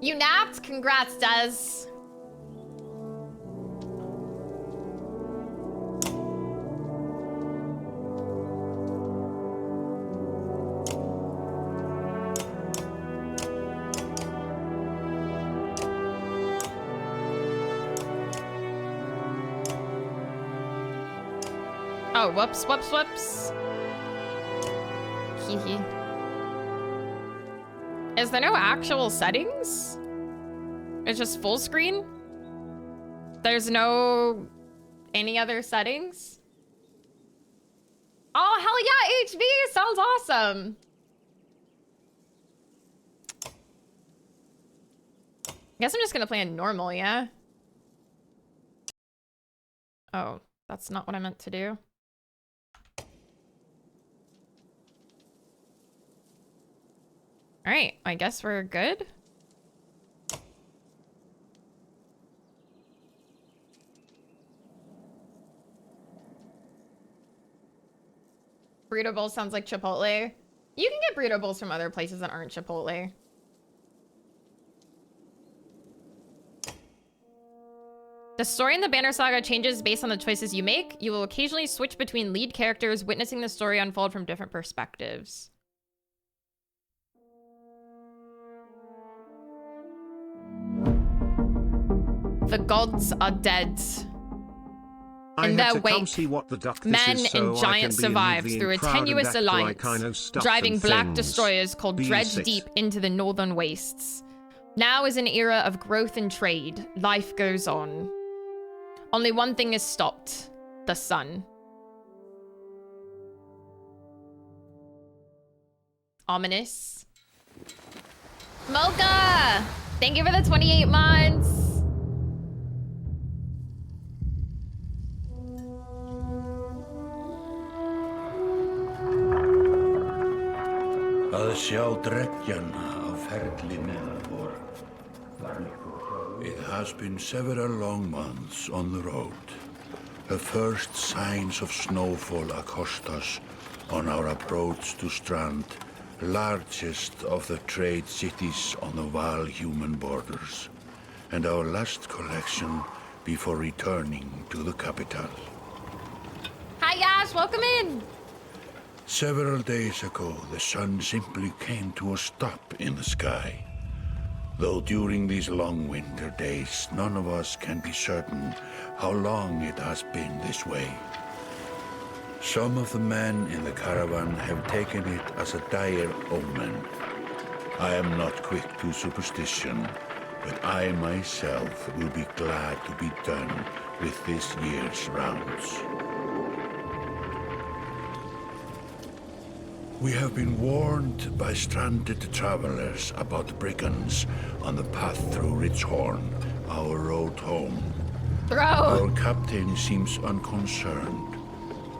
You napped? Congrats, Des. Oh, whoops, whoops, whoops. Hee hee. Is there no actual settings? It's just full screen? There's no any other settings? Oh, hell yeah, HV! Sounds awesome! I guess I'm just gonna play in normal, yeah? Oh, that's not what I meant to do. All right, I guess we're good. Burrito bowl sounds like Chipotle. You can get burrito bowls from other places that aren't Chipotle. The story in the Banner Saga changes based on the choices you make. You will occasionally switch between lead characters, witnessing the story unfold from different perspectives. The gods are dead. In their wake, men and giants survived through a tenuous alliance, driving black destroyers called Dredge deep into the northern wastes. Now is an era of growth and trade. Life goes on. Only one thing is stopped: the sun. Ominous. Mocha! Thank you for the 28 months! Að sjá dreggjana á ferli neðanvor. It has been several long months on the road. The first signs of snowfall accost us on our approach to Strand, largest of the trade cities on the Val-human borders, and our last collection before returning to the capital. Hi Yash, welcome in! Several days ago, the sun simply came to a stop in the sky. Though during these long winter days, none of us can be certain how long it has been this way. Some of the men in the caravan have taken it as a dire omen. I am not quick to superstition, but I myself will be glad to be done with this year's rounds. We have been warned by stranded travelers about brigands on the path through Ridgehorn, our road home. Our captain seems unconcerned.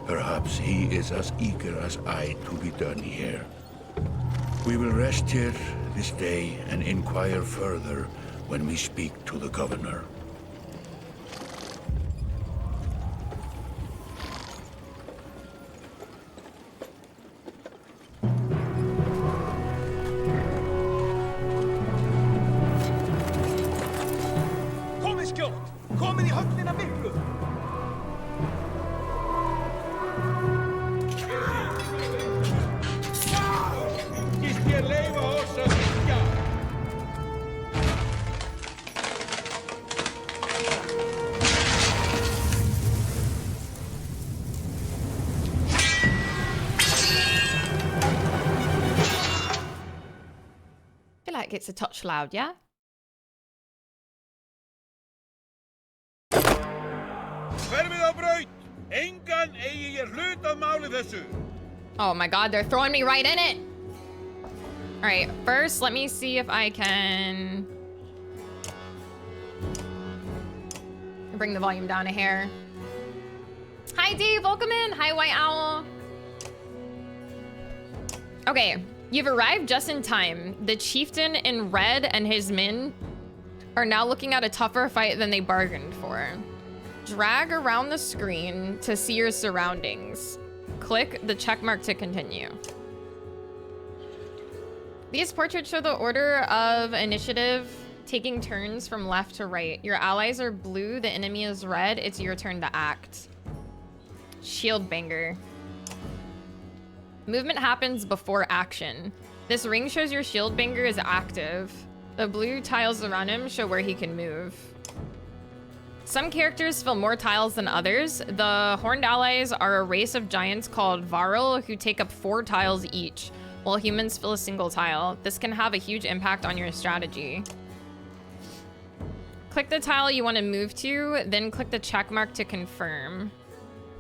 Perhaps he is as eager as I to be done here. We will rest here this day and inquire further when we speak to the governor. It's a touch loud, yeah? Oh my god, they're throwing me right in it! Alright, first let me see if I can bring the volume down a hair. Hi Dave, welcome in! Hi White Owl! Okay. You've arrived just in time. The chieftain in red and his men are now looking at a tougher fight than they bargained for. Drag around the screen to see your surroundings. Click the check mark to continue. These portraits show the order of initiative Taking turns from left to right. Your allies are blue, the enemy is red. It's your turn to act. Shield banger. Movement happens before action. This ring shows your shield banger is active. The blue tiles around him show where he can move. Some characters fill more tiles than others. The horned allies are a race of giants called Varl who take up 4 tiles each, while humans fill a single tile. This can have a huge impact on your strategy. Click the tile you want to move to, then click the check mark to confirm.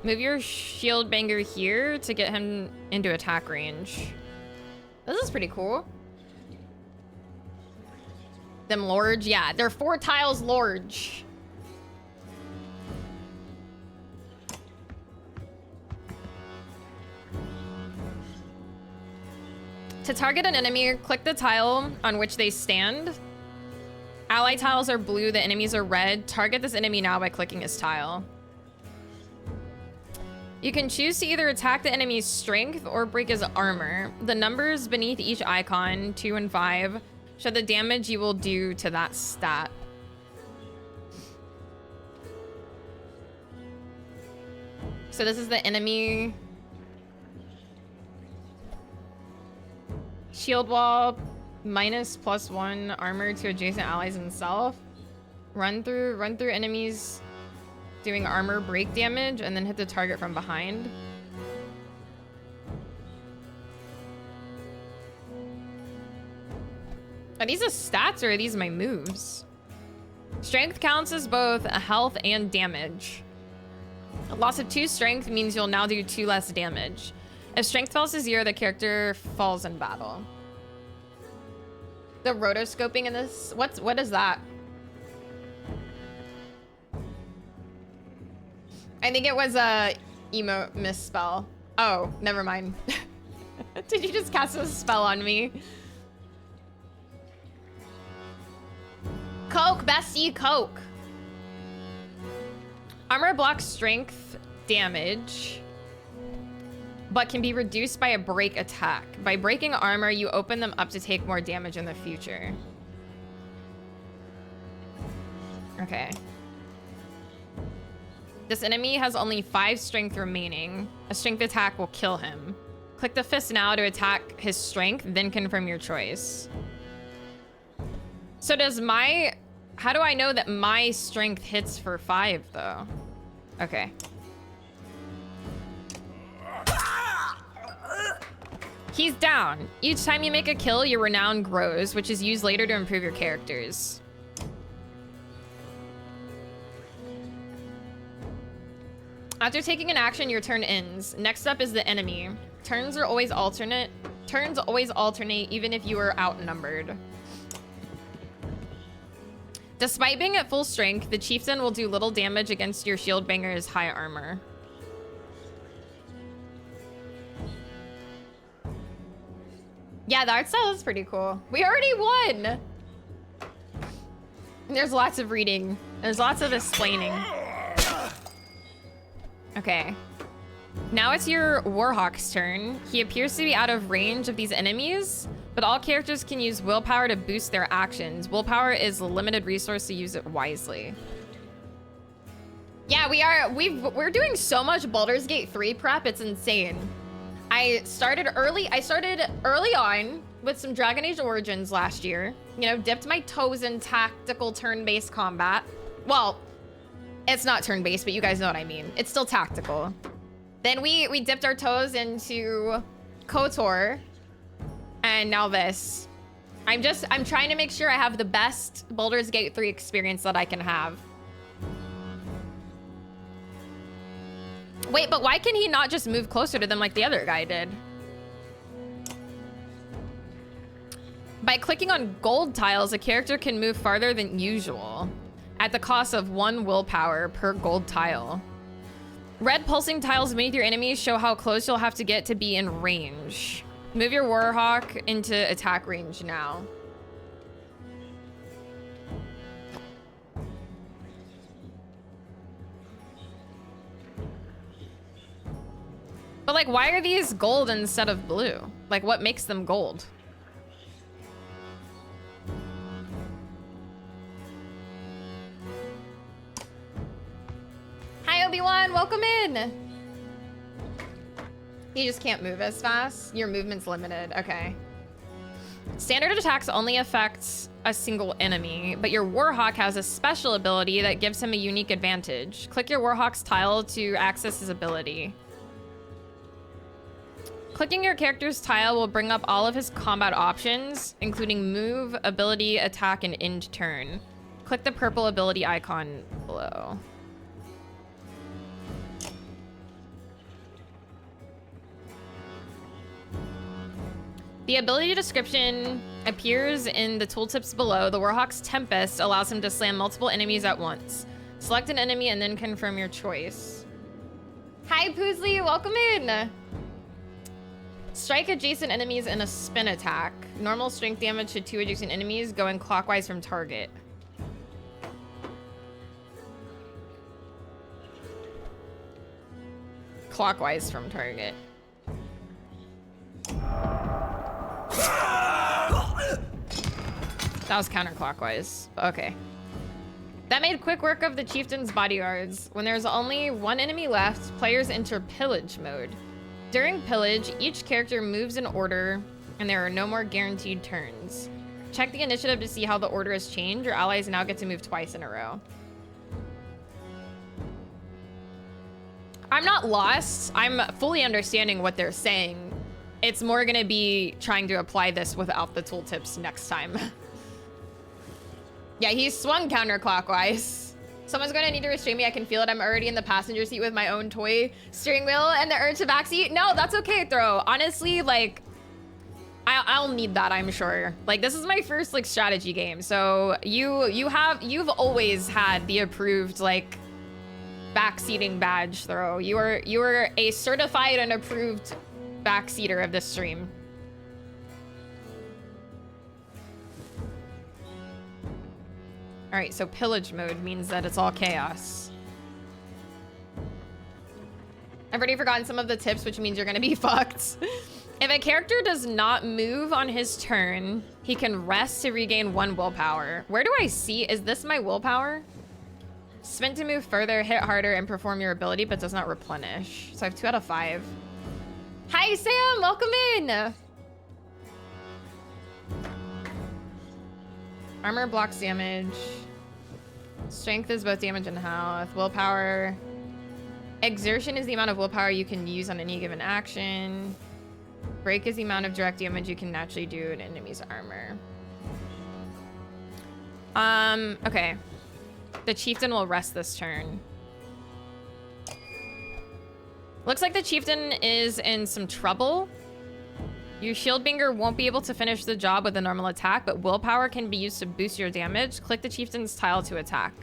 Move your shield banger here to get him into attack range. This is pretty cool. Them large, yeah, they're 4 tiles large. To target an enemy, click the tile on which they stand. Ally tiles are blue, the enemies are red. Target this enemy now by clicking his tile. You can choose to either attack the enemy's strength or break his armor. The numbers beneath each icon, 2 and 5, show the damage you will do to that stat. So this is the enemy. Shield wall, -+1 armor to adjacent allies and self. Run through enemies doing armor break damage and then hit the target from behind. Are these the stats or are these my moves? Strength counts as both a health and damage. A loss of 2 strength means you'll now do 2 less damage. If strength falls to 0, the character falls in battle. The rotoscoping in this, what is that? I think it was a emote misspell. Oh, never mind. Did you just cast a spell on me? Coke, bestie, Coke. Armor blocks strength damage, but can be reduced by a break attack. By breaking armor, you open them up to take more damage in the future. Okay. This enemy has only 5 strength remaining. A strength attack will kill him. Click the fist now to attack his strength, then confirm your choice. So does my... How do I know that my strength hits for 5, though? Okay. He's down. Each time you make a kill, your renown grows, which is used later to improve your characters. After taking an action, your turn ends. Next up is the enemy. Turns always alternate, even if you are outnumbered. Despite being at full strength, the chieftain will do little damage against your shield banger's high armor. Yeah, the art style is pretty cool. We already won! There's lots of reading. There's lots of explaining. Okay. Now it's your Warhawk's turn. He appears to be out of range of these enemies, but all characters can use willpower to boost their actions. Willpower is a limited resource, so use it wisely. Yeah, we're doing so much Baldur's Gate 3 prep, it's insane. I started early on with some Dragon Age Origins last year. You know, dipped my toes in tactical turn-based combat. Well, it's not turn-based, but you guys know what I mean. It's still tactical. Then we dipped our toes into KOTOR, and now this. I'm trying to make sure I have the best Baldur's Gate 3 experience that I can have. Wait, but why can he not just move closer to them like the other guy did? By clicking on gold tiles, a character can move farther than usual, at the cost of 1 willpower per gold tile. Red pulsing tiles beneath your enemies show how close you'll have to get to be in range. Move your Warhawk into attack range now. But like, why are these gold instead of blue? Like, what makes them gold? Obi-Wan, welcome in. You just can't move as fast. Your movement's limited. Okay. Standard attacks only affects a single enemy, but your Warhawk has a special ability that gives him a unique advantage. Click your Warhawk's tile to access his ability. Clicking your character's tile will bring up all of his combat options, including move, ability, attack, and end turn. Click the purple ability icon below. The ability description appears in the tooltips below. The Warhawk's Tempest allows him to slam multiple enemies at once. Select an enemy and then confirm your choice. Hi, Poosley, welcome in. Strike adjacent enemies in a spin attack. Normal strength damage to 2 adjacent enemies going clockwise from target. Clockwise from target. That was counterclockwise. Okay. That made quick work of the chieftain's bodyguards. When there's only one enemy left, players enter pillage mode. During pillage, each character moves in order, and there are no more guaranteed turns. Check the initiative to see how the order has changed. Your allies now get to move twice in a row. I'm not lost. I'm fully understanding what they're saying. It's more gonna be trying to apply this without the tooltips next time. Yeah, he swung counterclockwise. Someone's gonna need to restrain me. I can feel it. I'm already in the passenger seat with my own toy steering wheel and the urge to backseat. No, that's okay, Throw. Honestly, like, I'll need that, I'm sure. Like, this is my first, like, strategy game. So you've always had the approved, like, backseating badge, Throw. You are a certified and approved backseater of this stream. All right, so pillage mode means that it's all chaos. I've already forgotten some of the tips, which means you're gonna be fucked. If a character does not move on his turn, he can rest to regain 1 willpower. Where do I see? Is this my willpower? Spin to move further, hit harder, and perform your ability, but does not replenish. So I have 2 out of 5. Hi, Sam, welcome in. Armor blocks damage. Strength is both damage and health. Willpower. Exertion is the amount of willpower you can use on any given action. Break is the amount of direct damage you can naturally do in an enemy's armor. Okay. The chieftain will rest this turn. Looks like the chieftain is in some trouble. Your Shieldbringer won't be able to finish the job with a normal attack, but willpower can be used to boost your damage. Click the chieftain's tile to attack.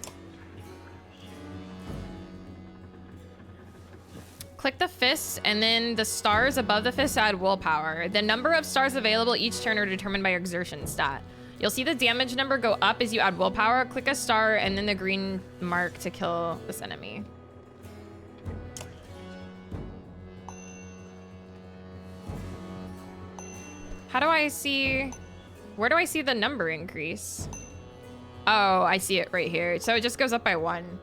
Click the fist, and then the stars above the fist add willpower. The number of stars available each turn are determined by your exertion stat. You'll see the damage number go up as you add willpower. Click a star and then the green mark to kill this enemy. How do I see... Where do I see the number increase? Oh, I see it right here. So it just goes up by 1.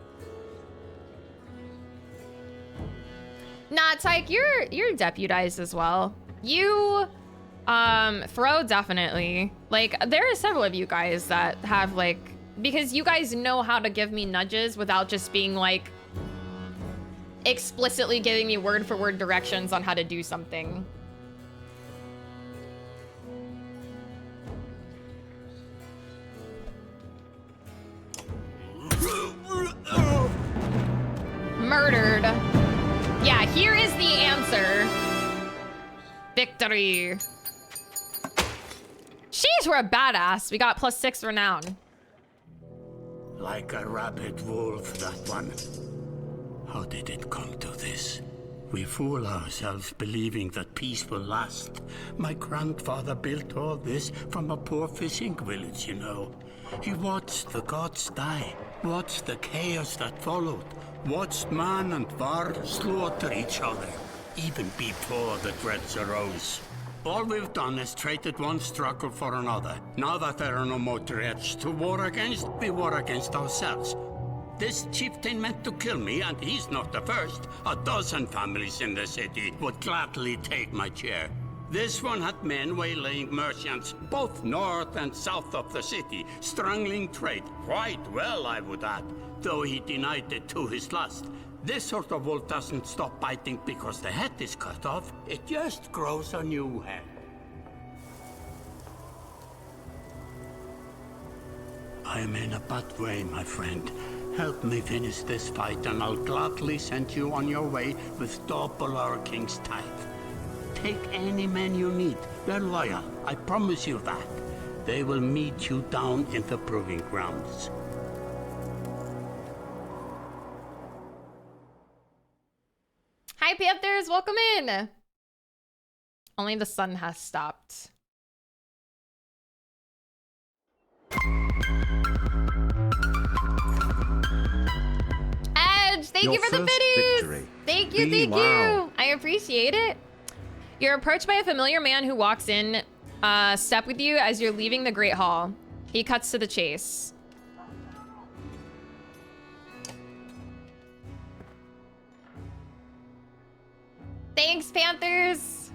Nah, Tyke, you're deputized as well. You, Throw definitely. Like, there are several of you guys that have, like... Because you guys know how to give me nudges without just being, like... explicitly giving me word-for-word directions on how to do something. Murdered. Yeah, here is the answer. Victory. Sheesh, we're a badass. We got +6 renown. Like a rabid wolf, that one. How did it come to this? We fool ourselves believing that peace will last. My grandfather built all this from a poor fishing village, you know. He watched the gods die, watched the chaos that followed, watched man and var slaughter each other, even before the threats arose. All we've done is traded one struggle for another. Now that there are no more threats to war against, we war against ourselves. This chieftain meant to kill me, and he's not the first. A dozen families in the city would gladly take my chair. This one had men waylaying merchants, both north and south of the city, strangling trade quite well, I would add, though he denied it to his last. This sort of wolf doesn't stop biting because the head is cut off. It just grows a new head. I'm in a bad way, my friend. Help me finish this fight, and I'll gladly send you on your way with double our king's tithe. Take any men you need. They're loyal, I promise you that. They will meet you down in the proving grounds. Hi, Panthers, welcome in. Only the sun has stopped. Edge, thank you for the biddies. Thank you, thank you. I appreciate it. You're approached by a familiar man who walks in step with you as you're leaving the Great Hall. He cuts to the chase. Thanks, Panthers.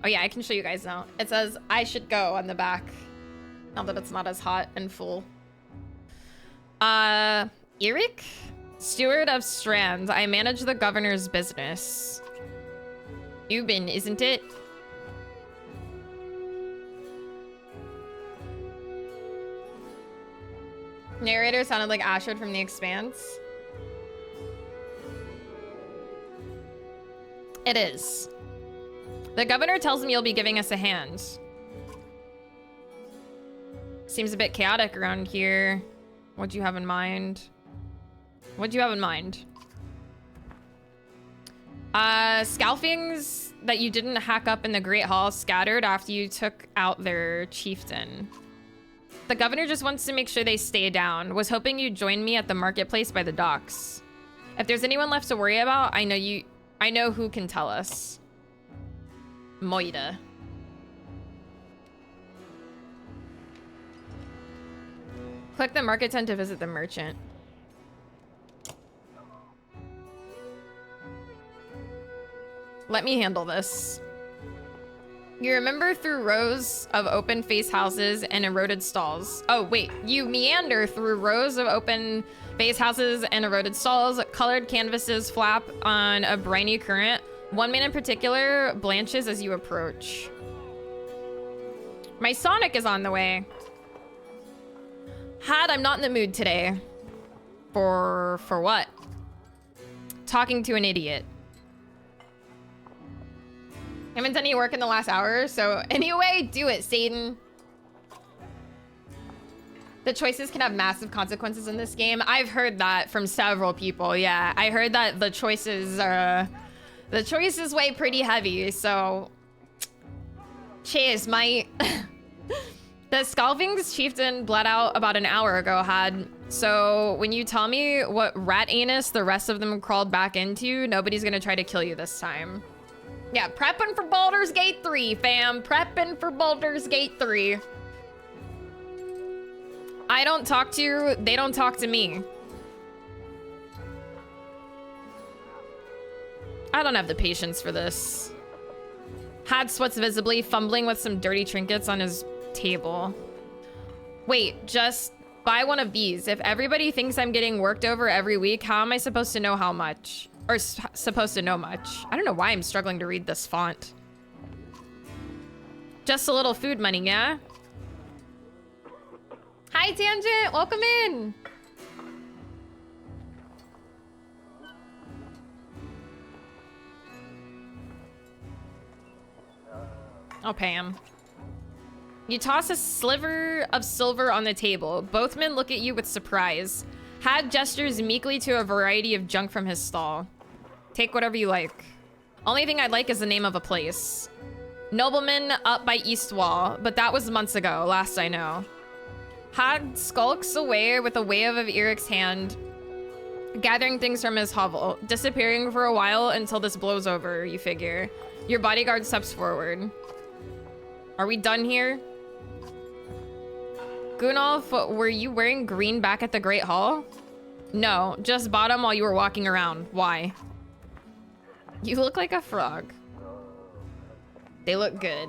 Oh yeah, I can show you guys now. It says, I should go on the back. Now that it's not as hot and full. Eric? Steward of Strand. I manage the governor's business. Ubin, isn't it? Narrator sounded like Ashwood from The Expanse. It is. The governor tells me you'll be giving us a hand. Seems a bit chaotic around here. What'd you have in mind? What'd you have in mind? Scalfings that you didn't hack up in the Great Hall scattered after you took out their chieftain. The governor just wants to make sure they stay down. Was hoping you'd join me at the marketplace by the docks. If there's anyone left to worry about, I know who can tell us. Moida. Click the market tent to visit the merchant. Let me handle this. You remember through rows of open face houses and eroded stalls. Oh, wait. You meander through rows of open face houses and eroded stalls. Colored canvases flap on a briny current. One man in particular blanches as you approach. My Sonic is on the way. I'm not in the mood today. For what? Talking to an idiot. Haven't done any work in the last hour, so anyway, do it, Satan. The choices can have massive consequences in this game. I've heard that from several people, yeah. I heard that the choices weigh pretty heavy, so... Cheers, mate. The Scalfing's chieftain bled out about an hour ago, so when you tell me what rat anus the rest of them crawled back into, nobody's gonna try to kill you this time. Yeah, prepping for Baldur's Gate 3, fam. Prepping for Baldur's Gate 3. I don't talk to you, they don't talk to me. I don't have the patience for this. Sweats visibly, fumbling with some dirty trinkets on his table. Wait, just buy one of these. If everybody thinks I'm getting worked over every week, how am I supposed to know how much? Or supposed to know much. I don't know why I'm struggling to read this font. Just a little food money, yeah? Hi, Tangent. Welcome in. I'll pay him. You toss a sliver of silver on the table. Both men look at you with surprise. Gestures meekly to a variety of junk from his stall. Take whatever you like. Only thing I'd like is the name of a place. Nobleman up by East Wall, but that was months ago, last I know. Skulks away with a wave of Eric's hand, gathering things from his hovel, disappearing for a while until this blows over, you figure. Your bodyguard steps forward. Are we done here? Gunolf, were you wearing green back at the Great Hall? No, just bought them while you were walking around. Why? You look like a frog. They look good.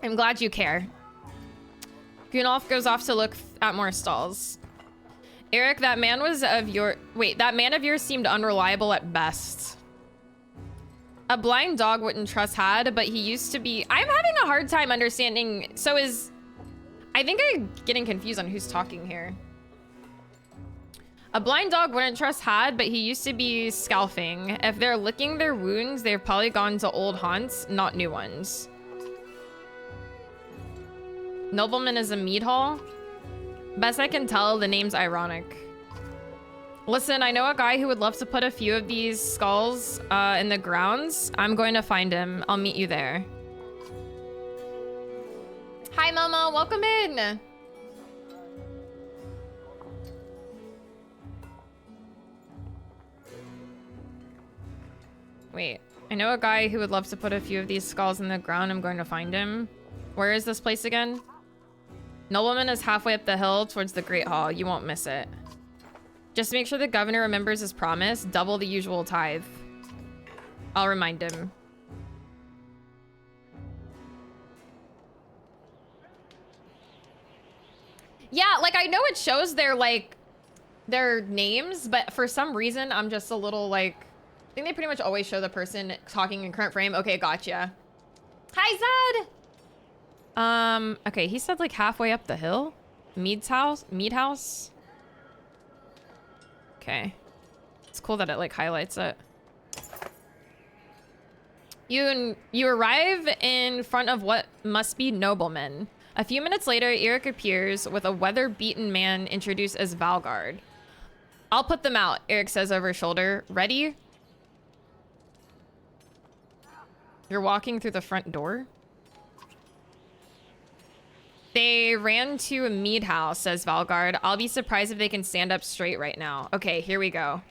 I'm glad you care. Gunolf goes off to look at more stalls. Eric, that man was of your... Wait, that man of yours seemed unreliable at best. A blind dog wouldn't trust Had, but he used to be... I'm having a hard time understanding... So is... I think I'm getting confused on who's talking here. A blind dog wouldn't trust Had, but he used to be scalping. If they're licking their wounds, they've probably gone to old haunts, not new ones. Nobleman is a mead hall? Best I can tell, the name's ironic. Listen, I know a guy who would love to put a few of these skulls in the grounds. I'm going to find him. I'll meet you there. Hi, Mama. Welcome in. Wait, I know a guy who would love to put a few of these skulls in the ground. I'm going to find him. Where is this place again? Nobleman is halfway up the hill towards the Great Hall. You won't miss it. Just make sure the governor remembers his promise. Double the usual tithe. I'll remind him. Yeah, like I know it shows their names, but for some reason I'm just a little like... I think they pretty much always show the person talking in current frame. Okay, gotcha. Hi, Zed! Okay, he said like halfway up the hill? Mead house? Okay. It's cool that it like highlights it. You arrive in front of what must be noblemen. A few minutes later, Eric appears with a weather-beaten man introduced as Valgard. I'll put them out, Eric says over his shoulder. Ready? You're walking through the front door? They ran to a mead house, says Valgard. I'll be surprised if they can stand up straight right now. Okay, here we go.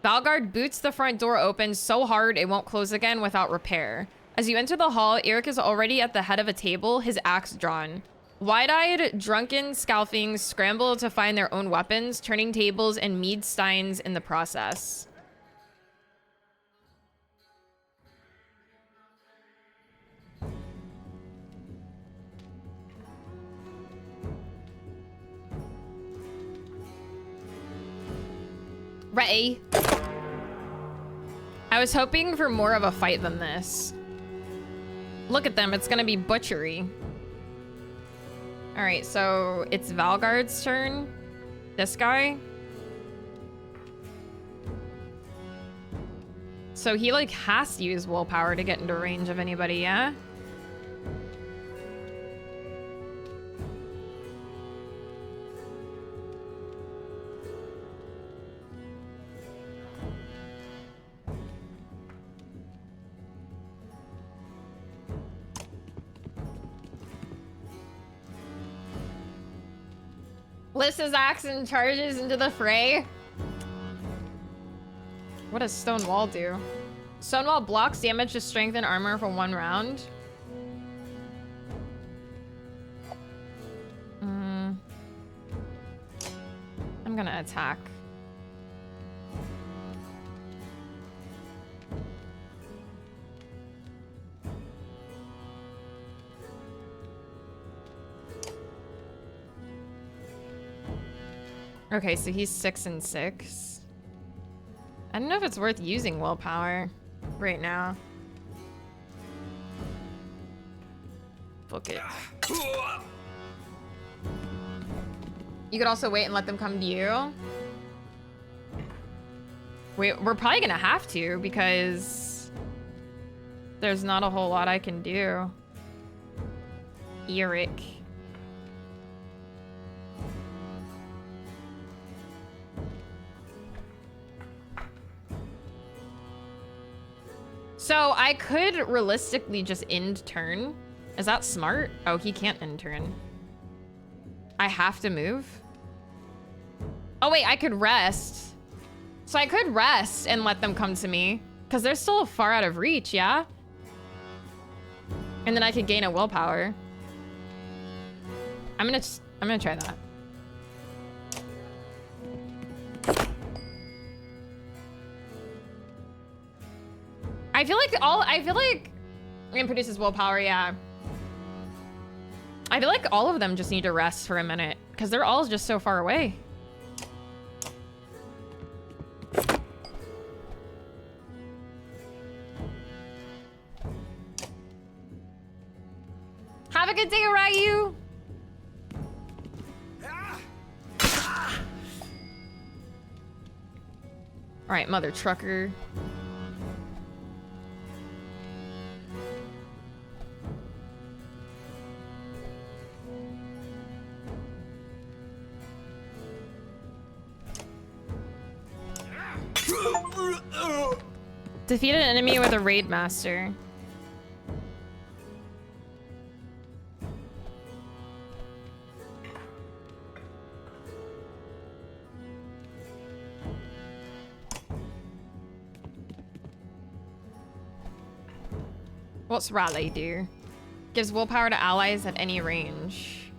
Valgard boots the front door open so hard it won't close again without repair. As you enter the hall, Eric is already at the head of a table, his axe drawn. Wide-eyed, drunken scalfings scramble to find their own weapons, turning tables and mead steins in the process. Ready? I was hoping for more of a fight than this. Look at them, it's gonna be butchery. All right, so it's Valgard's turn. This guy. So he like has to use willpower to get into range of anybody, yeah? Lifts his axe and charges into the fray. What does stone wall do? Stone wall blocks damage to strength and armor for 1 round. I'm gonna attack. Okay, so he's 6 and 6. I don't know if it's worth using willpower right now. Book it. You could also wait and let them come to you. We're probably gonna have to because there's not a whole lot I can do. Eric. So I could realistically just end turn. Is that smart? Oh, he can't end turn. I have to move. Oh wait, I could rest. So I could rest and let them come to me because they're still far out of reach, yeah? And then I could gain a willpower. I'm gonna try that. I feel like it produces willpower, yeah. I feel like all of them just need to rest for a minute because they're all just so far away. Have a good day, Ryu. All right, mother trucker. Defeat an enemy with a raid master. What's Raleigh do? Gives willpower to allies at any range.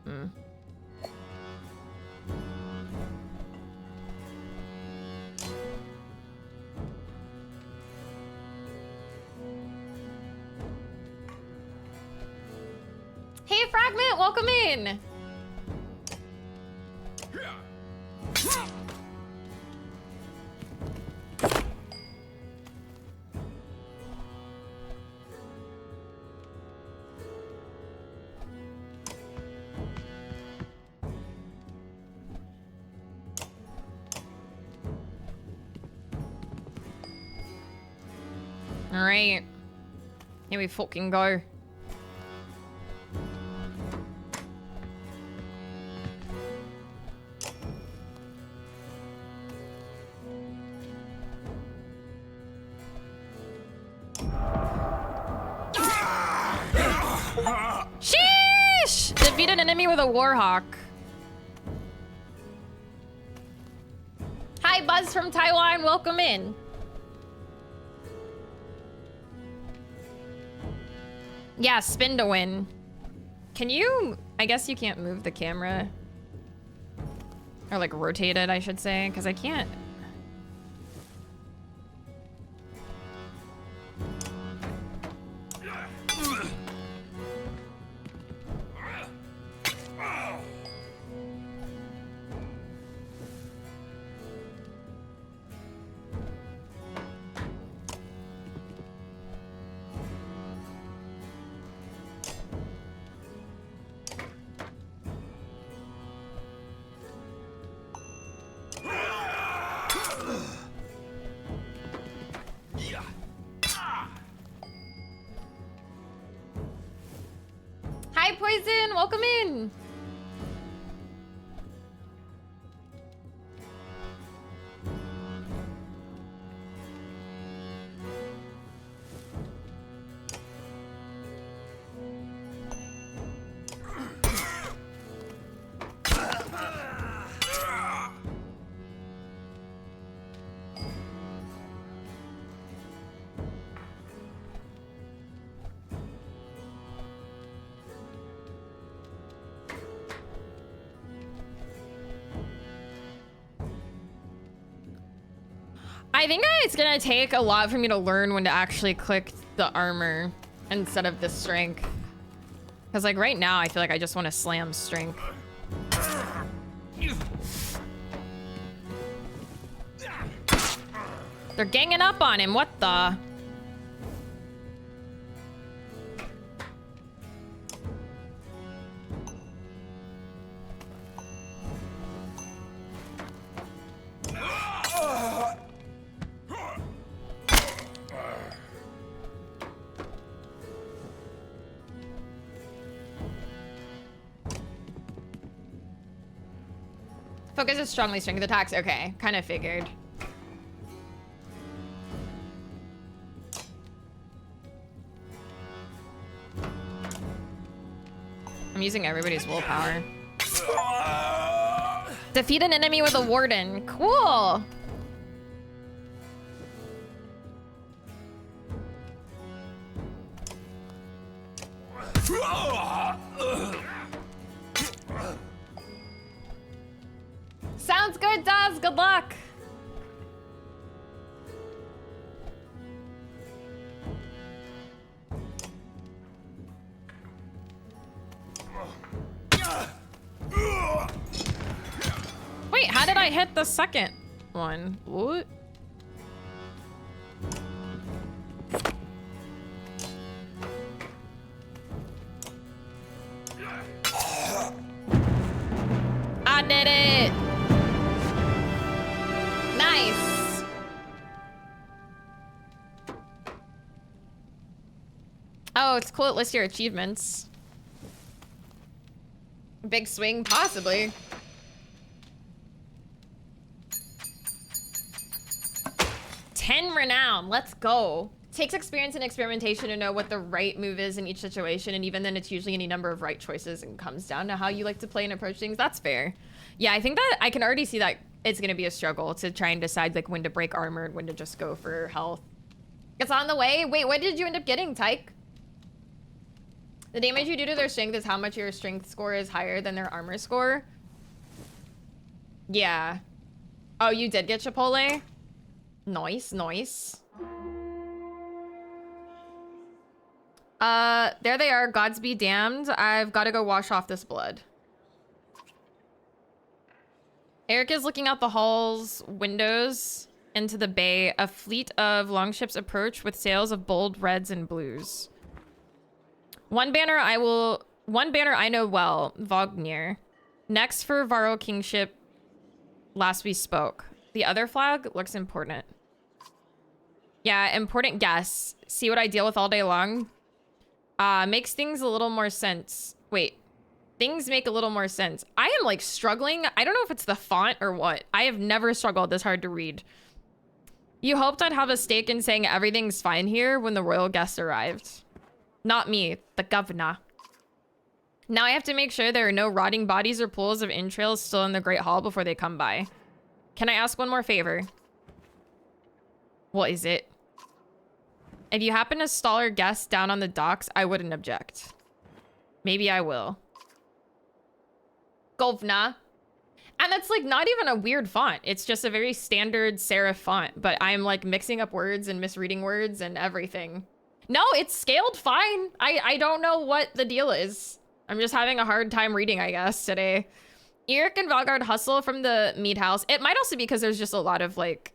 Hmm. Hey, Fragment, welcome in. All right, here we fucking go. Sheesh! Defeat an enemy with a warhawk. Hi, Buzz from Taiwan. Welcome in. Yeah, spin to win. Can you... I guess you can't move the camera. Or like rotate it, I should say, because I can't... Hi, Poison! Welcome in! I think it's gonna take a lot for me to learn when to actually click the armor instead of the strength. Because like right now, I feel like I just want to slam strength. They're ganging up on him, what the? Focuses strongly strength attacks. Okay, kind of figured. I'm using everybody's willpower. Defeat an enemy with a warden. Cool. Sounds good, Daz. Good luck. Wait, how did I hit the second one? What? I did it! Nice! Oh, it's cool it lists your achievements. Big swing, possibly. Renown, let's go. Takes experience and experimentation to know what the right move is in each situation, and even then it's usually any number of right choices and comes down to how you like to play and approach things. That's fair. Yeah, I think that I can already see that it's gonna be a struggle to try and decide like when to break armor and when to just go for health. It's on the way. Wait, what did you end up getting, Tyke? The damage you do to their strength is how much your strength score is higher than their armor score. Yeah. Oh, you did get Chipotle? Nice, nice. There they are. Gods be damned. I've got to go wash off this blood. Eric is looking out the hall's windows into the bay. A fleet of longships approach with sails of bold reds and blues. One banner I know well, Vognir. Next for Varro Kingship, last we spoke. The other flag looks important. Yeah, important guess. See what I deal with all day long? Makes things a little more sense. Wait, things make a little more sense. I am like struggling. I don't know if it's the font or what. I have never struggled this hard to read. You hoped I'd have a stake in saying everything's fine here when the royal guests arrived. Not me, the governor. Now I have to make sure there are no rotting bodies or pools of entrails still in the Great Hall before they come by. Can I ask one more favor? What is it? If you happen to stall our guests down on the docks, I wouldn't object. Maybe I will. Govna. And it's like not even a weird font. It's just a very standard serif font, but I'm like mixing up words and misreading words and everything. No, it's scaled fine. I don't know what the deal is. I'm just having a hard time reading, I guess, today. Eric and Valgard hustle from the meat house. It might also be because there's just a lot of like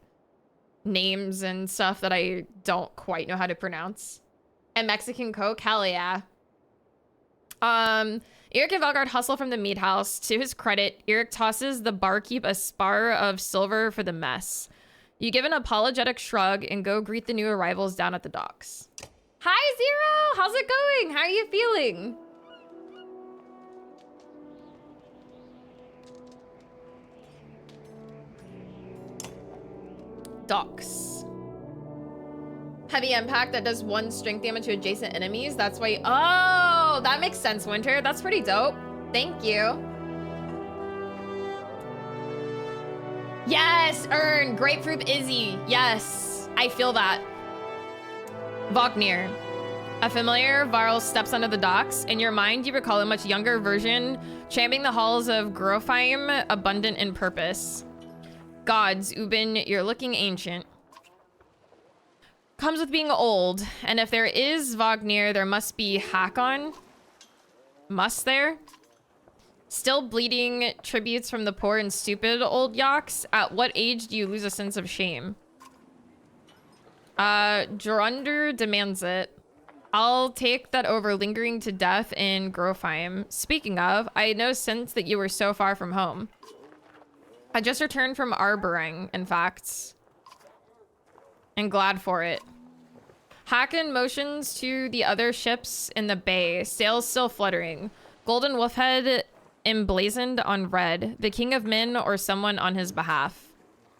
names and stuff that I don't quite know how to pronounce. And Mexican Coke, hell yeah. Eric and Valgard hustle from the meat house. To his credit, Eric tosses the barkeep a spar of silver for the mess. You give an apologetic shrug and go greet the new arrivals down at the docks. Hi, Zero! How's it going? How are you feeling? Docks. Heavy impact that does 1 strength damage to adjacent enemies. That's why. Oh, that makes sense, Winter. That's pretty dope. Thank you. Yes, Earn. Grapefruit Izzy. Yes, I feel that. Vognir. A familiar Varl steps onto the docks. In your mind, you recall a much younger version tramping the halls of Grofheim, abundant in purpose. Gods, Ubin, you're looking ancient. Comes with being old, and if there is Vognir, there must be Hakon. Must there? Still bleeding tributes from the poor and stupid old yaks. At what age do you lose a sense of shame? Jorunder demands it. I'll take that over lingering to death in Grofheim. Speaking of, I had no sense that you were so far from home. I just returned from Arboring, in fact. And glad for it. Hakon motions to the other ships in the bay, sails still fluttering. Golden Wolfhead emblazoned on red. The king of men or someone on his behalf.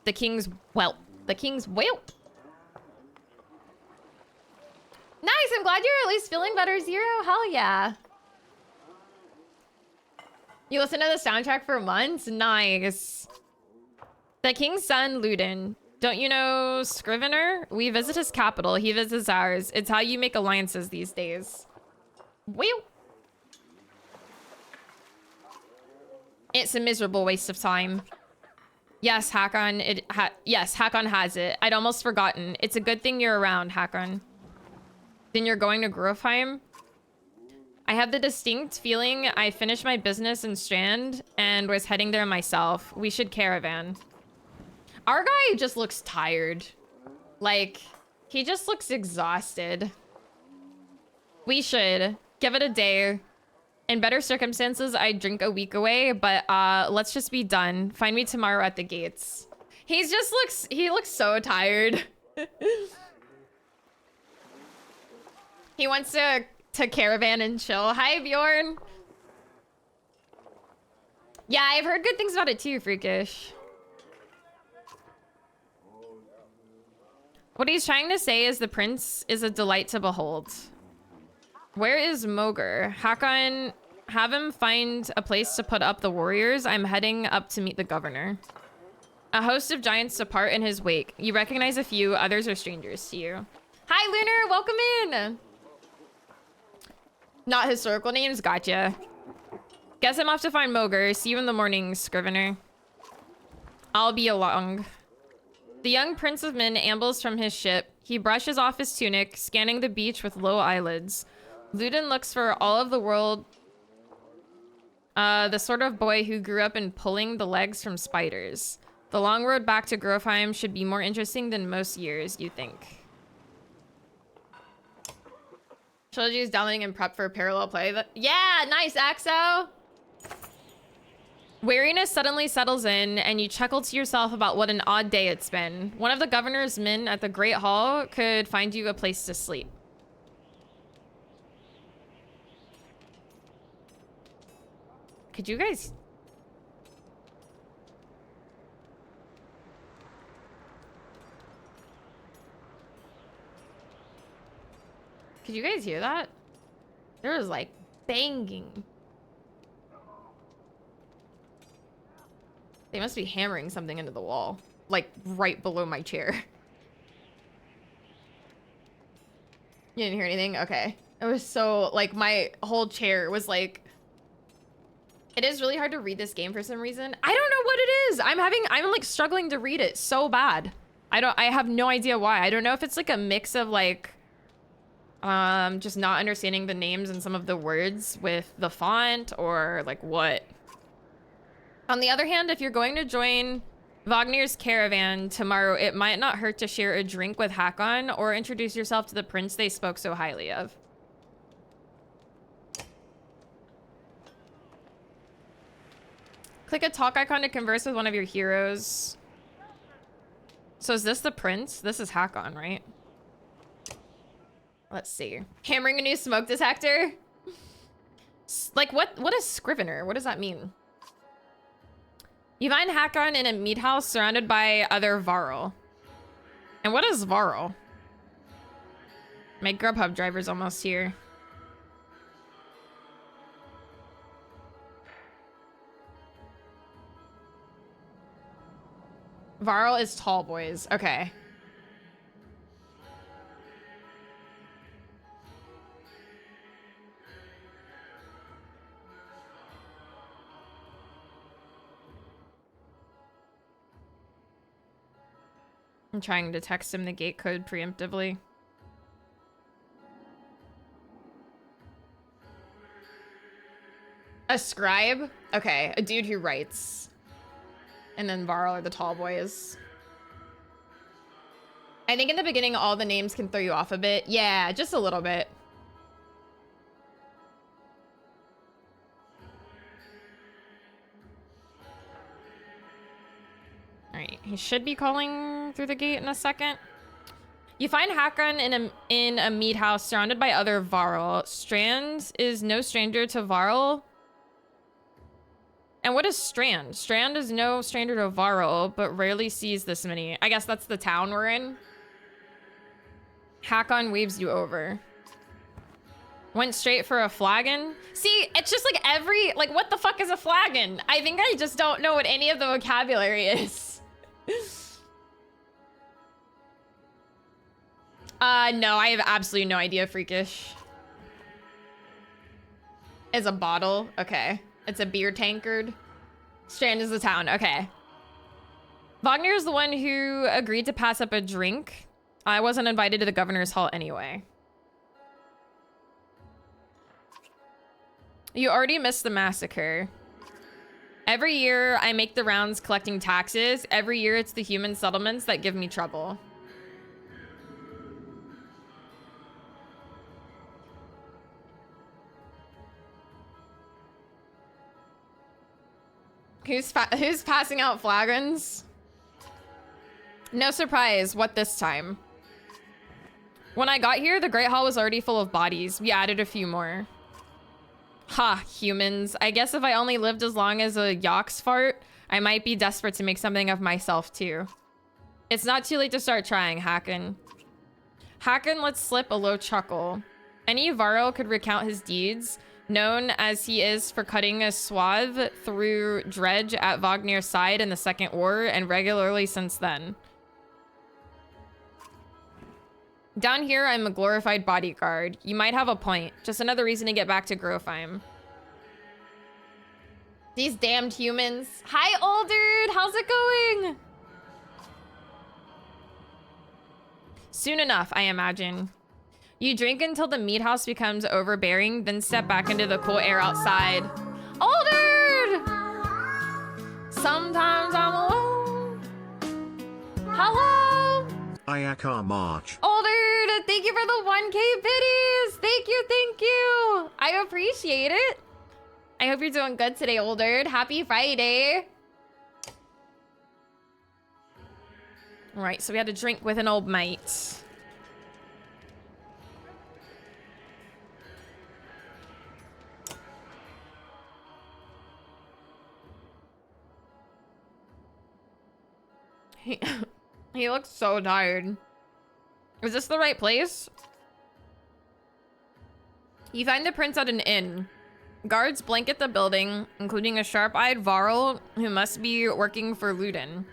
The king's whelp. The king's whelp. Nice, I'm glad you're at least feeling better, Zero. Hell yeah. You listen to the soundtrack for months? Nice. The king's son, Ludin. Don't you know Scrivener? We visit his capital. He visits ours. It's how you make alliances these days. Well. It's a miserable waste of time. Yes, Hakon. Yes, Hakon has it. I'd almost forgotten. It's a good thing you're around, Hakon. Then you're going to Grofheim? I have the distinct feeling I finished my business in Strand and was heading there myself. We should caravan. Our guy just looks tired. Like, he just looks exhausted. We should give it a day. In better circumstances, I'd drink a week away, but let's just be done. Find me tomorrow at the gates. He looks so tired. He wants to caravan and chill. Hi, Bjorn. Yeah, I've heard good things about it too, Freakish. What he's trying to say is the prince is a delight to behold. Where is Moger? Hakon, have him find a place to put up the warriors. I'm heading up to meet the governor. A host of giants depart in his wake. You recognize a few, others are strangers to you. Hi, Lunar, welcome in. Not historical names, gotcha. Guess I'm off to find Moger. See you in the morning, Scrivener. I'll be along. The young prince of men ambles from his ship. He brushes off his tunic, scanning the beach with low eyelids. Luden looks for all of the world. The sort of boy who grew up in pulling the legs from spiders. The long road back to Grofheim should be more interesting than most years, you think. Trilogy is downloading and prep for parallel play. Yeah, nice, Axo! Weariness suddenly settles in, and you chuckle to yourself about what an odd day it's been. One of the governor's men at the Great Hall could find you a place to sleep. Could you guys... Could you guys hear that? There was like banging. They must be hammering something into the wall. Like right below my chair. You didn't hear anything? Okay. It was so, like, my whole chair was like... It is really hard to read this game for some reason. I don't know what it is. I'm like struggling to read it so bad. I have no idea why. I don't know if it's like a mix of like... just not understanding the names and some of the words with the font or like what. On the other hand, if you're going to join Wagner's caravan tomorrow, it might not hurt to share a drink with Hakon or introduce yourself to the prince they spoke so highly of. Click a talk icon to converse with one of your heroes. So is this the prince? This is Hakon, right? Let's see. Hammering a new smoke detector? Like, what is Scrivener? What does that mean? You find Hakon in a meat house surrounded by other Varl. And what is Varl? My Grubhub driver's almost here. Varl is tall boys. Okay. I'm trying to text him the gate code preemptively. A scribe? Okay, a dude who writes. And then Varl are the tall boys. I think in the beginning, all the names can throw you off a bit. Yeah, just a little bit. All right, he should be calling through the gate in a second. You find Hakon in a meat house surrounded by other Varl. Strand is no stranger to Varl. And what is Strand? Strand is no stranger to Varl, but rarely sees this many. I guess that's the town we're in. Hakon waves you over. Went straight for a flagon. See, it's just like like, what the fuck is a flagon? I think I just don't know what any of the vocabulary is. No, I have absolutely no idea, Freakish. Is a bottle? Okay. It's a beer tankard. Strand is the town. Okay. Wagner's the one who agreed to pass up a drink. I wasn't invited to the governor's hall anyway. You already missed the massacre. Every year I make the rounds collecting taxes. Every year it's the human settlements that give me trouble. Who's passing out flagons? No surprise, what this time? When I got here, the Great Hall was already full of bodies. We added a few more. Ha, humans. I guess if I only lived as long as a Yox fart, I might be desperate to make something of myself too. It's not too late to start trying, Hacken. Hacken lets slip a low chuckle. Any Varro could recount his deeds, known as he is for cutting a swath through Dredge at Wagner's side in the Second War, and regularly since then. Down here, I'm a glorified bodyguard. You might have a point. Just another reason to get back to Grofheim. These damned humans. Hi, old dude. How's it going? Soon enough, I imagine. You drink until the meat house becomes overbearing, then step back into the cool air outside. Old dude! Sometimes I'm alone. Hello? Ayakar March. Old dude, thank you for the 1K biddies. Thank you, thank you. I appreciate it. I hope you're doing good today, old dude. Happy Friday. All right, so we had to drink with an old mate. He looks so tired. Is this the right place? You find the prince at an inn. Guards blanket the building, including a sharp-eyed Varl who must be working for Luden.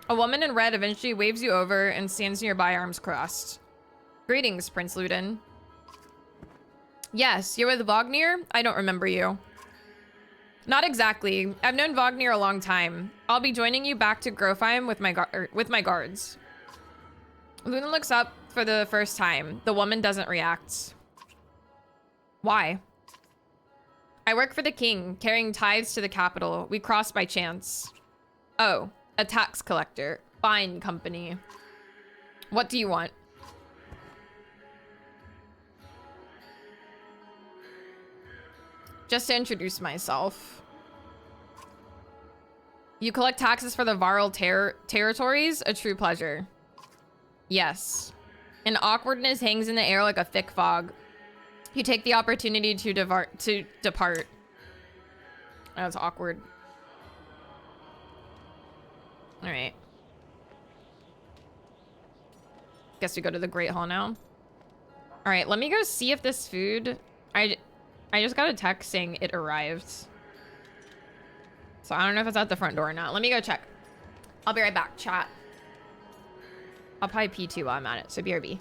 A woman in red eventually waves you over and stands nearby, arms crossed. Greetings, Prince Luden. Yes, you're with Wagner? I don't remember you. Not exactly. I've known Wagner a long time. I'll be joining you back to Grofheim with my guards. Luna looks up for the first time. The woman doesn't react. Why? I work for the king, carrying tithes to the capital. We crossed by chance. Oh, a tax collector. Fine company. What do you want? Just to introduce myself. You collect taxes for the Varl territories? A true pleasure. Yes. An awkwardness hangs in the air like a thick fog. You take the opportunity to depart. That was awkward. All right. Guess we go to the Great Hall now. All right, let me go see if this food... I just got a text saying it arrived. So I don't know if it's at the front door or not. Let me go check. I'll be right back, chat. I'll probably P2 while I'm at it, so BRB.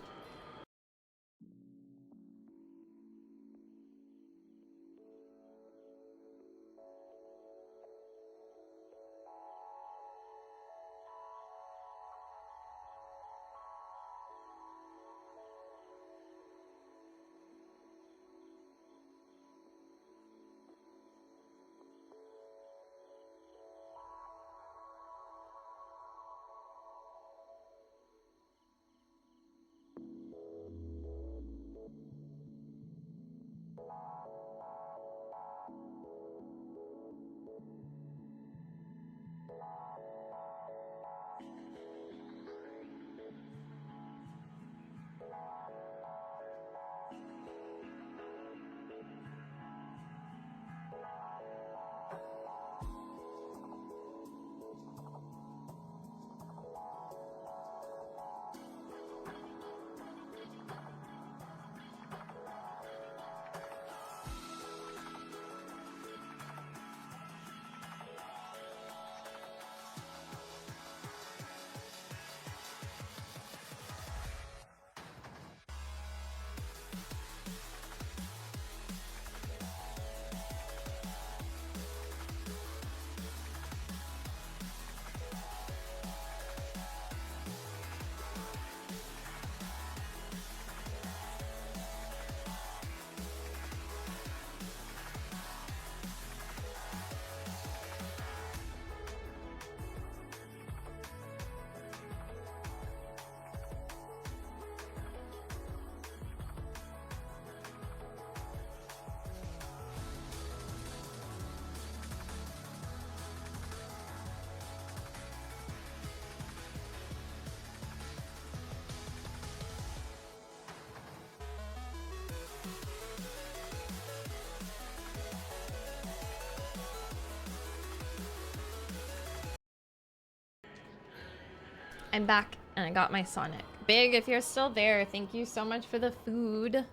I'm back and I got my Sonic. Big, if you're still there, thank you so much for the food.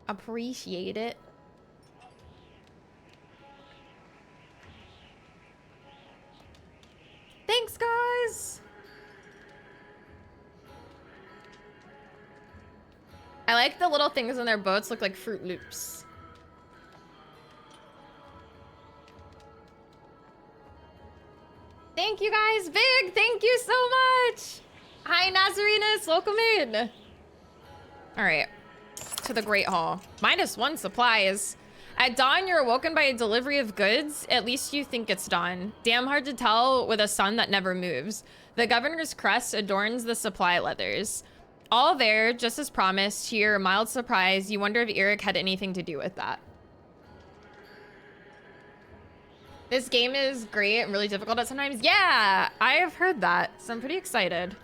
Appreciate it. Thanks, guys. I like the little things on their boats look like Fruit Loops. Thank you guys, Big. Thank you so much. Hi, Nazarenas. Welcome in. All right, to the Great Hall. -1 supplies. At dawn, you're awoken by a delivery of goods. At least you think it's dawn. Damn hard to tell with a sun that never moves. The governor's crest adorns the supply leathers. All there, just as promised. To your mild surprise, you wonder if Eric had anything to do with that. This game is great and really difficult at sometimes. Yeah, I have heard that, so I'm pretty excited.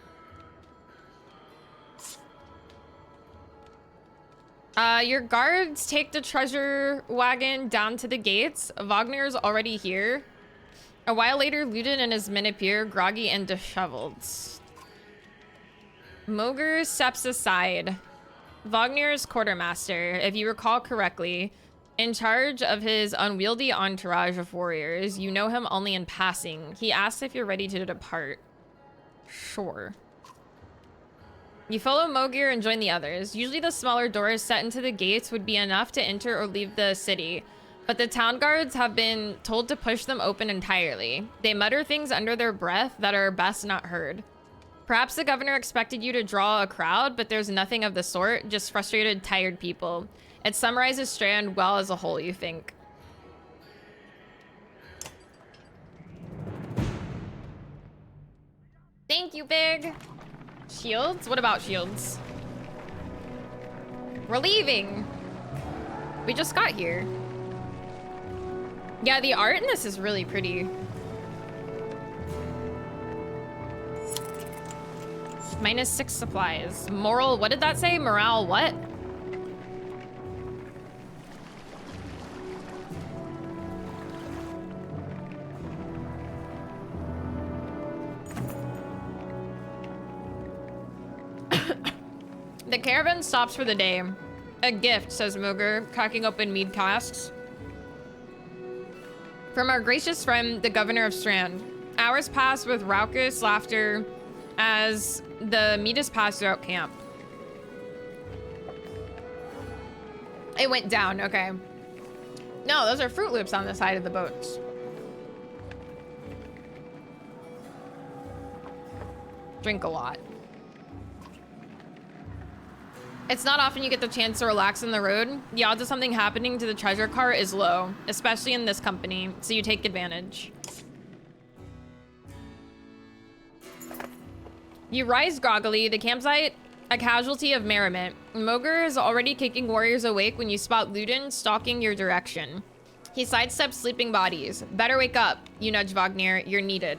Your guards take the treasure wagon down to the gates. Wagner's already here. A while later, Ludin and his men appear, groggy and disheveled. Moger steps aside. Wagner's quartermaster, if you recall correctly, in charge of his unwieldy entourage of warriors. You know him only in passing. He asks if you're ready to depart. Sure. You follow Mogir and join the others. Usually the smaller doors set into the gates would be enough to enter or leave the city, but the town guards have been told to push them open entirely. They mutter things under their breath that are best not heard. Perhaps the governor expected you to draw a crowd, but there's nothing of the sort, just frustrated, tired people. It summarizes Strand well as a whole, you think. Thank you, Big. Shields? What about shields? We're leaving. We just got here. Yeah, the art in this is really pretty. -6 supplies. Moral, what did that say? Morale what? The caravan stops for the day. A gift, says Moger, cracking open mead casks. From our gracious friend, the governor of Strand. Hours pass with raucous laughter as the mead is passed throughout camp. It went down, okay. No, those are Fruit Loops on the side of the boats. Drink a lot. It's not often you get the chance to relax on the road. The odds of something happening to the treasure cart is low, especially in this company, so you take advantage. You rise groggily, the campsite a casualty of merriment. Moger is already kicking warriors awake when you spot Ludin stalking your direction. He sidesteps sleeping bodies. Better wake up, you nudge Wagner, you're needed.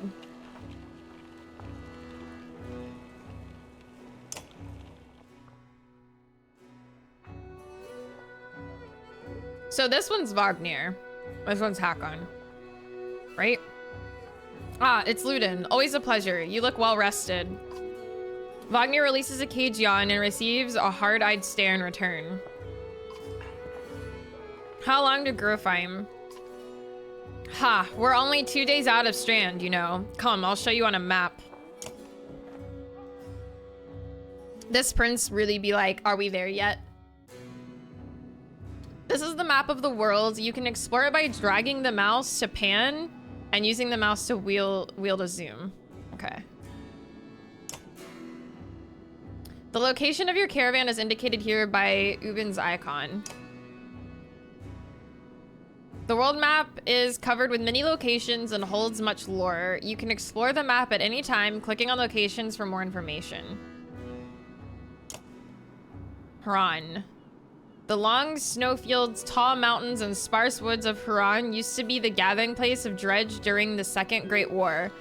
So this one's Wagner. This one's Hakon. Right? Ah, it's Ludin. Always a pleasure. You look well rested. Wagner releases a cage yawn and receives a hard-eyed stare in return. How long to Grofheim? Ha, we're only 2 days out of Strand, you know. Come, I'll show you on a map. This prince really be like, are we there yet? This is the map of the world. You can explore it by dragging the mouse to pan and using the mouse to wield a zoom. Okay. The location of your caravan is indicated here by Ubin's icon. The world map is covered with many locations and holds much lore. You can explore the map at any time, clicking on locations for more information. Huron. The long snowfields, tall mountains, and sparse woods of Huron used to be the gathering place of Dredge during the Second Great War.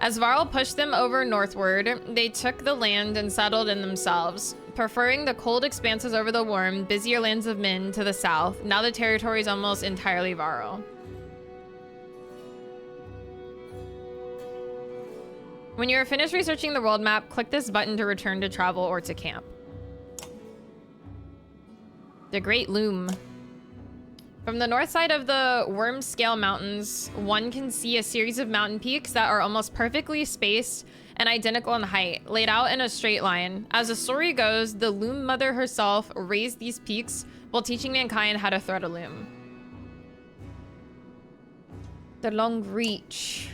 As Varl pushed them over northward, they took the land and settled in themselves, preferring the cold expanses over the warm, busier lands of Min to the south. Now the territory is almost entirely Varl. When you're finished researching the world map, click this button to return to travel or to camp. The Great Loom. From the north side of the Wormscale Mountains, one can see a series of mountain peaks that are almost perfectly spaced and identical in height, laid out in a straight line. As the story goes, the Loom Mother herself raised these peaks while teaching mankind how to thread a loom. The Long Reach.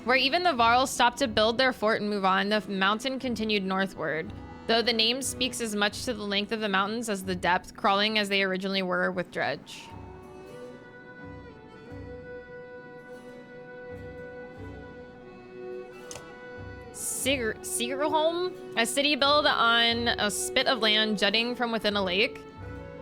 Where even the Varls stopped to build their fort and move on, the mountain continued northward. Though the name speaks as much to the length of the mountains as the depth, crawling as they originally were with dredge. Sigerholm, a city built on a spit of land jutting from within a lake,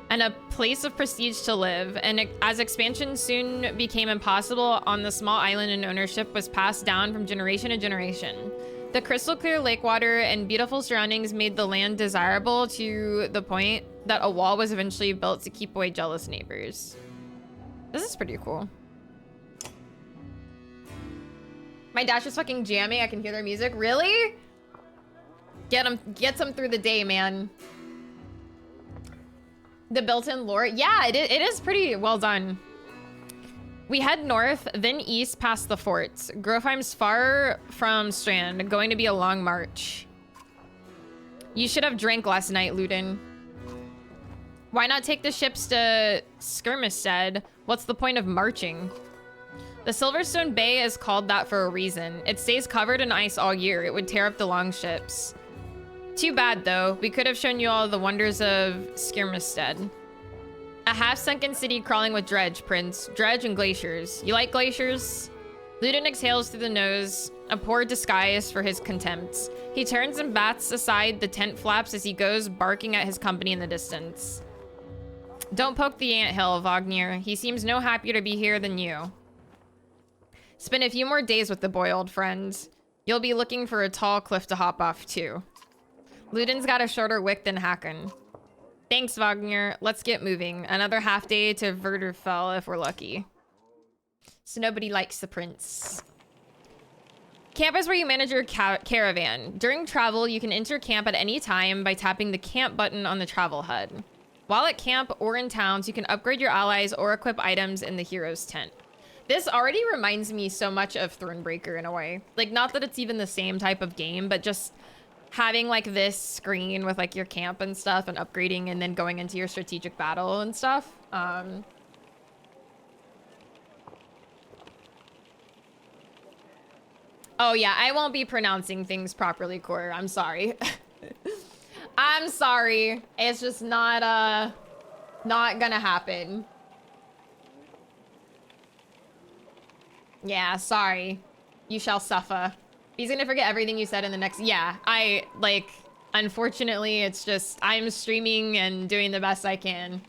and a place of prestige to live. And as expansion soon became impossible on the small island, and ownership was passed down from generation to generation. The crystal clear lake water and beautiful surroundings made the land desirable to the point that a wall was eventually built to keep away jealous neighbors. This is pretty cool. My dash is fucking jamming. I can hear their music. Really? Get them through the day, man. The built-in lore. Yeah, it is pretty well done. We head north, then east past the forts. Grofheim's far from Strand, going to be a long march. You should have drank last night, Ludin. Why not take the ships to Skirmestead? What's the point of marching? The Silverstone Bay is called that for a reason. It stays covered in ice all year. It would tear up the longships. Too bad, though. We could have shown you all the wonders of Skirmestead. A half-sunken city crawling with dredge, Prince. Dredge and glaciers. You like glaciers? Ludin exhales through the nose, a poor disguise for his contempt. He turns and bats aside the tent flaps as he goes barking at his company in the distance. Don't poke the anthill, Wagner. He seems no happier to be here than you. Spend a few more days with the boy, old friend. You'll be looking for a tall cliff to hop off, too. Ludin's got a shorter wick than Hakon. Thanks, Wagner. Let's get moving. Another half day to Verderfell if we're lucky. So nobody likes the prince. Camp is where you manage your caravan. During travel, you can enter camp at any time by tapping the camp button on the travel HUD. While at camp or in towns, you can upgrade your allies or equip items in the hero's tent. This already reminds me so much of Thronebreaker in a way. Like, not that it's even the same type of game, but just having like this screen with like your camp and stuff and upgrading and then going into your strategic battle and stuff. Oh yeah, I won't be pronouncing things properly, Core. I'm sorry. I'm sorry. It's just not gonna happen. Yeah, sorry. You shall suffer. He's gonna forget everything you said in the next... Yeah, unfortunately, it's just... I'm streaming and doing the best I can.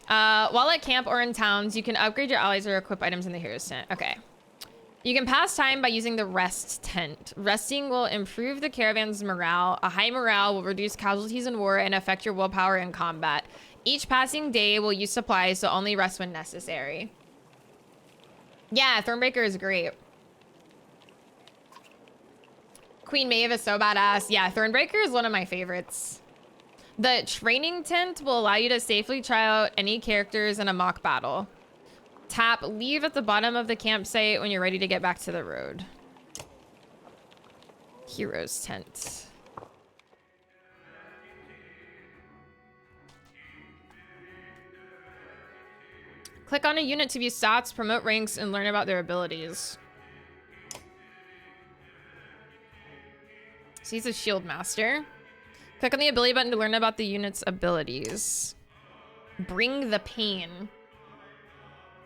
While at camp or in towns, you can upgrade your allies or equip items in the hero's tent. Okay. You can pass time by using the rest tent. Resting will improve the caravan's morale. A high morale will reduce casualties in war and affect your willpower in combat. Each passing day will use supplies, so only rest when necessary. Yeah, Thronebreaker is great. Queen Maeve is so badass. Yeah, Thronebreaker is one of my favorites. The training tent will allow you to safely try out any characters in a mock battle. Tap leave at the bottom of the campsite when you're ready to get back to the road. Hero's tent. Click on a unit to view stats, promote ranks, and learn about their abilities. So he's a shield master. Click on the ability button to learn about the unit's abilities. Bring the pain.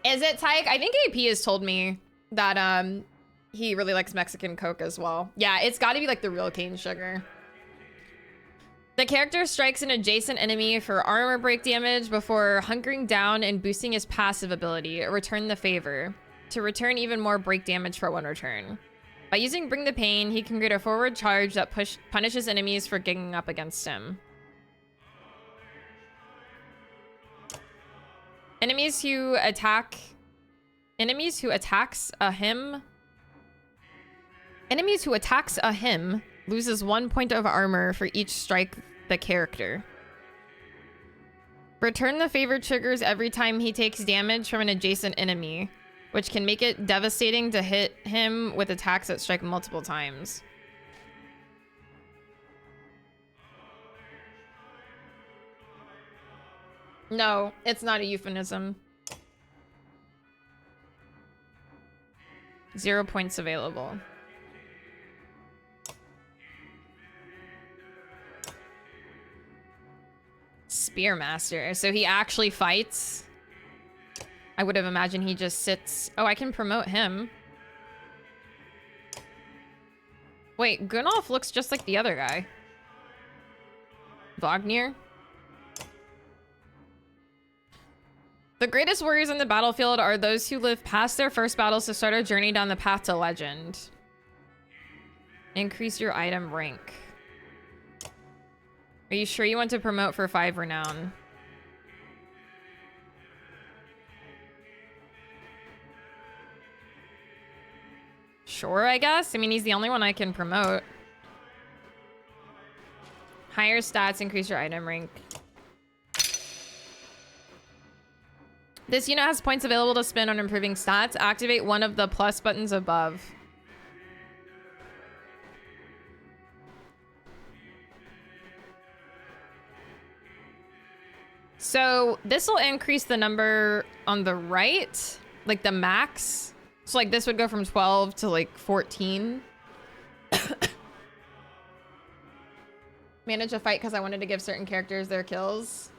Is it Tyke? I think AP has told me that he really likes Mexican Coke as well. Yeah, it's got to be like the real cane sugar. The character strikes an adjacent enemy for armor break damage before hunkering down and boosting his passive ability, Return the Favor, to return even more break damage for one return. By using Bring the Pain, he can create a forward charge that punishes enemies for ganging up against him. Enemies who attacks him Enemies who attacks him loses 1 point of armor for each strike the character. Return the favor triggers every time he takes damage from an adjacent enemy, which can make it devastating to hit him with attacks that strike multiple times. No, it's not a euphemism. 0 points available. Spearmaster. So he actually fights. I would have imagined he just sits. Oh, I can promote him. Wait, Gunnulf looks just like the other guy. Wagner. The greatest warriors in the battlefield are those who live past their first battles to start a journey down the path to legend. Increase your item rank. Are you sure you want to promote for 5 renown? Sure, I guess. I mean, he's the only one I can promote. Higher stats, increase your item rank. This unit has points available to spend on improving stats. Activate one of the plus buttons above. So this will increase the number on the right, like the max. So like this would go from 12 to like 14. Manage a fight because I wanted to give certain characters their kills.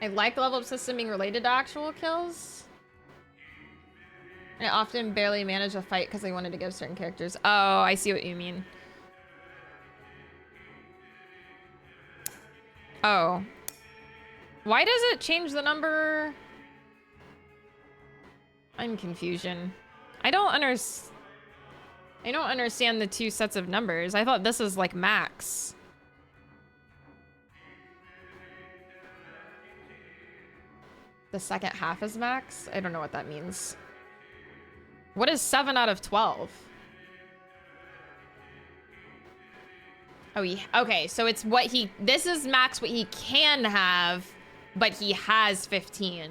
I like the level up system being related to actual kills. I often barely manage a fight because I wanted to give certain characters. Oh, I see what you mean. Oh. Why does it change the number? I'm confusion. I don't understand the two sets of numbers. I thought this is like max. The second half is max? I don't know what that means. What is 7 out of 12? Oh, yeah. Okay, so it's what he... This is max what he can have, but he has 15.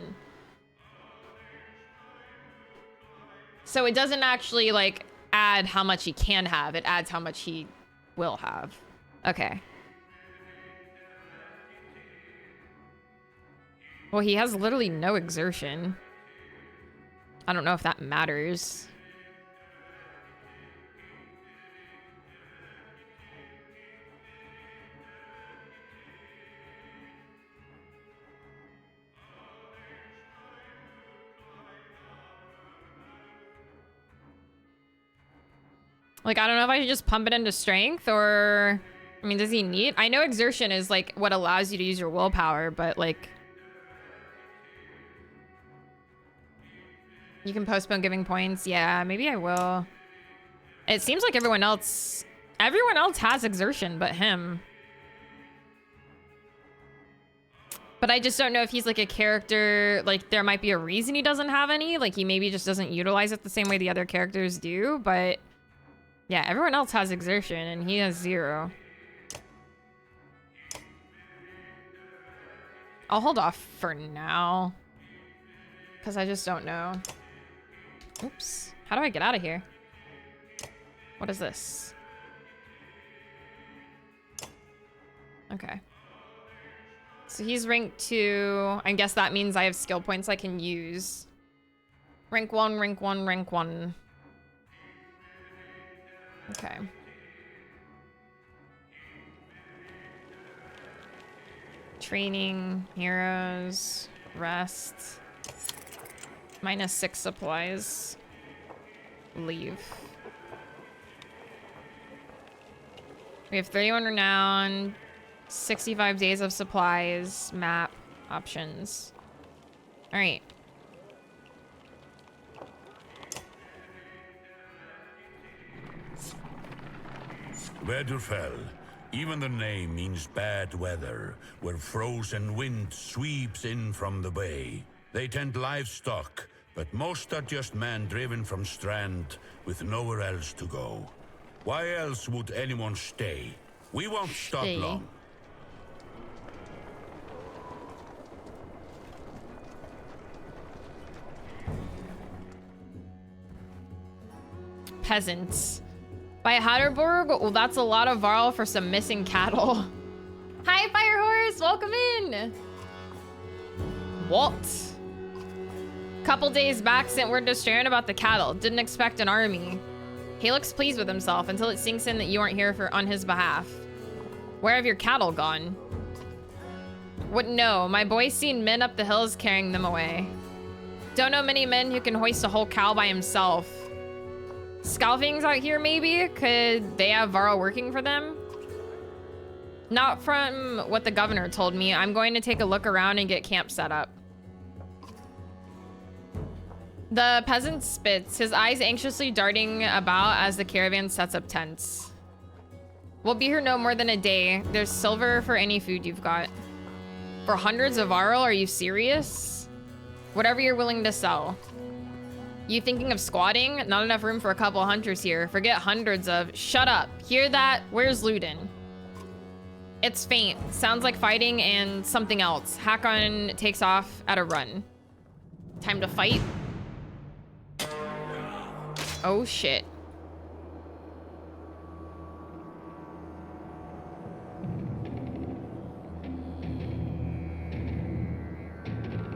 So it doesn't actually, like, add how much he can have. It adds how much he will have. Okay. Well, he has literally no exertion. I don't know if that matters. Like, I don't know if I should just pump it into strength or... I mean, does he need... I know exertion is, like, what allows you to use your willpower, but, like... You can postpone giving points. Yeah, maybe I will. It seems like everyone else has exertion but him. But I just don't know if he's like a character, like there might be a reason he doesn't have any. Like he maybe just doesn't utilize it the same way the other characters do. But yeah, everyone else has exertion and he has 0. I'll hold off for now. Because I just don't know. Oops. How do I get out of here? What is this? Okay. So he's rank 2. I guess that means I have skill points I can use. Rank 1, rank 1, rank 1. Okay. Training, heroes, rest. -6 supplies. Leave. We have 31 renown, 65 days of supplies, map, options. All right. Winterfell. Even the name means bad weather, where frozen wind sweeps in from the bay. They tend livestock, but most are just men driven from Strand with nowhere else to go. Why else would anyone stay? We won't stop long. Peasants. By Hatterborg? Well, that's a lot of Varl for some missing cattle. Hi, Fire Horse! Welcome in! What? Couple days back, sent word to Strand about the cattle. Didn't expect an army. He looks pleased with himself until it sinks in that you aren't here on his behalf. Where have your cattle gone? Wouldn't know. My boy's seen men up the hills carrying them away. Don't know many men who can hoist a whole cow by himself. Scalfings out here, maybe? Could they have Varl working for them? Not from what the governor told me. I'm going to take a look around and get camp set up. The peasant spits, his eyes anxiously darting about as the caravan sets up tents. We'll be here no more than a day. There's silver for any food you've got. For hundreds of Varl, are you serious? Whatever you're willing to sell. You thinking of squatting? Not enough room for a couple hunters here. Forget hundreds of... Shut up. Hear that? Where's Ludin? It's faint. Sounds like fighting and something else. Hakon takes off at a run. Time to fight. Oh shit.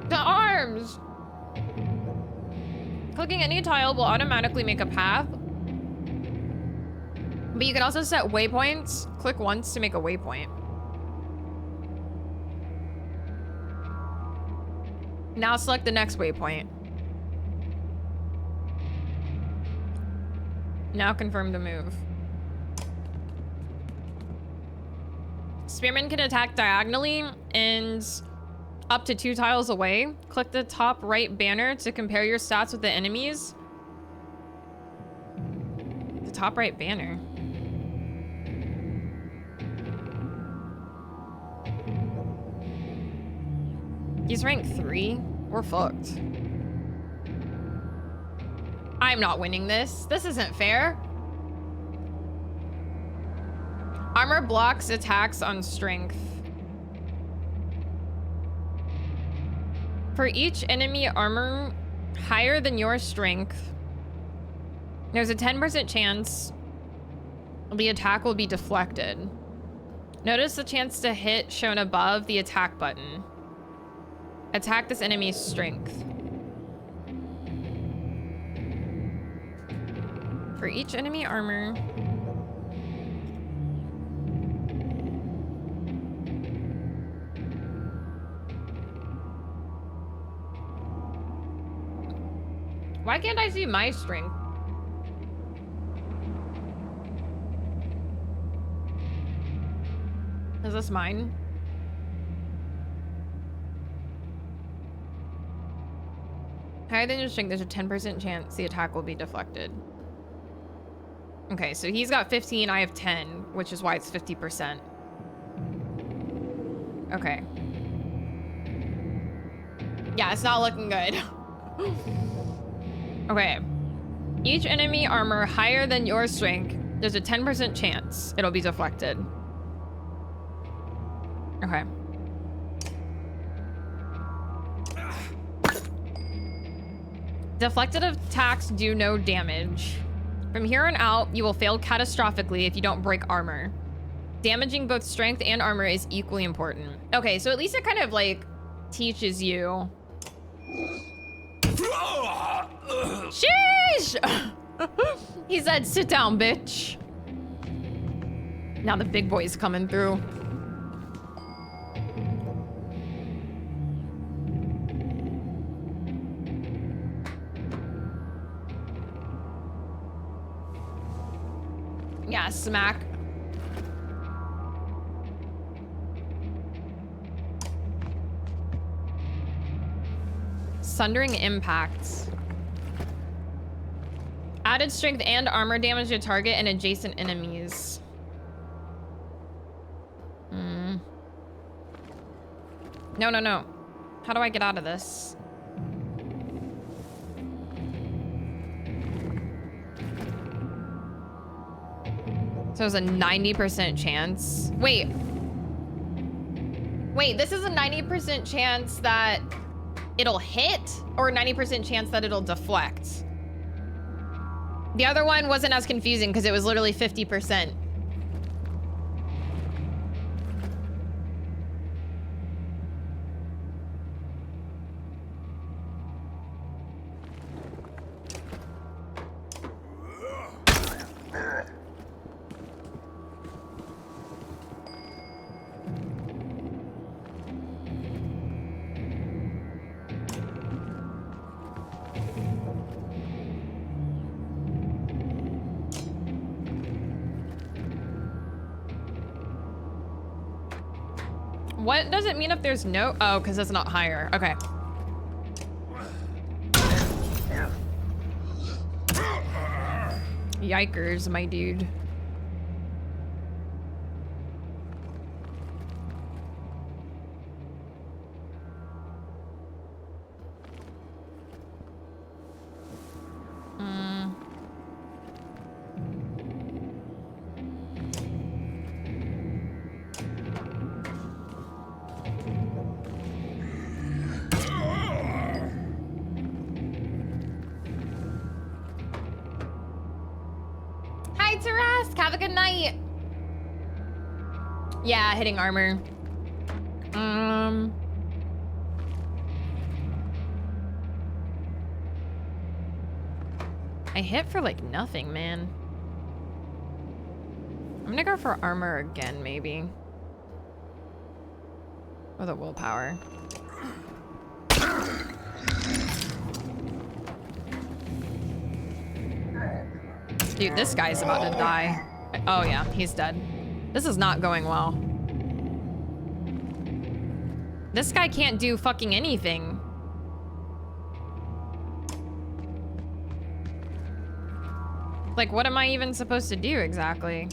The arms! Clicking any tile will automatically make a path. But you can also set waypoints. Click once to make a waypoint. Now select the next waypoint. Now confirm the move. Spearmen can attack diagonally and up to 2 tiles away. Click the top right banner to compare your stats with the enemies. The top right banner. He's rank 3. We're fucked. I'm not winning this. This isn't fair. Armor blocks attacks on strength. For each enemy armor higher than your strength, there's a 10% chance the attack will be deflected. Notice the chance to hit shown above the attack button. Attack this enemy's strength. For each enemy armor. Why can't I see my strength? Is this mine? Higher than your strength, there's a 10% chance the attack will be deflected. Okay, so he's got 15, I have 10, which is why it's 50%. Okay. Yeah, it's not looking good. Okay. Each enemy armor higher than your strength, there's a 10% chance it'll be deflected. Okay. Deflected attacks do no damage. From here on out, you will fail catastrophically if you don't break armor. Damaging both strength and armor is equally important. Okay, so at least it kind of like teaches you. Sheesh! He said, sit down, bitch. Now the big boy's coming through. Yeah, smack. Sundering impacts. Added strength and armor damage to target and adjacent enemies. No, no, no. How do I get out of this? So it's a 90% chance. Wait. Wait, this is a 90% chance that it'll hit or 90% chance that it'll deflect? The other one wasn't as confusing because it was literally 50%. What does it mean if there's no... Oh, because it's not higher. Okay. Yikers, my dude. Have a good night. Yeah, hitting armor. I hit for like nothing, man. I'm gonna go for armor again, maybe. Or the willpower. Dude, this guy's about to die. Oh yeah, he's dead. This is not going well. This guy can't do fucking anything. Like, what am I even supposed to do exactly?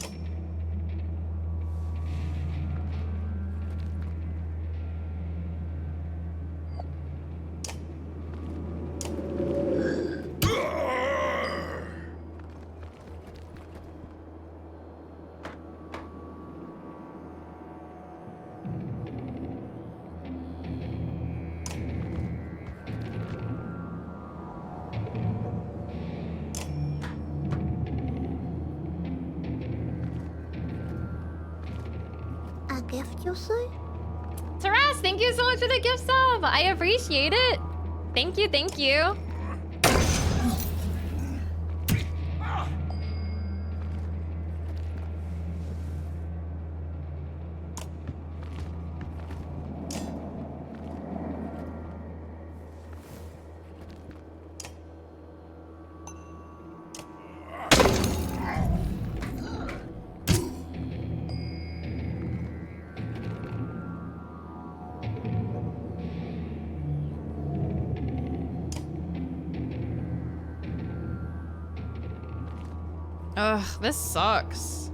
Taras, thank you so much for the gift sub. I appreciate it. Thank you, thank you. Ugh, this sucks.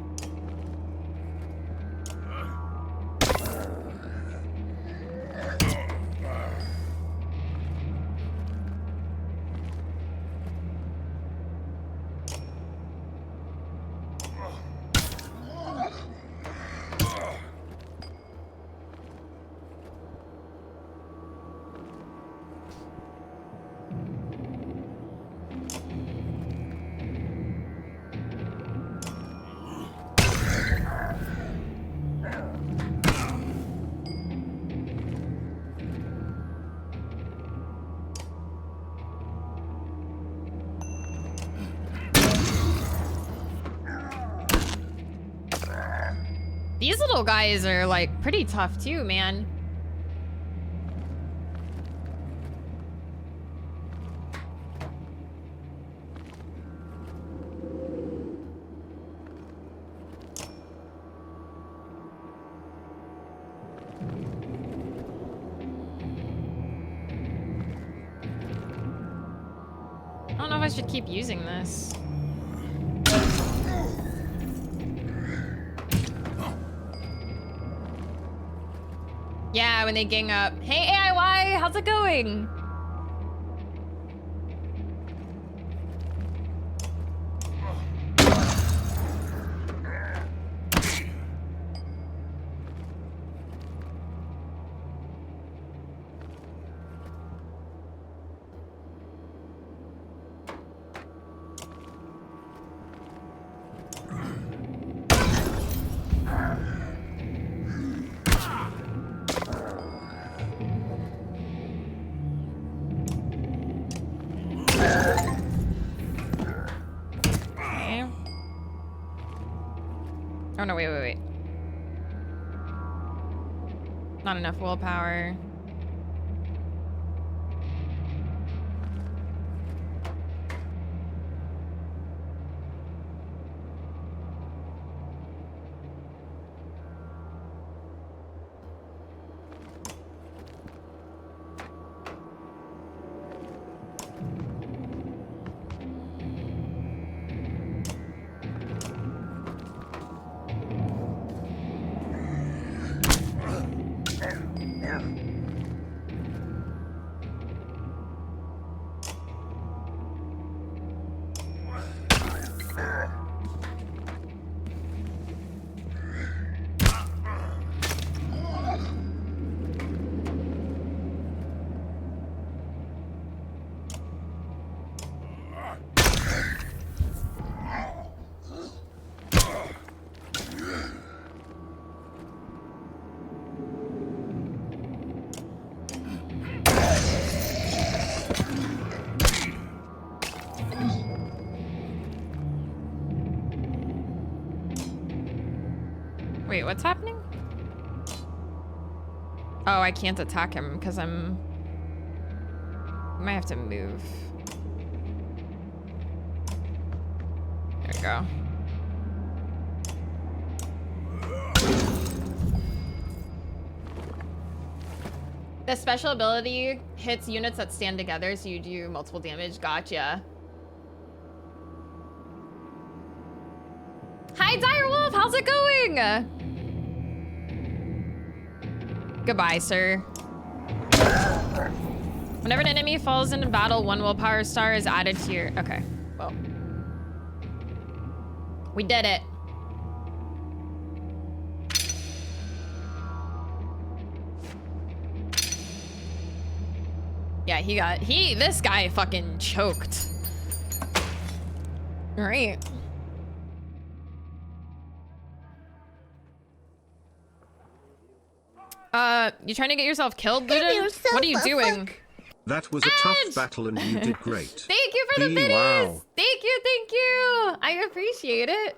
These little guys are like pretty tough too, man. I don't know if I should keep using this. Yeah, when they gang up. Hey, AIY, how's it going? Oh no, wait. Not enough willpower. Wait, what's happening? Oh, I can't attack him because I might have to move. There we go. The special ability hits units that stand together, so you do multiple damage. Gotcha. Hi, Direwolf! How's it going? Goodbye, sir. Whenever an enemy falls into battle, 1 willpower star is added to your... Okay, well. We did it. Yeah, this guy fucking choked. All right. You trying to get yourself killed, Luden? What are you doing? That was a tough battle and you did great. Thank you for the biddies! Wow. Thank you! I appreciate it.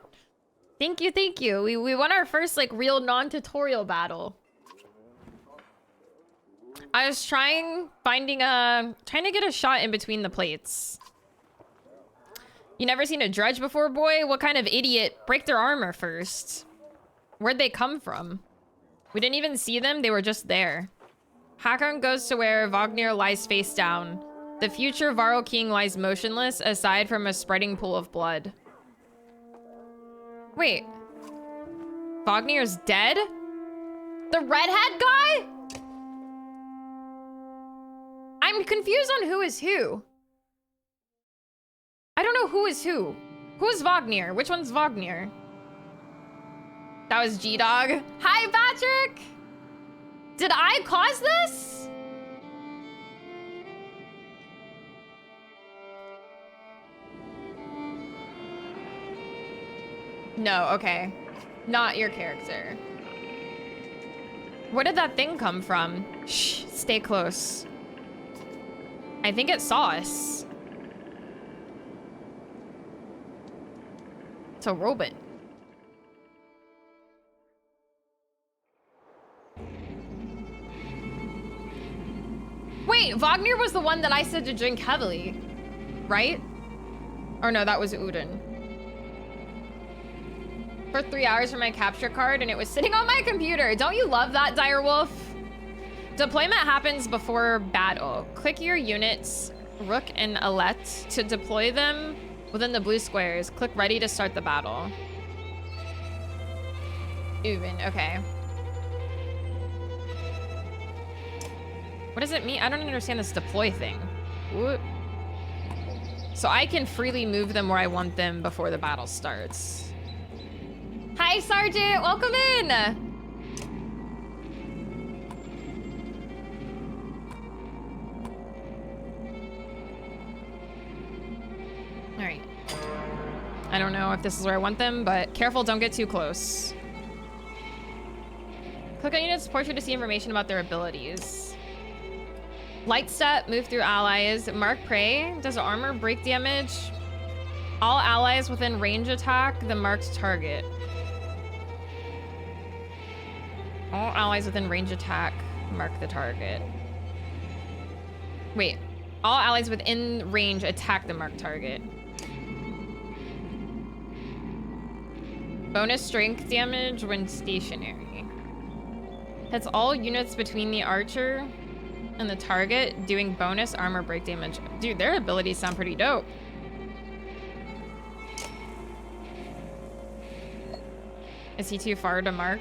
Thank you. We won our first, like, real non-tutorial battle. I was trying to get a shot in between the plates. You never seen a dredge before, boy? What kind of idiot? Break their armor first. Where'd they come from? We didn't even see them, they were just there. Hakon goes to where Wagner lies face down. The future Varl King lies motionless, aside from a spreading pool of blood. Wait. Wagner's dead? The redhead guy? I'm confused on who is who. I don't know who is who. Who's Wagner? Which one's Wagner? That was G-Dog. Hi, Patrick! Did I cause this? No, okay. Not your character. Where did that thing come from? Shh, stay close. I think it saw us. It's a robot. Wait, Wagner was the one that I said to drink heavily, right? Or no, that was Uden. For 3 hours for my capture card and it was sitting on my computer. Don't you love that, Direwolf? Deployment happens before battle. Click your units, Rook and Alette, to deploy them within the blue squares. Click ready to start the battle. Uden, okay. What does it mean? I don't understand this deploy thing. What? So I can freely move them where I want them before the battle starts. Hi, Sergeant! Welcome in! Alright. I don't know if this is where I want them, but careful, don't get too close. Click on units portrait to see information about their abilities. Light step, move through allies. Mark prey, does armor break damage? All allies within range attack the marked target. All allies within range attack mark the target. Wait, all allies within range attack the marked target. Bonus strength damage when stationary. Hits all units between the archer and the target, doing bonus armor break damage. Dude, their abilities sound pretty dope. Is he too far to mark?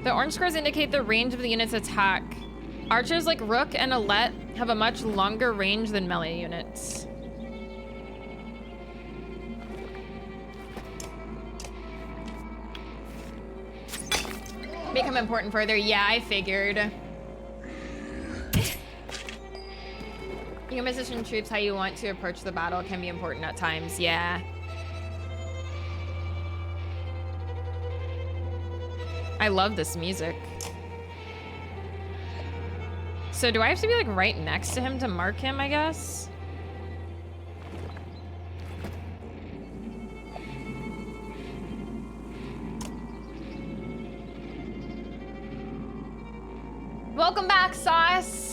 The orange squares indicate the range of the unit's attack. Archers like Rook and Alette have a much longer range than melee units. Become important further. Yeah, I figured. You can position troops how you want to approach the battle. Can be important at times. Yeah. I love this music. So do I have to be like right next to him to mark him, I guess? Welcome back, Sauce.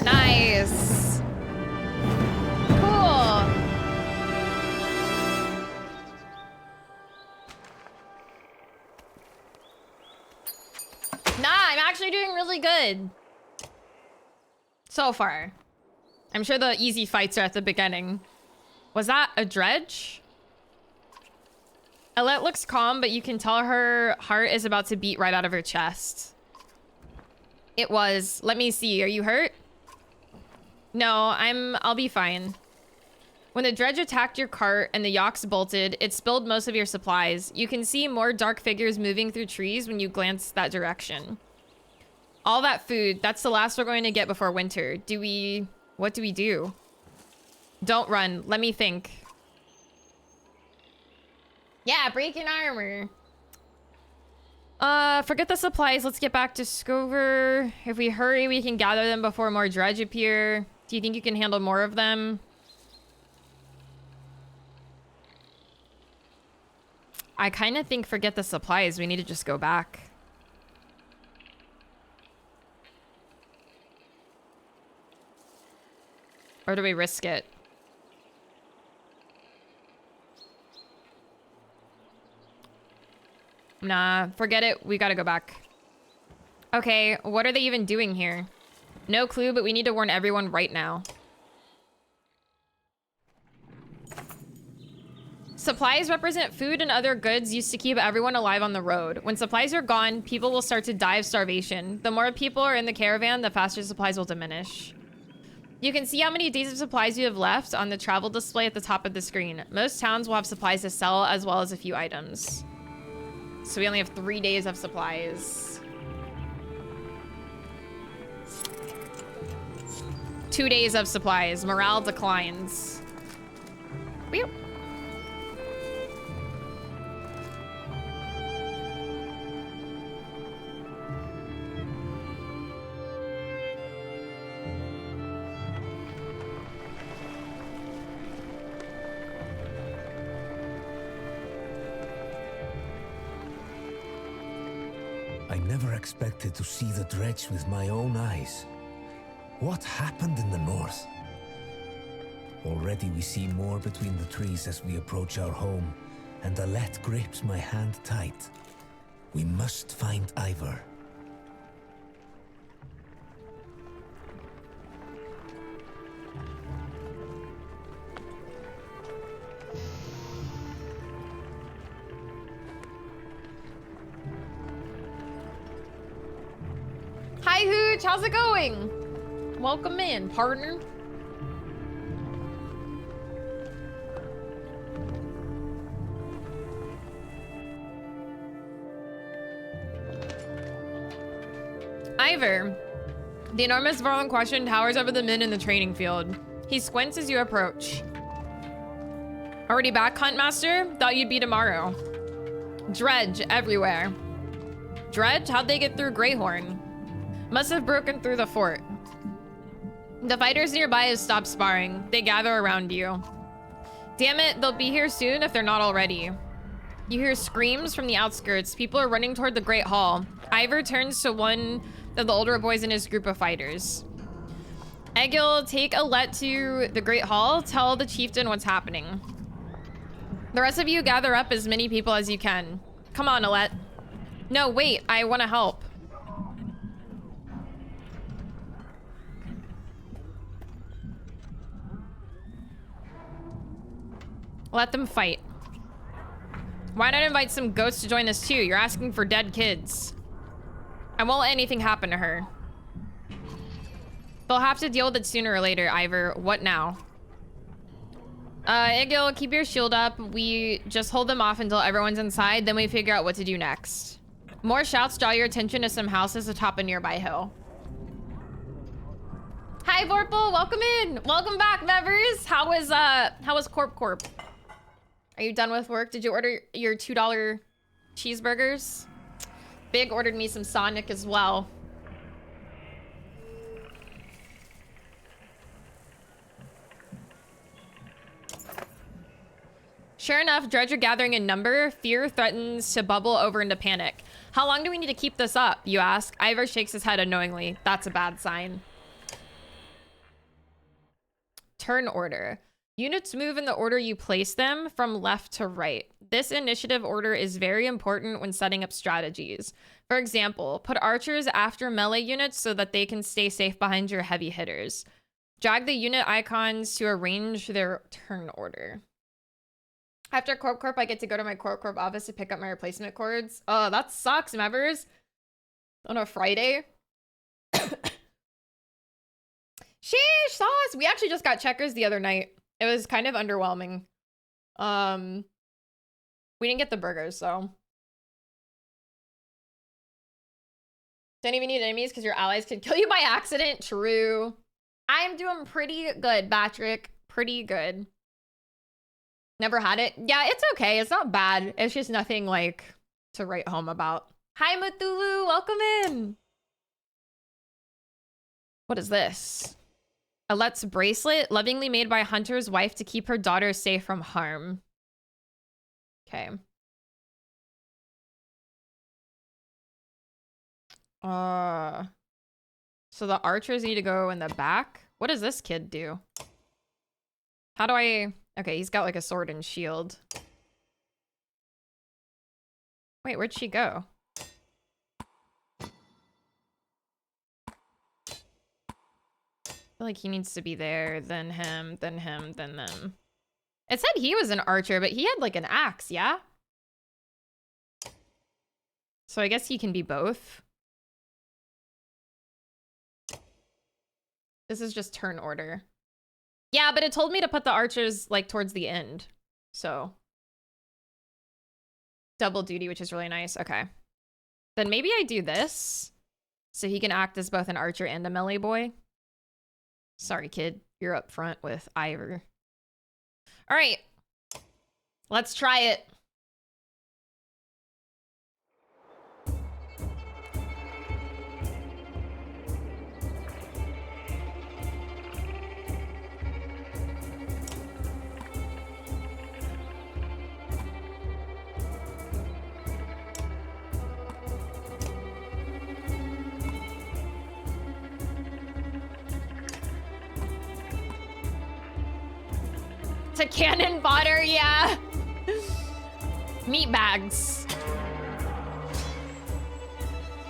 Nice. Cool. Nah, I'm actually doing really good. So far. I'm sure the easy fights are at the beginning. Was that a dredge? Alette looks calm, but you can tell her heart is about to beat right out of her chest. It was. Let me see. Are you hurt? No, I'll be fine. When the dredge attacked your cart and the yaks bolted, it spilled most of your supplies. You can see more dark figures moving through trees when you glance that direction. All that food, that's the last we're going to get before winter. What do we do? Don't run. Let me think. Yeah, breaking armor. Forget the supplies. Let's get back to Scover. If we hurry, we can gather them before more dredge appear. Do you think you can handle more of them? I kind of think forget the supplies. We need to just go back. Or do we risk it? Nah, forget it. We gotta go back. Okay, what are they even doing here? No clue, but we need to warn everyone right now. Supplies represent food and other goods used to keep everyone alive on the road. When supplies are gone, people will start to die of starvation. The more people are in the caravan, the faster supplies will diminish. You can see how many days of supplies you have left on the travel display at the top of the screen. Most towns will have supplies to sell as well as a few items. So we only have 3 days of supplies. 2 days of supplies. Morale declines. Whew. I never expected to see the dredge with my own eyes. What happened in the north? Already we see more between the trees as we approach our home, and Alette grips my hand tight. We must find Ivor. Hi Hooch, how's it going? Welcome in, partner. Ivor. The enormous varl in question towers over the men in the training field. He squints as you approach. Already back, Huntmaster? Thought you'd be tomorrow. Dredge everywhere. Dredge? How'd they get through Greyhorn? Must have broken through the fort. The fighters nearby have stopped sparring. They gather around you. Damn it, they'll be here soon if they're not already. You hear screams from the outskirts. People are running toward the Great Hall. Ivor turns to one of the older boys in his group of fighters. Egil, take Alette to the Great Hall. Tell the chieftain what's happening. The rest of you gather up as many people as you can. Come on, Alette. No, wait, I want to help. Let them fight. Why not invite some ghosts to join us too? You're asking for dead kids. I won't let anything happen to her. They'll have to deal with it sooner or later, Ivor. What now? Egil, keep your shield up. We just hold them off until everyone's inside, then we figure out what to do next. More shouts draw your attention to some houses atop a nearby hill. Hi, Vorpal, welcome in. Welcome back, members. How was Corp? Are you done with work? Did you order your $2 cheeseburgers? Big ordered me some Sonic as well. Sure enough, Dredge are gathering in number. Fear threatens to bubble over into panic. How long do we need to keep this up, you ask? Ivor shakes his head unknowingly. That's a bad sign. Turn order. Units move in the order you place them from left to right. This initiative order is very important when setting up strategies. For example, put archers after melee units so that they can stay safe behind your heavy hitters. Drag the unit icons to arrange their turn order. After Corp, I get to go to my Corp office to pick up my replacement cords. Oh, that sucks, members. On a Friday. Sheesh, sauce. We actually just got checkers the other night. It was kind of underwhelming. We didn't get the burgers, so. Don't even need enemies because your allies could kill you by accident. True. I'm doing pretty good, Patrick. Pretty good. Never had it. Yeah, it's okay. It's not bad. It's just nothing like to write home about. Hi, Mutulu. Welcome in. What is this? Alette's bracelet, lovingly made by Hunter's wife to keep her daughter safe from harm. Okay. So the archers need to go in the back. What does this kid do? How do I... Okay, he's got like a sword and shield. Wait, where'd she go? I feel like he needs to be there, then him, then him, then them. It said he was an archer, but he had like an axe, yeah? So I guess he can be both. This is just turn order. Yeah, but it told me to put the archers like towards the end. So double duty, which is really nice. Okay. Then maybe I do this so he can act as both an archer and a melee boy. Sorry, kid. You're up front with Ivor. All right. Let's try it. to cannon fodder, yeah. Meat bags.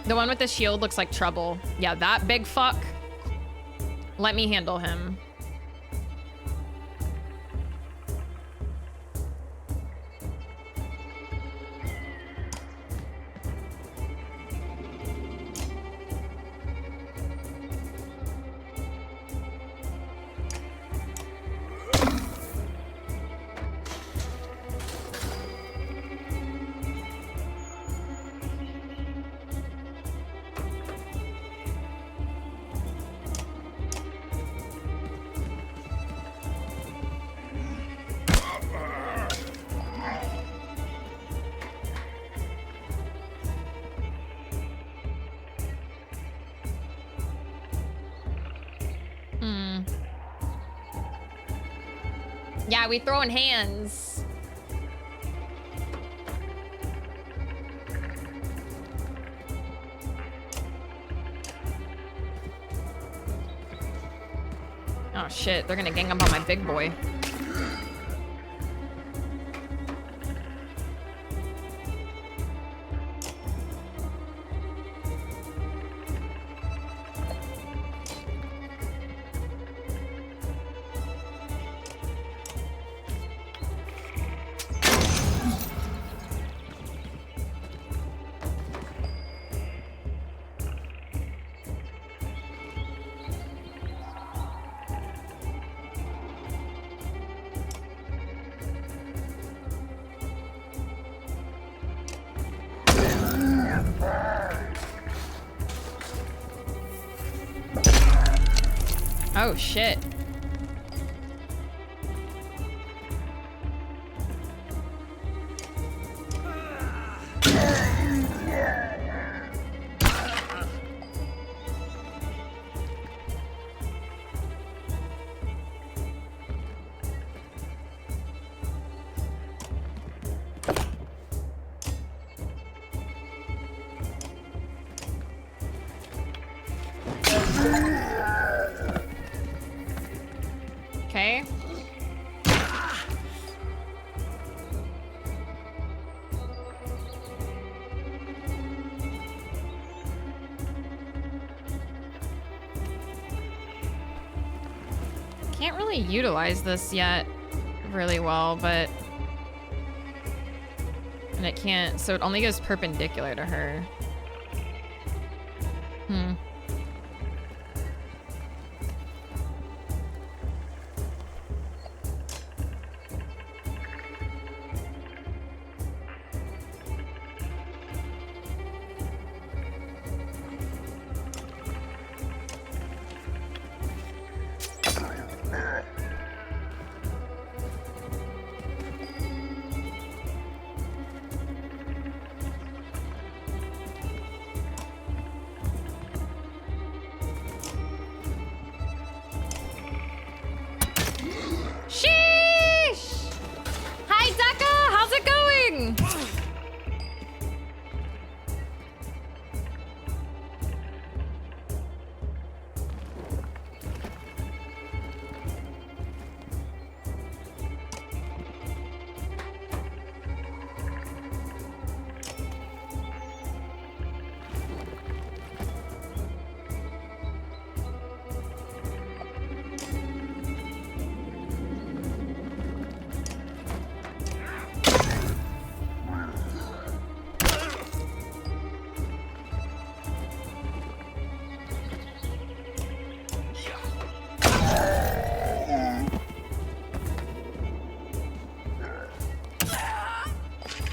The one with the shield looks like trouble. Yeah, that big fuck. Let me handle him. Yeah, we throwing hands. Oh shit, they're gonna gang up on my big boy. Oh shit. Okay. Can't really utilize this yet really well, but... And it can't, so it only goes perpendicular to her.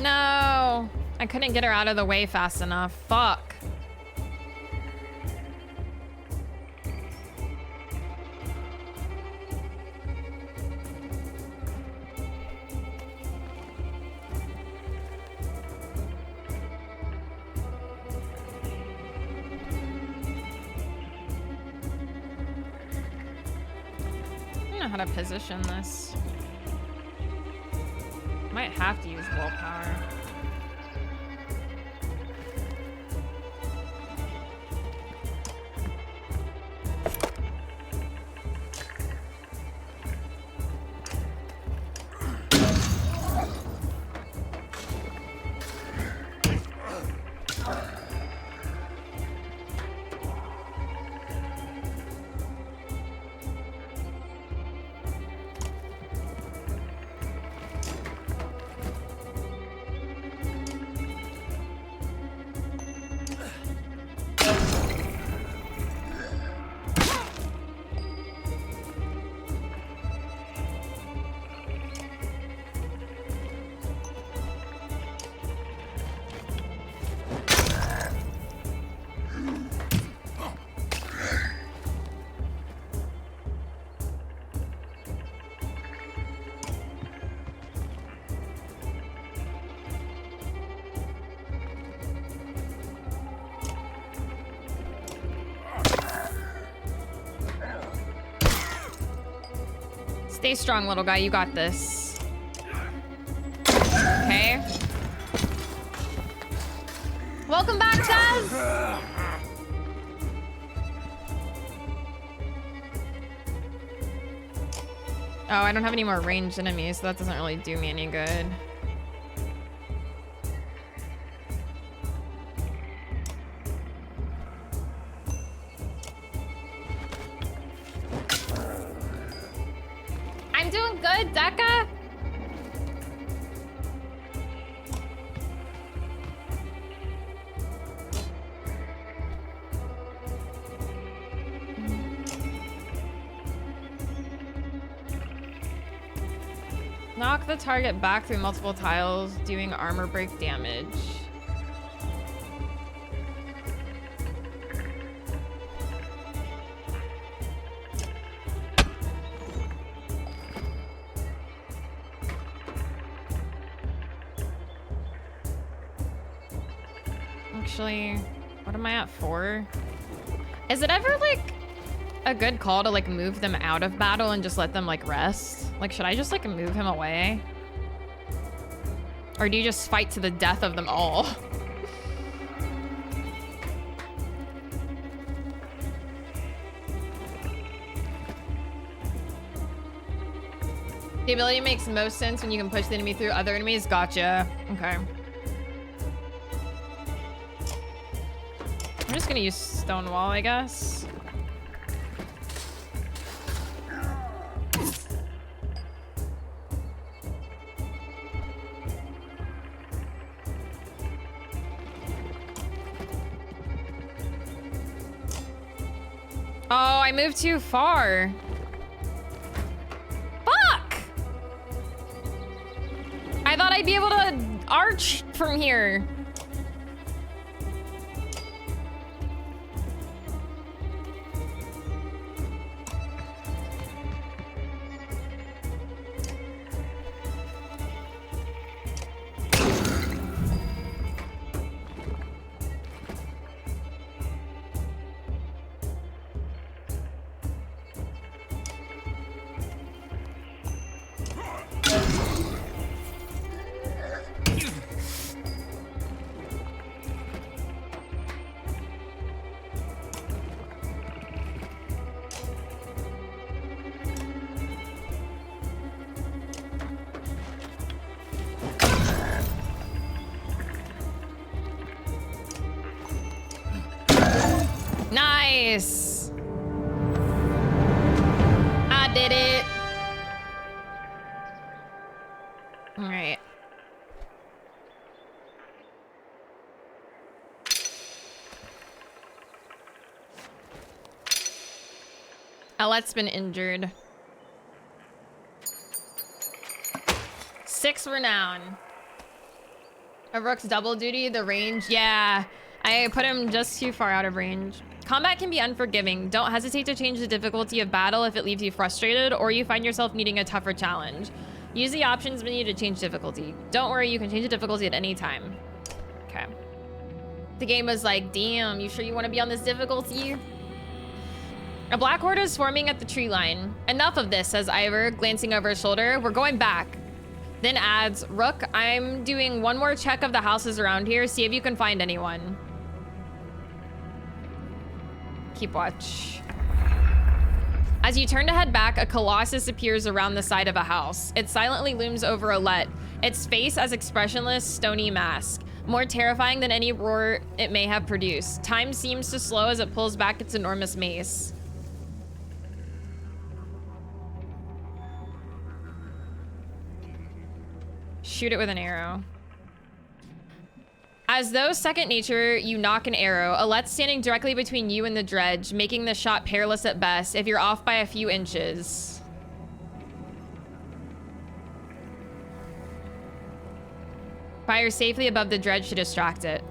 No, I couldn't get her out of the way fast enough. Fuck. I don't know how to position this. Might have to use willpower. Stay strong, little guy. You got this. Okay. Welcome back, Chaz! Oh, I don't have any more ranged enemies, so that doesn't really do me any good. I'm doing good, Deka. Knock the target back through multiple tiles, doing armor break damage. Actually, what am I at for? Is it ever like a good call to like move them out of battle and just let them like rest? Like, should I just like move him away? Or do you just fight to the death of them all? The ability makes most sense when you can push the enemy through other enemies. Gotcha. Okay. I'm just gonna use Stonewall, I guess. Oh, I moved too far. Fuck! I thought I'd be able to arch from here. Nice. I did it. All right. Alette's been injured. 6 renown. A Rook's double duty, the range. Yeah, I put him just too far out of range. Combat can be unforgiving. Don't hesitate to change the difficulty of battle if it leaves you frustrated or you find yourself needing a tougher challenge. Use the options menu to change difficulty. Don't worry, you can change the difficulty at any time. Okay. The game was like, damn, you sure you want to be on this difficulty? A black horde is forming at the tree line. Enough of this, says Ivor, glancing over his shoulder. We're going back. Then adds, Rook, I'm doing one more check of the houses around here. See if you can find anyone. Keep watch. As you turn to head back, a colossus appears around the side of a house. It silently looms over Alette, its face as expressionless, stony mask. More terrifying than any roar it may have produced. Time seems to slow as it pulls back its enormous mace. Shoot it with an arrow. As though second nature, you knock an arrow. Alette's standing directly between you and the dredge, making the shot perilous at best if you're off by a few inches. Fire safely above the dredge to distract it.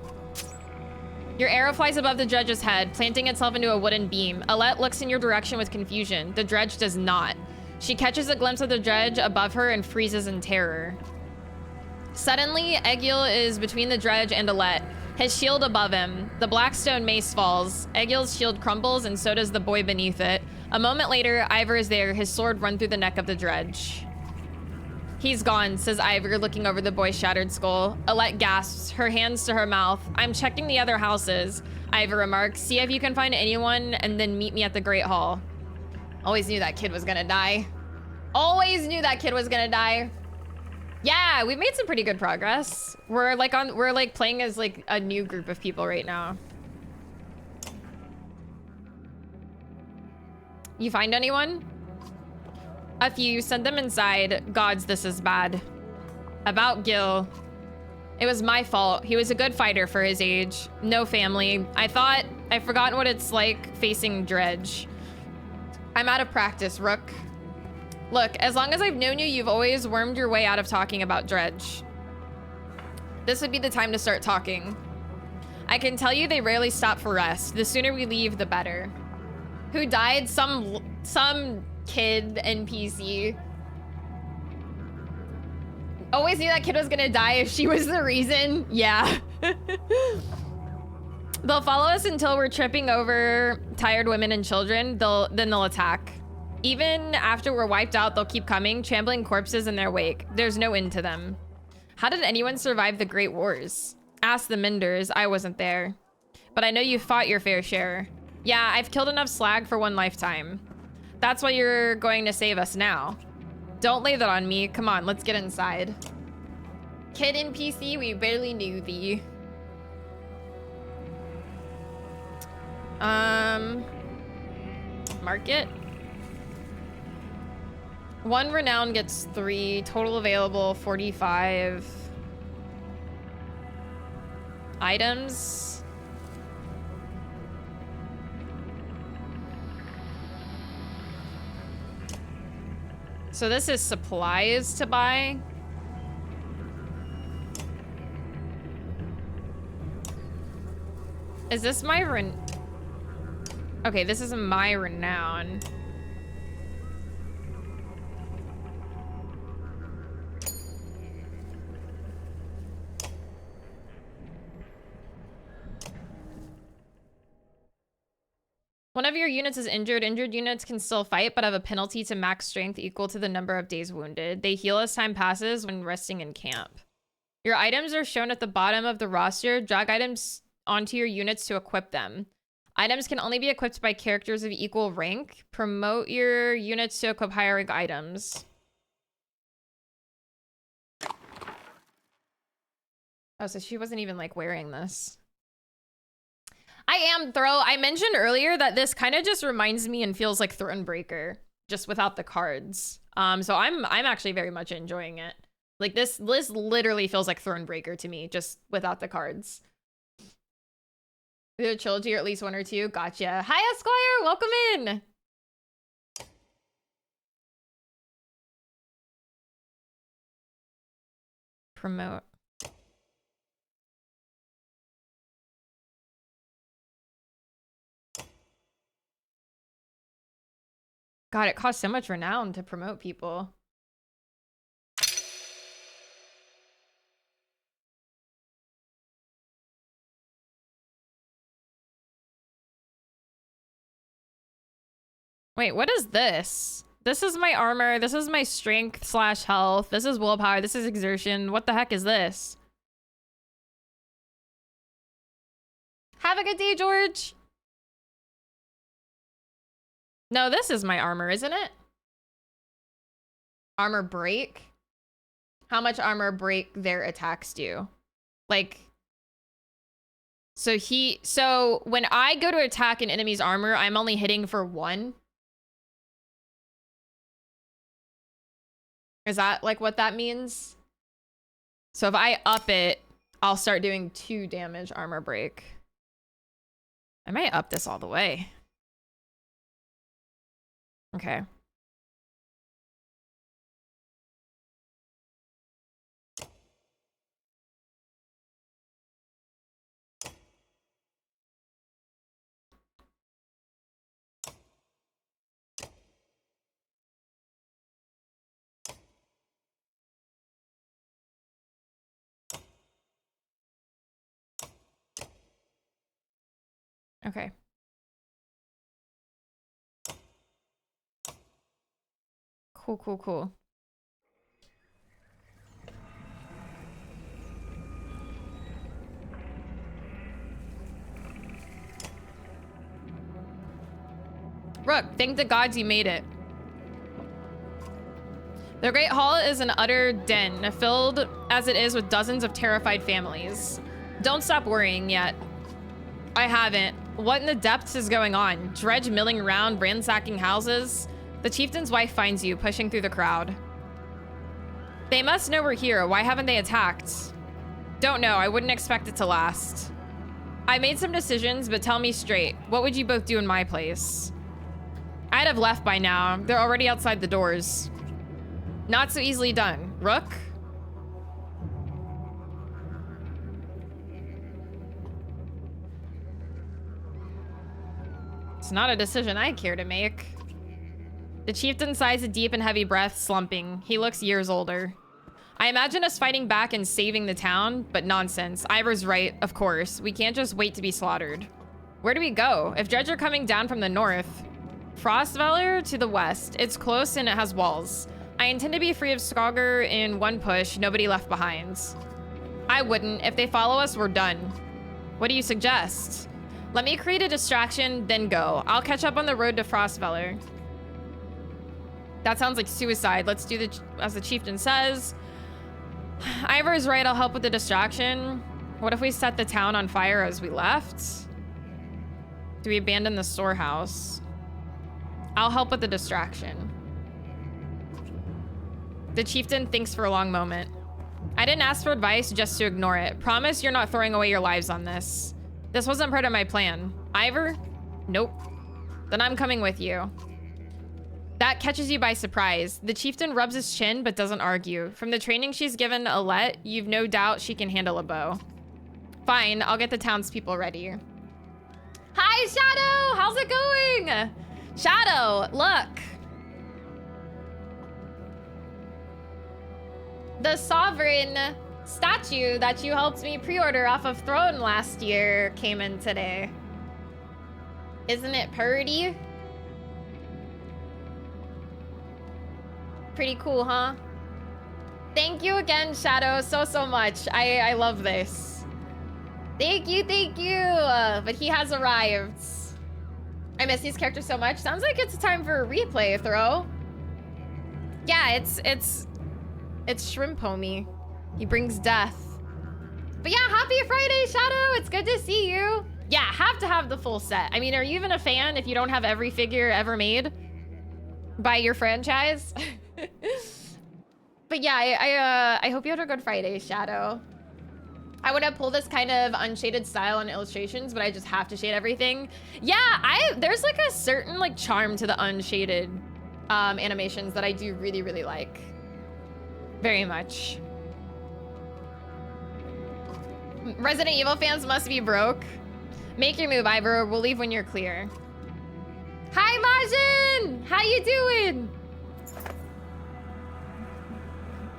Your arrow flies above the dredge's head, planting itself into a wooden beam. Alette looks in your direction with confusion. The dredge does not. She catches a glimpse of the dredge above her and freezes in terror. Suddenly, Egil is between the dredge and Alette. His shield above him. The blackstone mace falls. Egil's shield crumbles, and so does the boy beneath it. A moment later, Ivor is there, his sword run through the neck of the dredge. He's gone, says Ivor, looking over the boy's shattered skull. Alette gasps, her hands to her mouth. I'm checking the other houses, Ivor remarks. See if you can find anyone, and then meet me at the Great Hall. Always knew that kid was gonna die. Always knew that kid was gonna die. Yeah, we've made some pretty good progress. We're like playing as like a new group of people right now. You find anyone? A few, send them inside. Gods, this is bad. About Gil. It was my fault. He was a good fighter for his age. No family. I thought I've forgotten what it's like facing Dredge. I'm out of practice, Rook. Look, as long as I've known you, you've always wormed your way out of talking about Dredge. This would be the time to start talking. I can tell you they rarely stop for rest. The sooner we leave, the better. Who died? Some kid NPC. Always knew that kid was gonna die if she was the reason. Yeah. They'll follow us until we're tripping over tired women and children. Then they'll attack. Even after we're wiped out, they'll keep coming, trampling corpses in their wake. There's no end to them. How did anyone survive the Great Wars? Ask the Menders. I wasn't there. But I know you fought your fair share. Yeah, I've killed enough slag for one lifetime. That's why you're going to save us now. Don't lay that on me. Come on, let's get inside. Kid NPC, we barely knew thee. Market. 1 renown gets 3. Total available 45. Items. So this is supplies to buy. Is this my Okay, this is my renown. One of your units is injured. Injured units can still fight, but have a penalty to max strength equal to the number of days wounded. They heal as time passes when resting in camp. Your items are shown at the bottom of the roster. Drag items onto your units to equip them. Items can only be equipped by characters of equal rank. Promote your units to equip higher rank items. Oh, so she wasn't even like wearing this. I am Throw. I mentioned earlier that this kind of just reminds me and feels like Thronebreaker, just without the cards. So I'm actually very much enjoying it. Like this literally feels like Thronebreaker to me, just without the cards. The trilogy or at least 1 or 2. Gotcha. Hi, Esquire. Welcome in. Promote. God, it costs so much renown to promote people. Wait, what is this? This is my armor. This is my strength / health. This is willpower. This is exertion. What the heck is this? Have a good day, George. No, this is my armor, isn't it? Armor break? How much armor break their attacks do? Like, so when I go to attack an enemy's armor, I'm only hitting for 1. Is that like what that means? So if I up it, I'll start doing 2 damage armor break. I might up this all the way. Okay. Okay. Cool, cool, cool. Rook, thank the gods you made it. The Great Hall is an utter den, filled as it is with dozens of terrified families. Don't stop worrying yet. I haven't. What in the depths is going on? Dredge milling around, ransacking houses? The chieftain's wife finds you, pushing through the crowd. They must know we're here. Why haven't they attacked? Don't know. I wouldn't expect it to last. I made some decisions, but tell me straight. What would you both do in my place? I'd have left by now. They're already outside the doors. Not so easily done. Rook? It's not a decision I care to make. The chieftain sighs a deep and heavy breath, slumping. He looks years older. I imagine us fighting back and saving the town, but nonsense. Ivor's right, of course. We can't just wait to be slaughtered. Where do we go? If Dredge are coming down from the north, Frostvalor to the west. It's close and it has walls. I intend to be free of Skogr in one push, nobody left behind. I wouldn't. If they follow us, we're done. What do you suggest? Let me create a distraction, then go. I'll catch up on the road to Frostvalor. That sounds like suicide. Let's do as the chieftain says. Ivor's right, I'll help with the distraction. What if we set the town on fire as we left? Do we abandon the storehouse? I'll help with the distraction. The chieftain thinks for a long moment. I didn't ask for advice just to ignore it. Promise you're not throwing away your lives on this. This wasn't part of my plan. Ivor? Nope. Then I'm coming with you. That catches you by surprise. The chieftain rubs his chin but doesn't argue. From the training she's given Alette, you've no doubt she can handle a bow. Fine, I'll get the townspeople ready. Hi, Shadow! How's it going? Shadow, look. The sovereign statue that you helped me pre-order off of Throne last year came in today. Isn't it pretty? Pretty cool, huh? Thank you again, Shadow, so much. I love this. Thank you, thank you. But he has arrived. I miss these characters so much. Sounds like it's time for a replay, Throw. Yeah, it's Shrimp Homie. He brings death. But yeah, happy Friday, Shadow. It's good to see you. Yeah, have to have the full set. I mean, are you even a fan if you don't have every figure ever made by your franchise? But yeah, I hope you had a good Friday, Shadow. I want to pull this kind of unshaded style on illustrations, but I just have to shade everything. Yeah, there's like a certain like charm to the unshaded animations that I do really like. Very much. Resident Evil fans must be broke. Make your move, Ivor. We'll leave when you're clear. Hi, Majin! How you doing?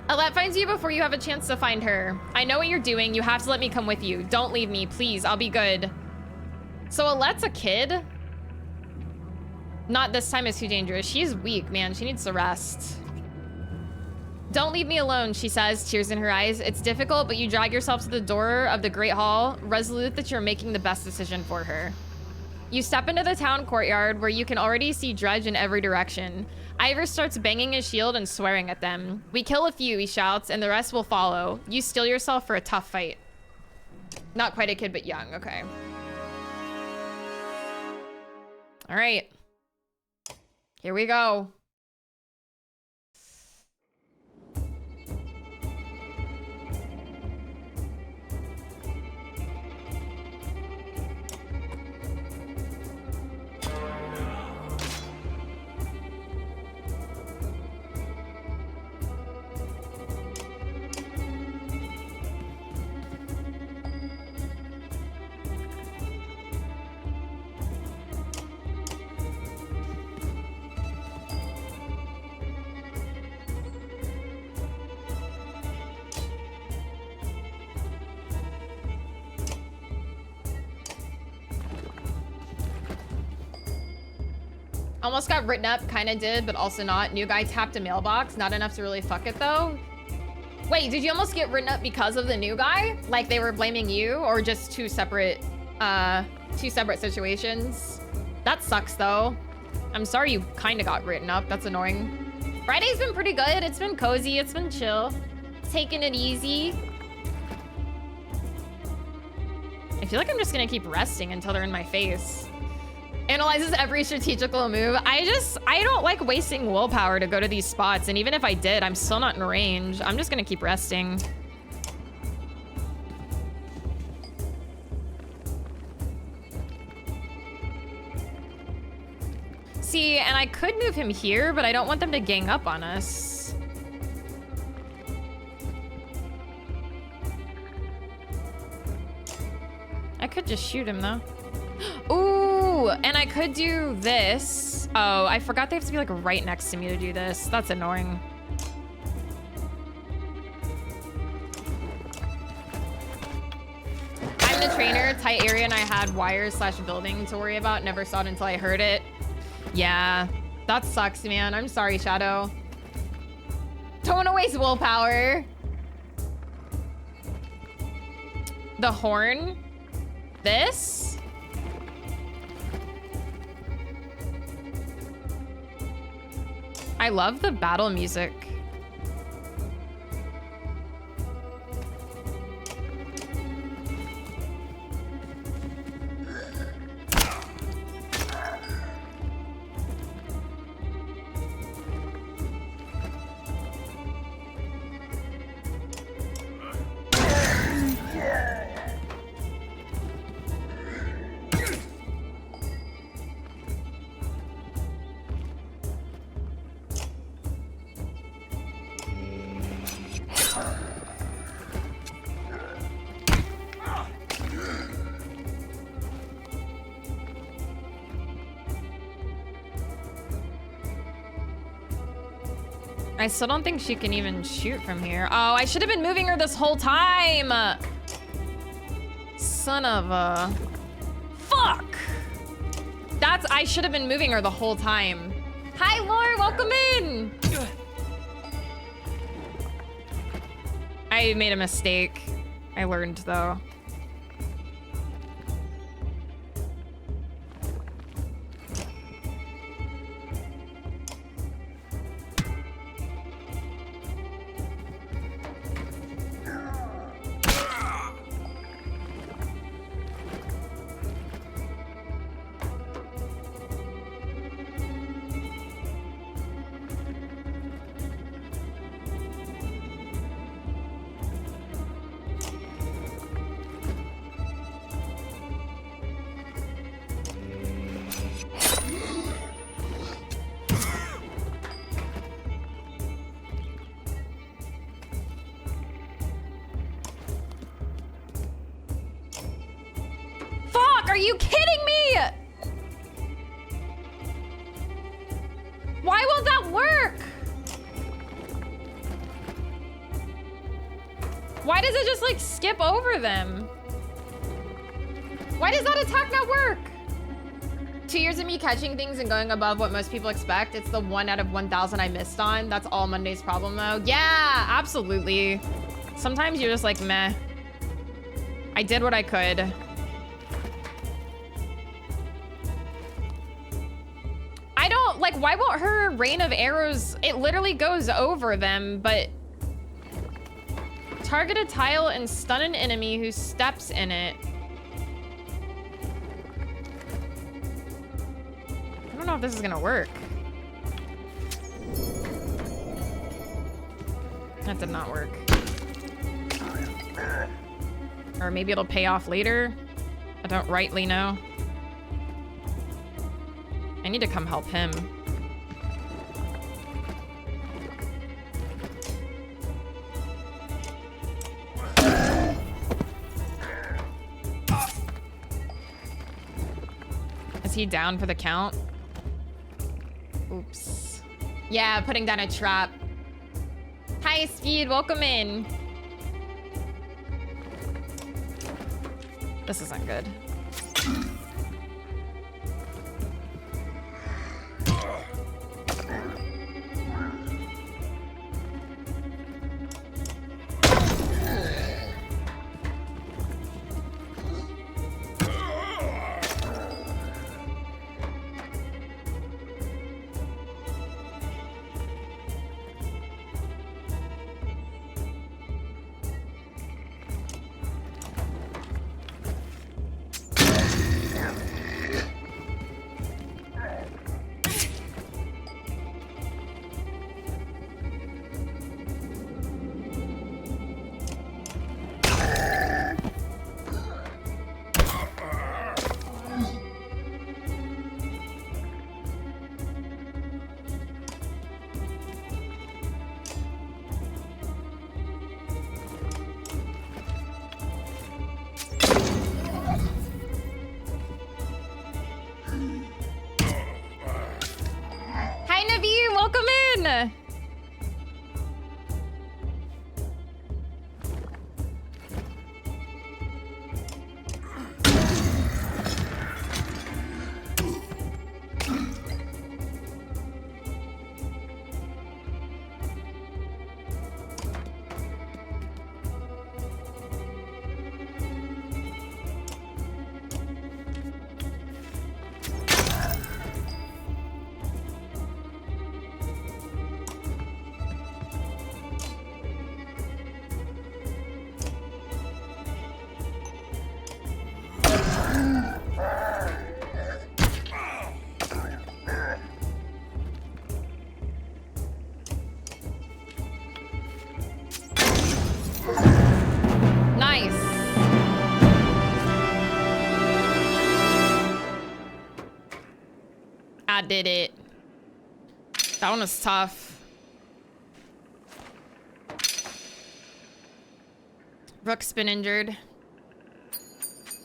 Alette finds you before you have a chance to find her. I know what you're doing. You have to let me come with you. Don't leave me, please. I'll be good. So Alette's a kid? Not this time is too dangerous. She's weak, man. She needs to rest. Don't leave me alone, she says, tears in her eyes. It's difficult, but you drag yourself to the door of the Great Hall, resolute that you're making the best decision for her. You step into the town courtyard where you can already see Dredge in every direction. Ivor starts banging his shield and swearing at them. We kill a few, he shouts, and the rest will follow. You steel yourself for a tough fight. Not quite a kid, but young. Okay. All right. Here we go. Almost got written up, kinda did, but also not. New guy tapped a mailbox, not enough to really fuck it though. Wait, did you almost get written up because of the new guy? Like they were blaming you, or just two separate situations? That sucks though. I'm sorry you kinda got written up, that's annoying. Friday's been pretty good, it's been cozy, it's been chill. Taking it easy. I feel like I'm just gonna keep resting until they're in my face. Analyzes every strategical move. I don't like wasting willpower to go to these spots, and even if I did, I'm still not in range. I'm just gonna keep resting. See, and I could move him here, but I don't want them to gang up on us. I could just shoot him though. Ooh, and I could do this. Oh, I forgot they have to be like right next to me to do this. That's annoying. I'm the trainer, tight area, and I had wires / building to worry about. Never saw it until I heard it. Yeah, that sucks, man. I'm sorry, Shadow. Don't want to waste willpower. The horn. This? I love the battle music. I still don't think she can even shoot from here. Oh, I should have been moving her this whole time. Son of a... Fuck! I should have been moving her the whole time. Hi, Lore, welcome in! I made a mistake. I learned, though. Are you kidding me? Why won't that work? Why does it just like skip over them? Why does that attack not work? 2 years of me catching things and going above what most people expect. It's the 1 out of 1,000 I missed on. That's all Monday's problem though. Yeah, absolutely. Sometimes you're just like, meh. I did what I could. I don't, like, why won't her rain of arrows, it literally goes over them, but target a tile and stun an enemy who steps in it. I don't know if this is gonna work. That did not work. Or maybe it'll pay off later. I don't rightly know. I need to come help him. Is he down for the count? Oops. Yeah, putting down a trap. Hi, Speed, welcome in. This isn't good. I did it. That one was tough. Rook's been injured.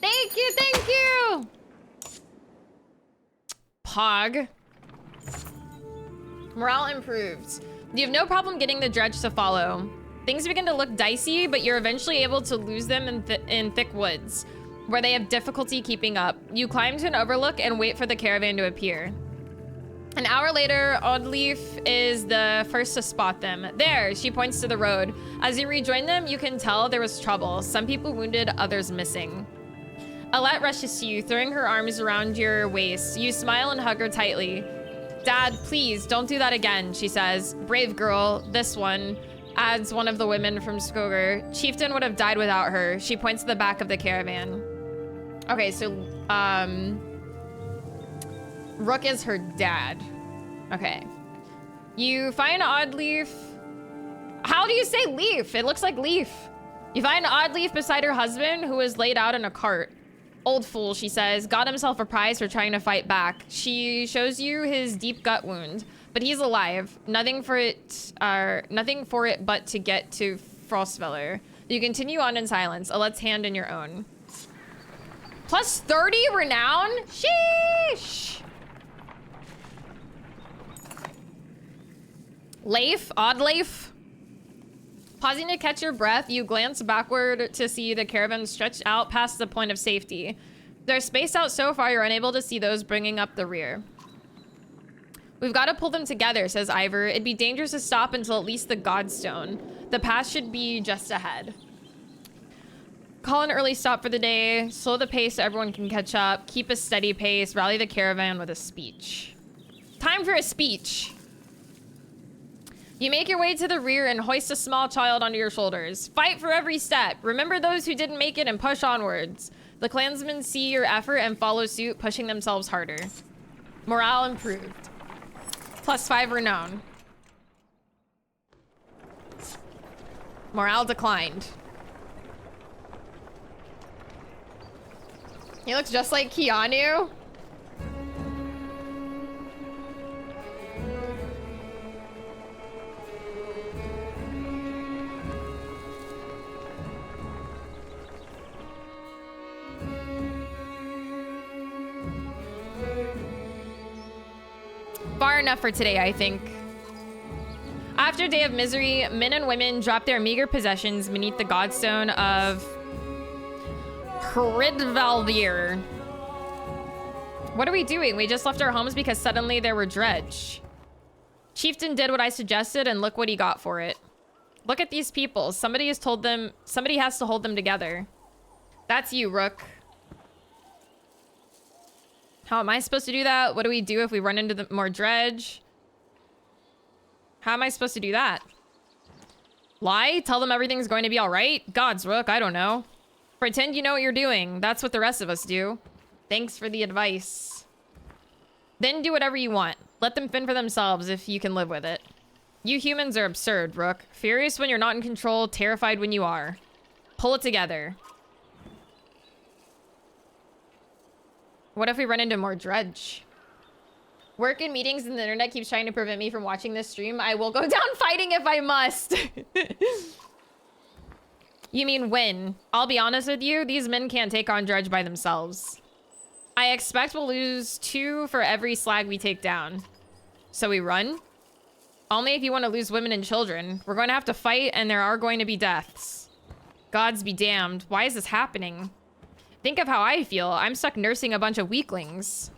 Thank you, thank you! Pog. Morale improved. You have no problem getting the dredge to follow. Things begin to look dicey, but you're eventually able to lose them in thick woods, where they have difficulty keeping up. You climb to an overlook and wait for the caravan to appear. An hour later, Oddleaf is the first to spot them. There, she points to the road. As you rejoin them, you can tell there was trouble. Some people wounded, others missing. Alette rushes to you, throwing her arms around your waist. You smile and hug her tightly. Dad, please, don't do that again, she says. Brave girl, this one, adds one of the women from Skoger. Chieftain would have died without her. She points to the back of the caravan. Okay, so, Rook is her dad. Okay. You find Oddleaf. How do you say leaf? It looks like leaf. You find Oddleaf beside her husband, who is laid out in a cart. Old fool, she says, got himself a prize for trying to fight back. She shows you his deep gut wound, but he's alive. Nothing for it but to get to Frostfeller. You continue on in silence. Alette's hand in your own. Plus 30 renown? Sheesh! Leif, Oddleaf. Pausing to catch your breath, you glance backward to see the caravan stretched out past the point of safety. They're spaced out so far you're unable to see those bringing up the rear. We've got to pull them together, says Ivor. It'd be dangerous to stop until at least the Godstone. The path should be just ahead. Call an early stop for the day. Slow the pace so everyone can catch up. Keep a steady pace. Rally the caravan with a speech. Time for a speech. You make your way to the rear and hoist a small child onto your shoulders. Fight for every step. Remember those who didn't make it and push onwards. The clansmen see your effort and follow suit, pushing themselves harder. Morale improved. Plus 5 renown. Morale declined. He looks just like Keanu. Far enough for today, I think. After a day of misery, men and women drop their meager possessions beneath the godstone of Hridvaldir. What are we doing? We just left our homes because suddenly there were dredge. Chieftain did what I suggested and look what he got for it. Look at these people. Somebody has to hold them together. That's you, Rook. How am I supposed to do that? What do we do if we run into more dredge? How am I supposed to do that? Lie? Tell them everything's going to be all right? Gods, Rook, I don't know. Pretend you know what you're doing. That's what the rest of us do. Thanks for the advice. Then do whatever you want. Let them fend for themselves if you can live with it. You humans are absurd, Rook. Furious when you're not in control, terrified when you are. Pull it together. What if we run into more dredge? Work and meetings and the internet keeps trying to prevent me from watching this stream. I will go down fighting if I must. You mean win? I'll be honest with you, these men can't take on dredge by themselves. I expect we'll lose 2 for every slag we take down. So we run? Only if you want to lose women and children. We're going to have to fight and there are going to be deaths. Gods be damned. Why is this happening? Think of how I feel. I'm stuck nursing a bunch of weaklings.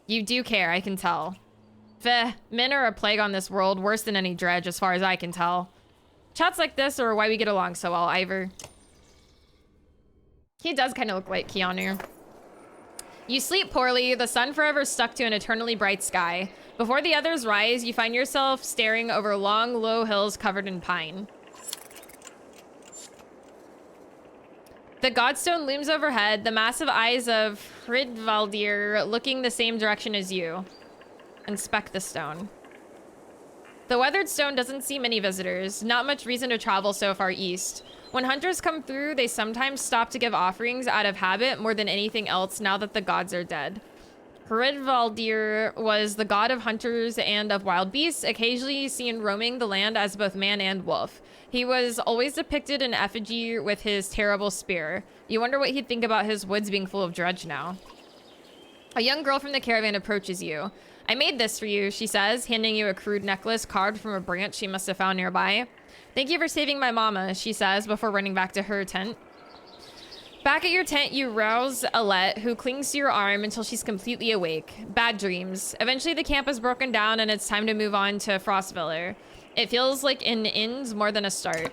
You do care, I can tell. Feh, men are a plague on this world, worse than any dredge as far as I can tell. Chats like this are why we get along so well, Ivor. He does kind of look like Keanu. You sleep poorly, the sun forever stuck to an eternally bright sky. Before the others rise, you find yourself staring over long, low hills covered in pine. The Godstone looms overhead, the massive eyes of Hridvaldir looking the same direction as you. Inspect the stone. The weathered stone doesn't see many visitors, not much reason to travel so far east. When hunters come through, they sometimes stop to give offerings out of habit more than anything else now that the gods are dead. Hridvaldir was the god of hunters and of wild beasts, occasionally seen roaming the land as both man and wolf. He was always depicted in effigy with his terrible spear. You wonder what he'd think about his woods being full of dredge now. A young girl from the caravan approaches you. I made this for you, she says, handing you a crude necklace carved from a branch she must have found nearby. Thank you for saving my mama, she says, before running back to her tent. Back at your tent, you rouse Alette, who clings to your arm until she's completely awake. Bad dreams. Eventually, the camp is broken down and it's time to move on to Frostveller. It feels like an end more than a start.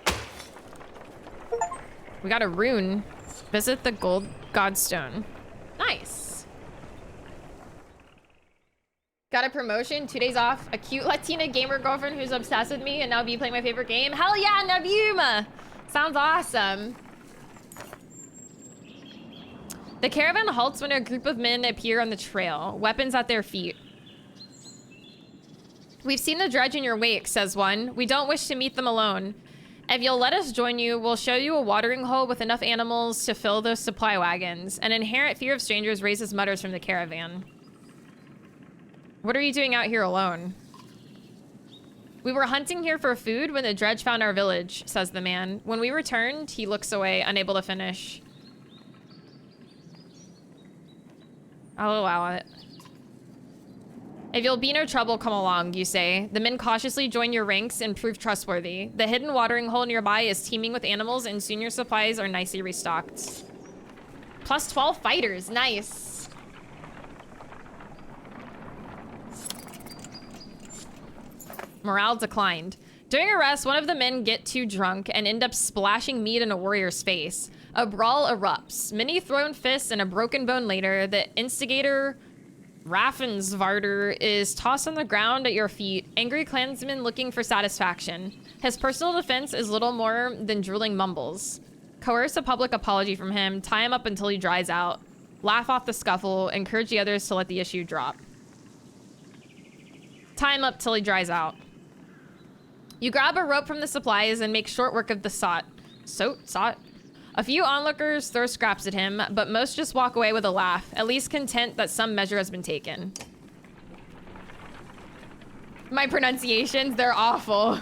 We got a rune. Visit the Gold Godstone. Nice. Got a promotion, 2 days off. A cute Latina gamer girlfriend who's obsessed with me and now be playing my favorite game. Hell yeah, Nabuma! Sounds awesome. The caravan halts when a group of men appear on the trail, weapons at their feet. We've seen the dredge in your wake, says one. We don't wish to meet them alone. If you'll let us join you, we'll show you a watering hole with enough animals to fill those supply wagons. An inherent fear of strangers raises mutters from the caravan. What are you doing out here alone? We were hunting here for food when the dredge found our village, says the man. When we returned, he looks away, unable to finish. I'll allow it. If you'll be no trouble, come along, you say. The men cautiously join your ranks and prove trustworthy. The hidden watering hole nearby is teeming with animals and soon your supplies are nicely restocked. Plus 12 fighters, nice. Morale declined. During a rest, one of the men get too drunk and end up splashing meat in a warrior's face. A brawl erupts. Many thrown fists and a broken bone later, the instigator, Raffensvarder, is tossed on the ground at your feet, angry clansmen looking for satisfaction. His personal defense is little more than drooling mumbles. Coerce a public apology from him, tie him up until he dries out. Laugh off the scuffle, encourage the others to let the issue drop. Tie him up till he dries out. You grab a rope from the supplies and make short work of the sot. Sot? A few onlookers throw scraps at him, but most just walk away with a laugh, at least content that some measure has been taken. My pronunciations, they're awful.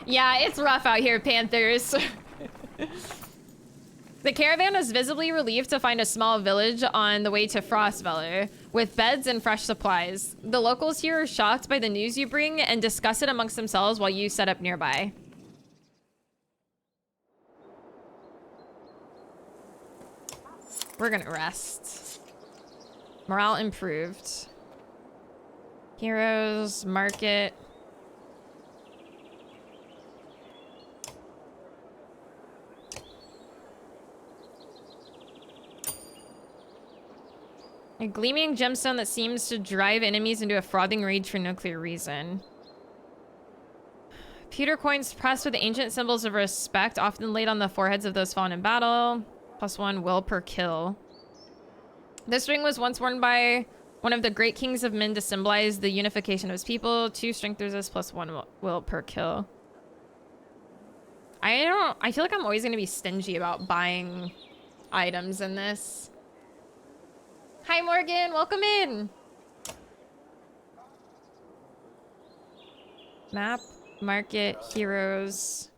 Yeah, it's rough out here, Panthers. The caravan was visibly relieved to find a small village on the way to Frostveller, with beds and fresh supplies. The locals here are shocked by the news you bring and discuss it amongst themselves while you set up nearby. We're gonna rest. Morale improved. Heroes, market. A gleaming gemstone that seems to drive enemies into a frothing rage for no clear reason. Pewter coins pressed with ancient symbols of respect, often laid on the foreheads of those fallen in battle. +1 will per kill. This ring was once worn by one of the great kings of men to symbolize the unification of his people. 2 strength resist, +1 will per kill. I feel like I'm always gonna be stingy about buying items in this. Hi Morgan, welcome in. Map, market, heroes.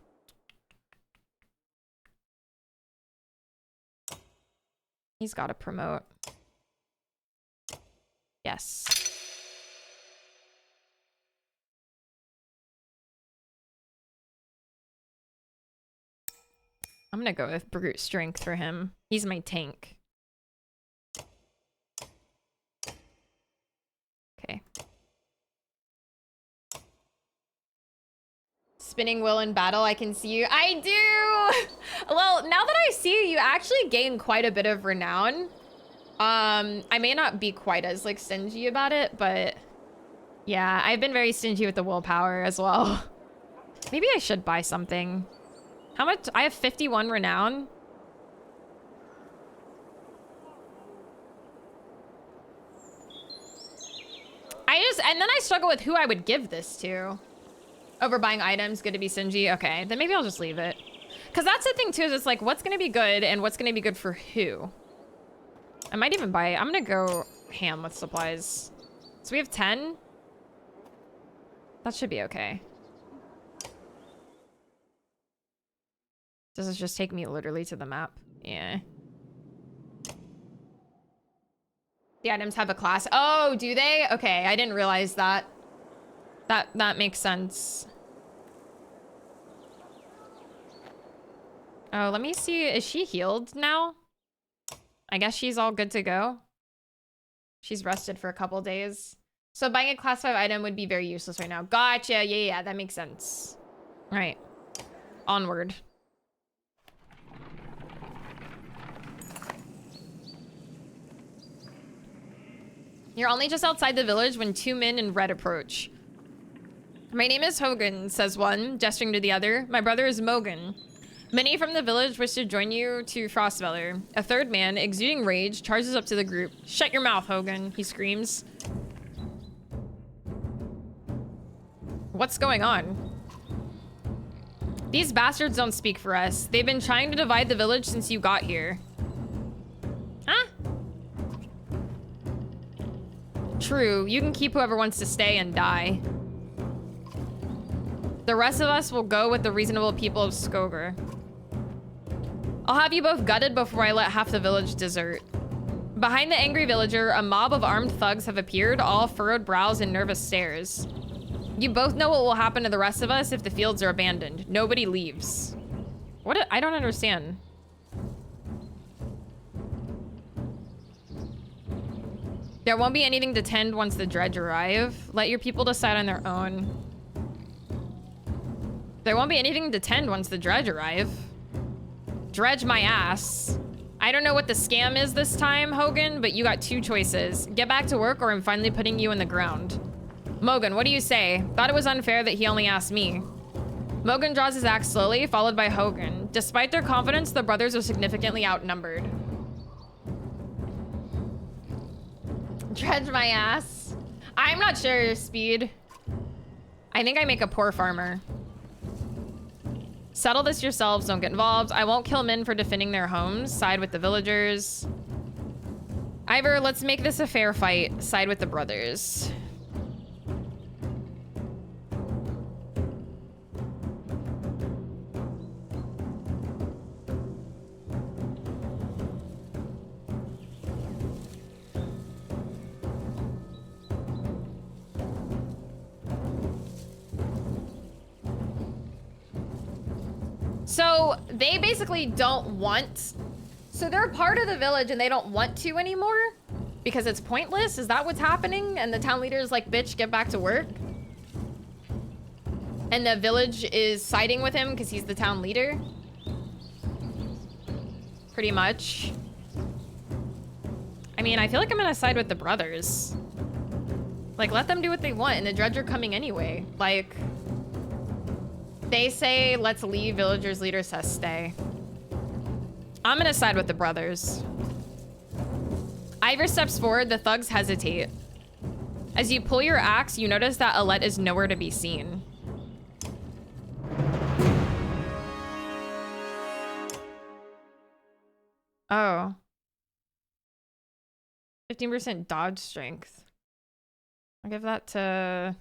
He's got to promote. Yes. I'm gonna go with brute strength for him. He's my tank. Okay. Spinning wheel in battle, I can see you. I do! Well, now that I see you, you actually gain quite a bit of renown. I may not be quite as, like, stingy about it, but... yeah, I've been very stingy with the willpower as well. Maybe I should buy something. How much? I have 51 renown. And then I struggle with who I would give this to. Overbuying items, good to be stingy. Okay, then maybe I'll just leave it. Because that's the thing too, is it's like, what's going to be good and what's going to be good for who? I might even buy it. I'm going to go ham with supplies. So we have 10? That should be okay. Does this just take me literally to the map? Yeah. The items have a class. Oh, do they? Okay, I didn't realize that. That makes sense. Oh, let me see. Is she healed now? I guess she's all good to go. She's rested for a couple days. So buying a class 5 item would be very useless right now. Gotcha. Yeah, that makes sense. All right. Onward. You're only just outside the village when 2 men in red approach. My name is Hogan, says one, gesturing to the other. My brother is Mogan. Many from the village wish to join you to Frostfeller. A third man, exuding rage, charges up to the group. Shut your mouth, Hogan, he screams. What's going on? These bastards don't speak for us. They've been trying to divide the village since you got here. Huh? True, you can keep whoever wants to stay and die. The rest of us will go with the reasonable people of Skoger. I'll have you both gutted before I let half the village desert. Behind the angry villager, a mob of armed thugs have appeared, all furrowed brows and nervous stares. You both know what will happen to the rest of us if the fields are abandoned. Nobody leaves. What? I don't understand. There won't be anything to tend once the dredge arrive. Let your people decide on their own. There won't be anything to tend once the dredge arrive. Dredge my ass. I don't know what the scam is this time, Hogan, but you got 2 choices. Get back to work or I'm finally putting you in the ground. Mogan, what do you say? Thought it was unfair that he only asked me. Mogan draws his axe slowly, followed by Hogan. Despite their confidence, the brothers are significantly outnumbered. Dredge my ass. I'm not sure, Speed. I think I make a poor farmer. Settle this yourselves, don't get involved. I won't kill men for defending their homes. Side with the villagers. Ivor, let's make this a fair fight. Side with the brothers. So they basically don't want, so they're part of the village and they don't want to anymore because it's pointless. Is that what's happening? And the town leader is like, bitch, get back to work. And the village is siding with him because he's the town leader. Pretty much. I mean, I feel like I'm gonna side with the brothers. Like, let them do what they want and the dredge are coming anyway. Like, they say, let's leave, villagers' leader says stay. I'm gonna side with the brothers. Ivor steps forward, the thugs hesitate. As you pull your axe, you notice that Alette is nowhere to be seen. Oh. 15% dodge strength. I'll give that to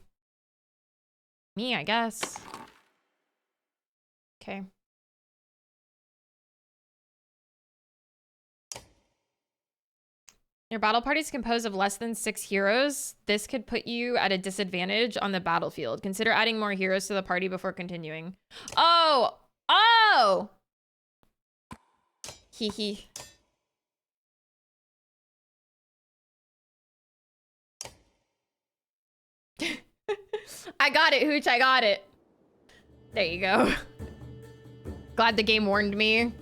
me, I guess. Okay. Your battle party is composed of less than 6 heroes. This could put you at a disadvantage on the battlefield. Consider adding more heroes to the party before continuing. Oh! Oh! Hee hee. I got it, Hooch, I got it. There you go. Glad the game warned me.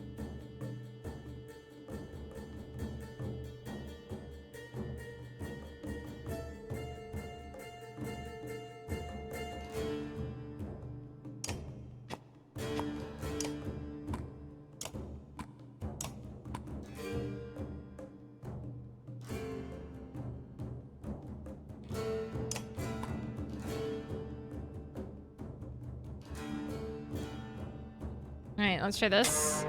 All right, let's try this.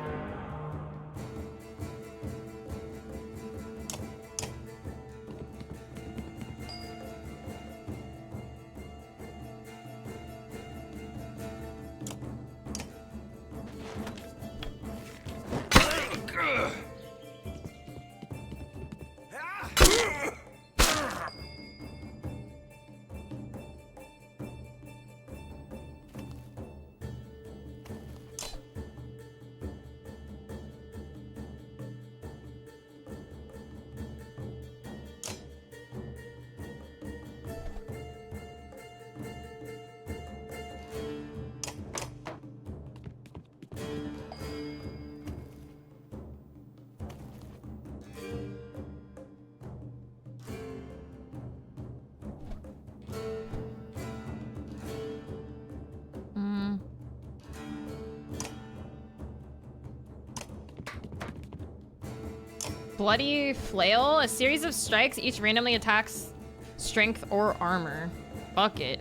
Bloody flail. A series of strikes. Each randomly attacks strength or armor. Fuck it.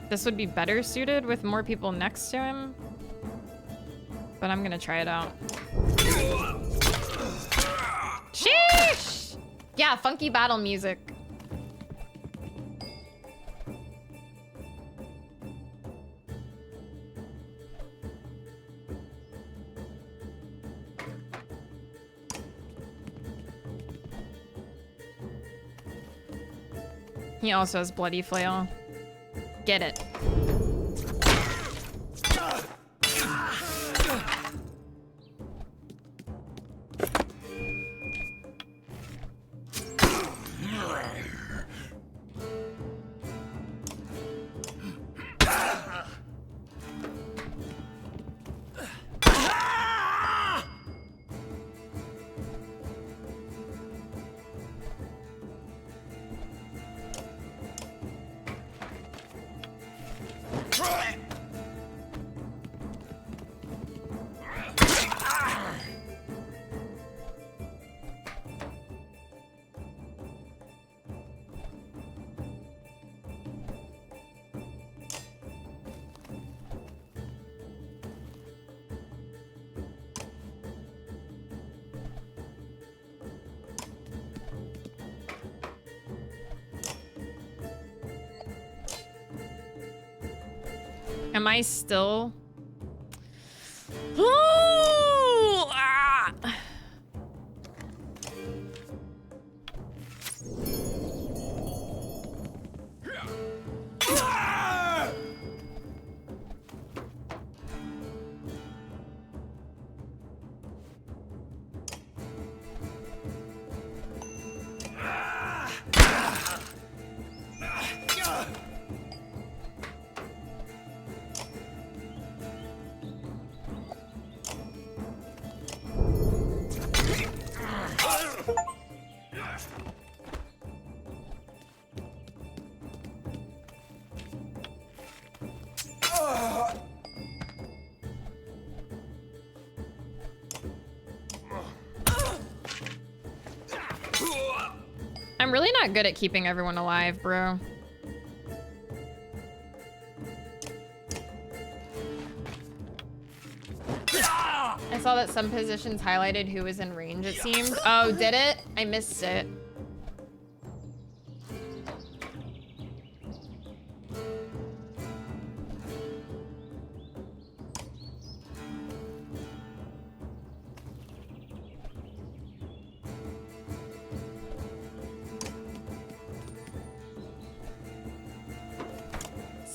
This would be better suited with more people next to him. But I'm gonna try it out. Sheesh! Yeah, funky battle music. He also has bloody flail. Get it. Am I still? Oh, ah. I'm really not good at keeping everyone alive, bro. I saw that some positions highlighted who was in range, it seemed. Oh, did it? I missed it.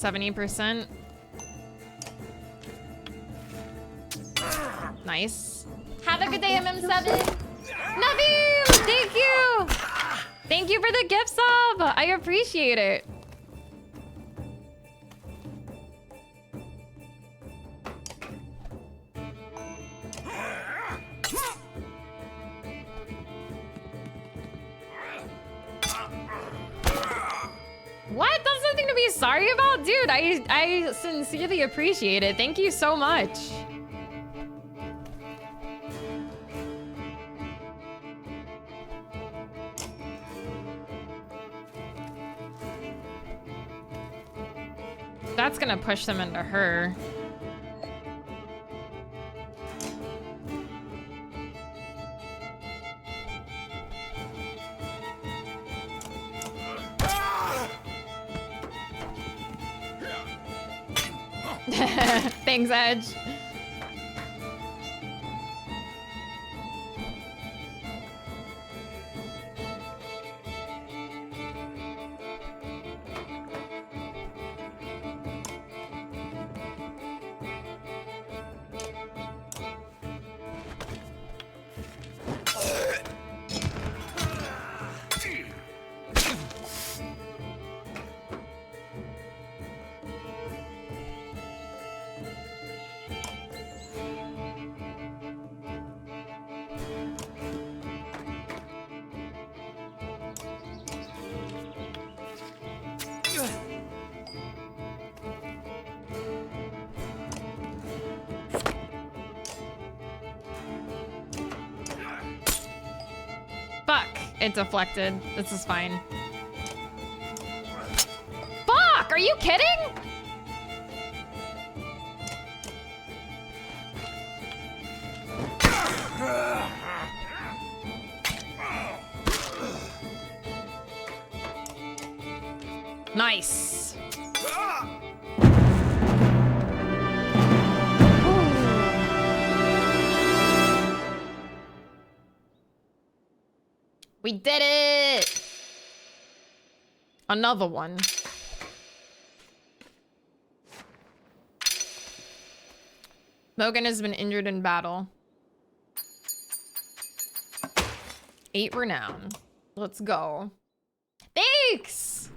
%. Nice. Have a good day, MM7. Naveem, thank you. Thank you for the gift sub. I appreciate it. What? That's nothing to be sorry about? Dude, I sincerely appreciate it. Thank you so much. That's gonna push them into her. Thanks, Edge. it deflected. This is fine. Fuck! Are you kidding? Nice. We did it! Another one. Logan has been injured in battle. 8 renown. Let's go. Thanks!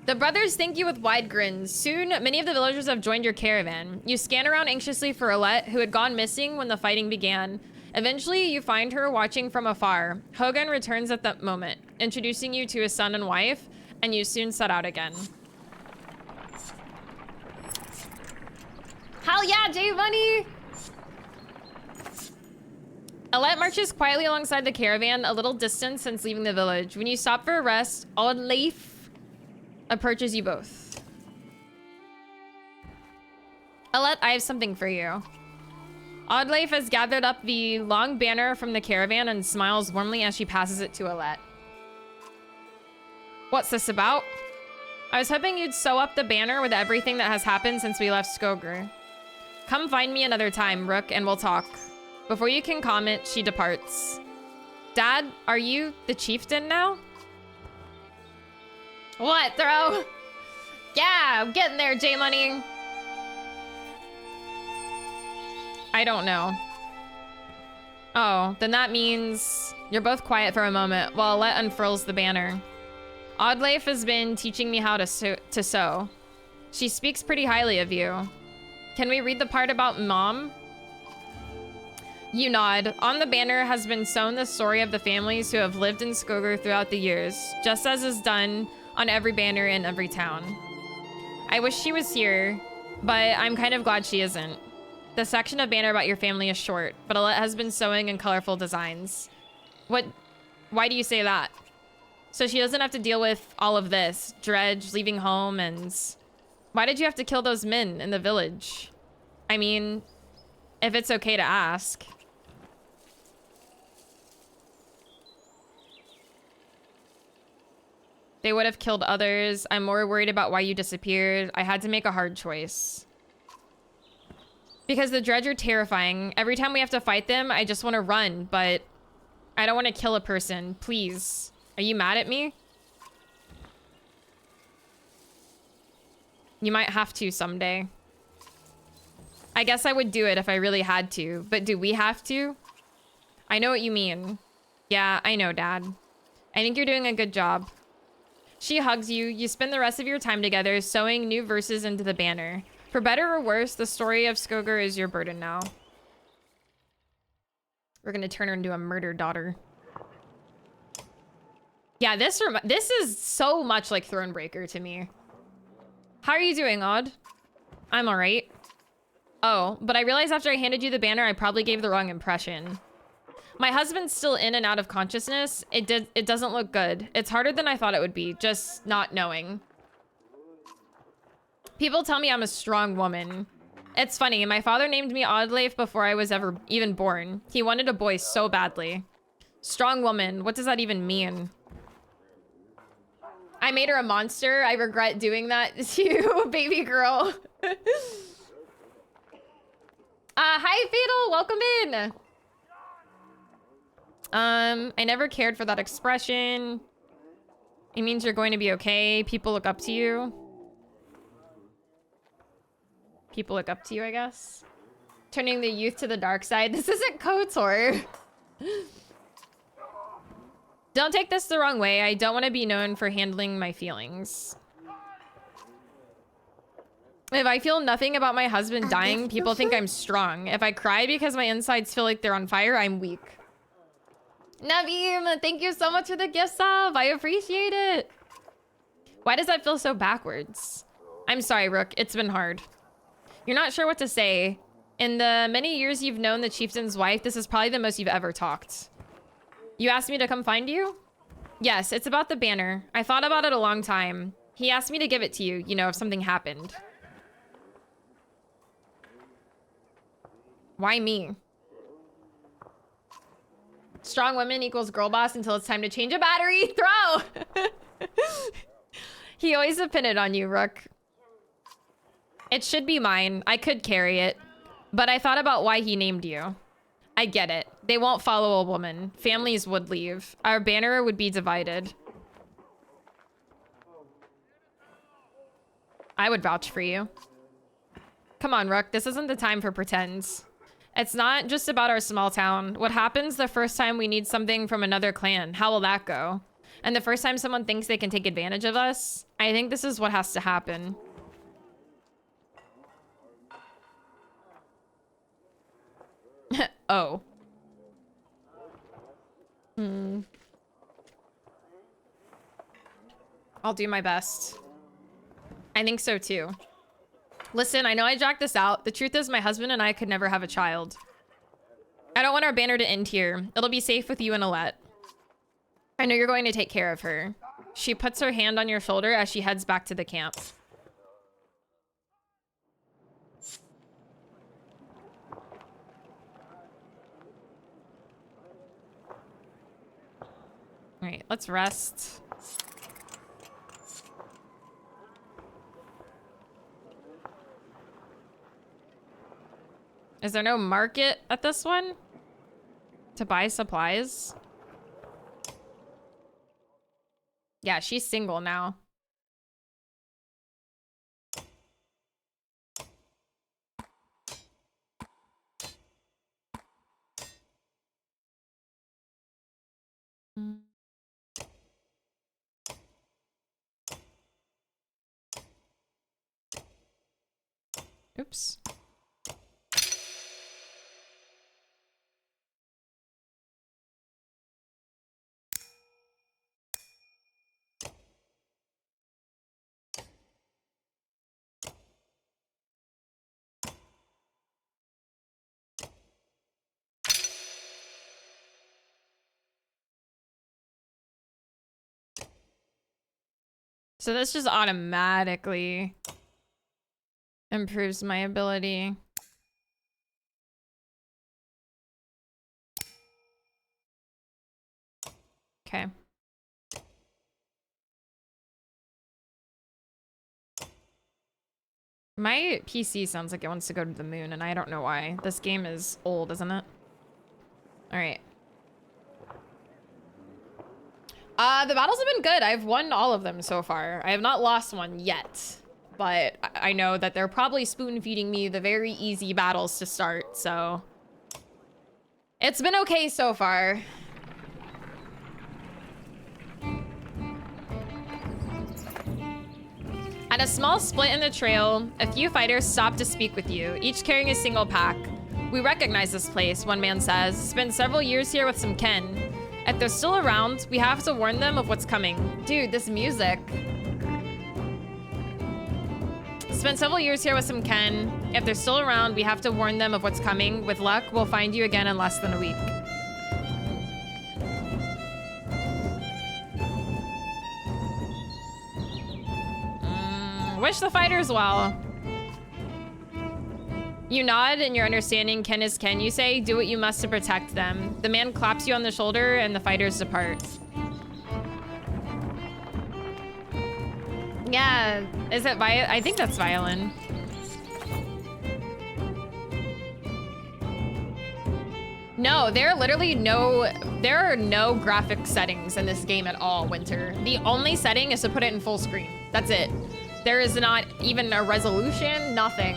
The brothers thank you with wide grins. Soon, many of the villagers have joined your caravan. You scan around anxiously for Alette, who had gone missing when the fighting began. Eventually, you find her watching from afar. Hogan returns at that moment, introducing you to his son and wife, and you soon set out again. Hell yeah, J-Money! Alette marches quietly alongside the caravan, a little distance since leaving the village. When you stop for a rest, Oddleif approaches you both. Alette, I have something for you. Oddleif has gathered up the long banner from the caravan and smiles warmly as she passes it to Alette. What's this about? I was hoping you'd sew up the banner with everything that has happened since we left Skogr. Come find me another time, Rook, and we'll talk. Before you can comment, she departs. Dad, are you the chieftain now? What, Thro? Yeah, I'm getting there, J-Money. I don't know. Oh, then that means you're both quiet for a moment while Alette unfurls the banner. Oddleif has been teaching me how to sew. She speaks pretty highly of you. Can we read the part about Mom? You nod. On the banner has been sewn the story of the families who have lived in Skogr throughout the years, just as is done on every banner in every town. I wish she was here, but I'm kind of glad she isn't. The section of banner about your family is short, but Alette has been sewing in colorful designs. Why do you say that? So she doesn't have to deal with all of this, Dredge, leaving home, and... Why did you have to kill those men in the village? I mean, if it's okay to ask. They would have killed others. I'm more worried about why you disappeared. I had to make a hard choice. Because the Dredge are terrifying. Every time we have to fight them, I just want to run, but I don't want to kill a person. Please. Are you mad at me? You might have to someday. I guess I would do it if I really had to, but do we have to? I know what you mean. Yeah, I know, Dad. I think you're doing a good job. She hugs you. You spend the rest of your time together, sewing new verses into the banner. For better or worse, the story of Skogr is your burden now. We're gonna turn her into a murder daughter. Yeah, this is so much like Thronebreaker to me. How are you doing, Odd? I'm alright. Oh, but I realized after I handed you the banner, I probably gave the wrong impression. My husband's still in and out of consciousness. It doesn't look good. It's harder than I thought it would be, just not knowing. People tell me I'm a strong woman. It's funny, my father named me Oddleif before I was ever even born. He wanted a boy so badly. Strong woman, what does that even mean? I made her a monster. I regret doing that to you, baby girl. Hi, Fatal, welcome in. I never cared for that expression. It means you're going to be okay. People look up to you. People look up to you, I guess. Turning the youth to the dark side. This isn't KOTOR. Don't take this the wrong way. I don't want to be known for handling my feelings. If I feel nothing about my husband dying, people think I'm strong. If I cry because my insides feel like they're on fire, I'm weak. Naveem, thank you so much for the gift sub. I appreciate it. Why does that feel so backwards? I'm sorry, Rook. It's been hard. You're not sure what to say. In the many years you've known the chieftain's wife, this is probably the most you've ever talked. You asked me to come find you? Yes, it's about the banner. I thought about it a long time. He asked me to give it to you, you know, if something happened. Why me? Strong woman equals girl boss until it's time to change a battery. Throw! He always depended on you, Rook. It should be mine. I could carry it. But I thought about why he named you. I get it. They won't follow a woman. Families would leave. Our banner would be divided. I would vouch for you. Come on, Rook. This isn't the time for pretends. It's not just about our small town. What happens the first time we need something from another clan? How will that go? And the first time someone thinks they can take advantage of us? I think this is what has to happen. Oh. I'll do my best. I think so too. Listen, I know I jacked this out. The truth is my husband and I could never have a child. I don't want our banner to end here. It'll be safe with you and Alette. I know you're going to take care of her. She puts her hand on your shoulder as she heads back to the camp. All right, let's rest. Is there no market at this one to buy supplies? Yeah, she's single now. Oops. So this just automatically improves my ability. Okay. My PC sounds like it wants to go to the moon, and I don't know why. This game is old, isn't it? All right. The battles have been good. I've won all of them so far. I have not lost one yet, but I know that they're probably spoon feeding me the very easy battles to start, so it's been okay so far. At a small split in the trail, a few fighters stop to speak with you, each carrying a single pack. We recognize this place, one man says. Spent several years here with some kin. If they're still around, we have to warn them of what's coming. Dude, this music. Spent several years here with some kin. If they're still around, we have to warn them of what's coming. With luck, we'll find you again in less than a week. Wish the fighters well. You nod in your understanding, Ken is Ken. You say, do what you must to protect them. The man claps you on the shoulder and the fighters depart. Yeah, is it I think that's violin. No, there are no graphic settings in this game at all, Winter. The only setting is to put it in full screen. That's it. There is not even a resolution, nothing.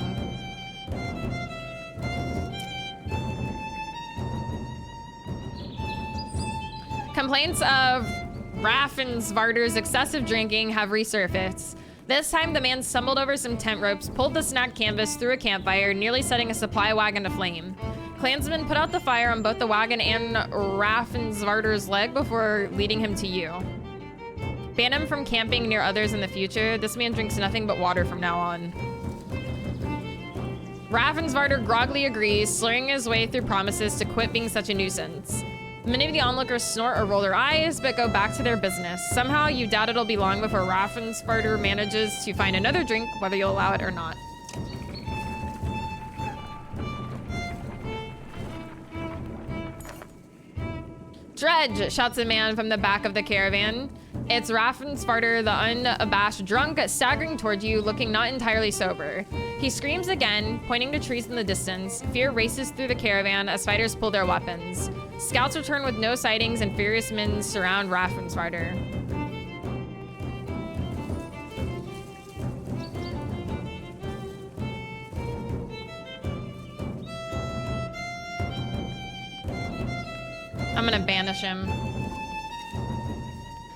Complaints of Raffensvarder's excessive drinking have resurfaced. This time, the man stumbled over some tent ropes, pulled the snack canvas through a campfire, nearly setting a supply wagon aflame. Clansmen put out the fire on both the wagon and Raffensvarder's leg before leading him to you. Ban him from camping near others in the future. This man drinks nothing but water from now on. Raffensvarder groggily agrees, slurring his way through promises to quit being such a nuisance. Many of the onlookers snort or roll their eyes, but go back to their business. Somehow, you doubt it'll be long before Raffensparter manages to find another drink, whether you'll allow it or not. Dredge, shouts a man from the back of the caravan. It's Raffensparter, the unabashed drunk, staggering toward you, looking not entirely sober. He screams again, pointing to trees in the distance. Fear races through the caravan as fighters pull their weapons. Scouts return with no sightings, and furious men surround Raffensparter. I'm gonna banish him.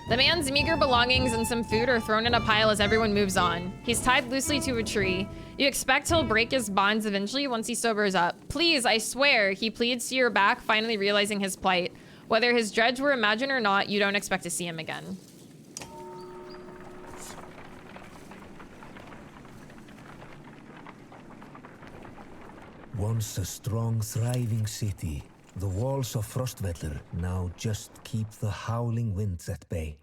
The man's meager belongings and some food are thrown in a pile as everyone moves on. He's tied loosely to a tree. You expect he'll break his bonds eventually once he sobers up. Please, I swear, he pleads to your back, finally realizing his plight. Whether his dredge were imagined or not, you don't expect to see him again. Once a strong, thriving city, the walls of Frostvellir now just keep the howling winds at bay.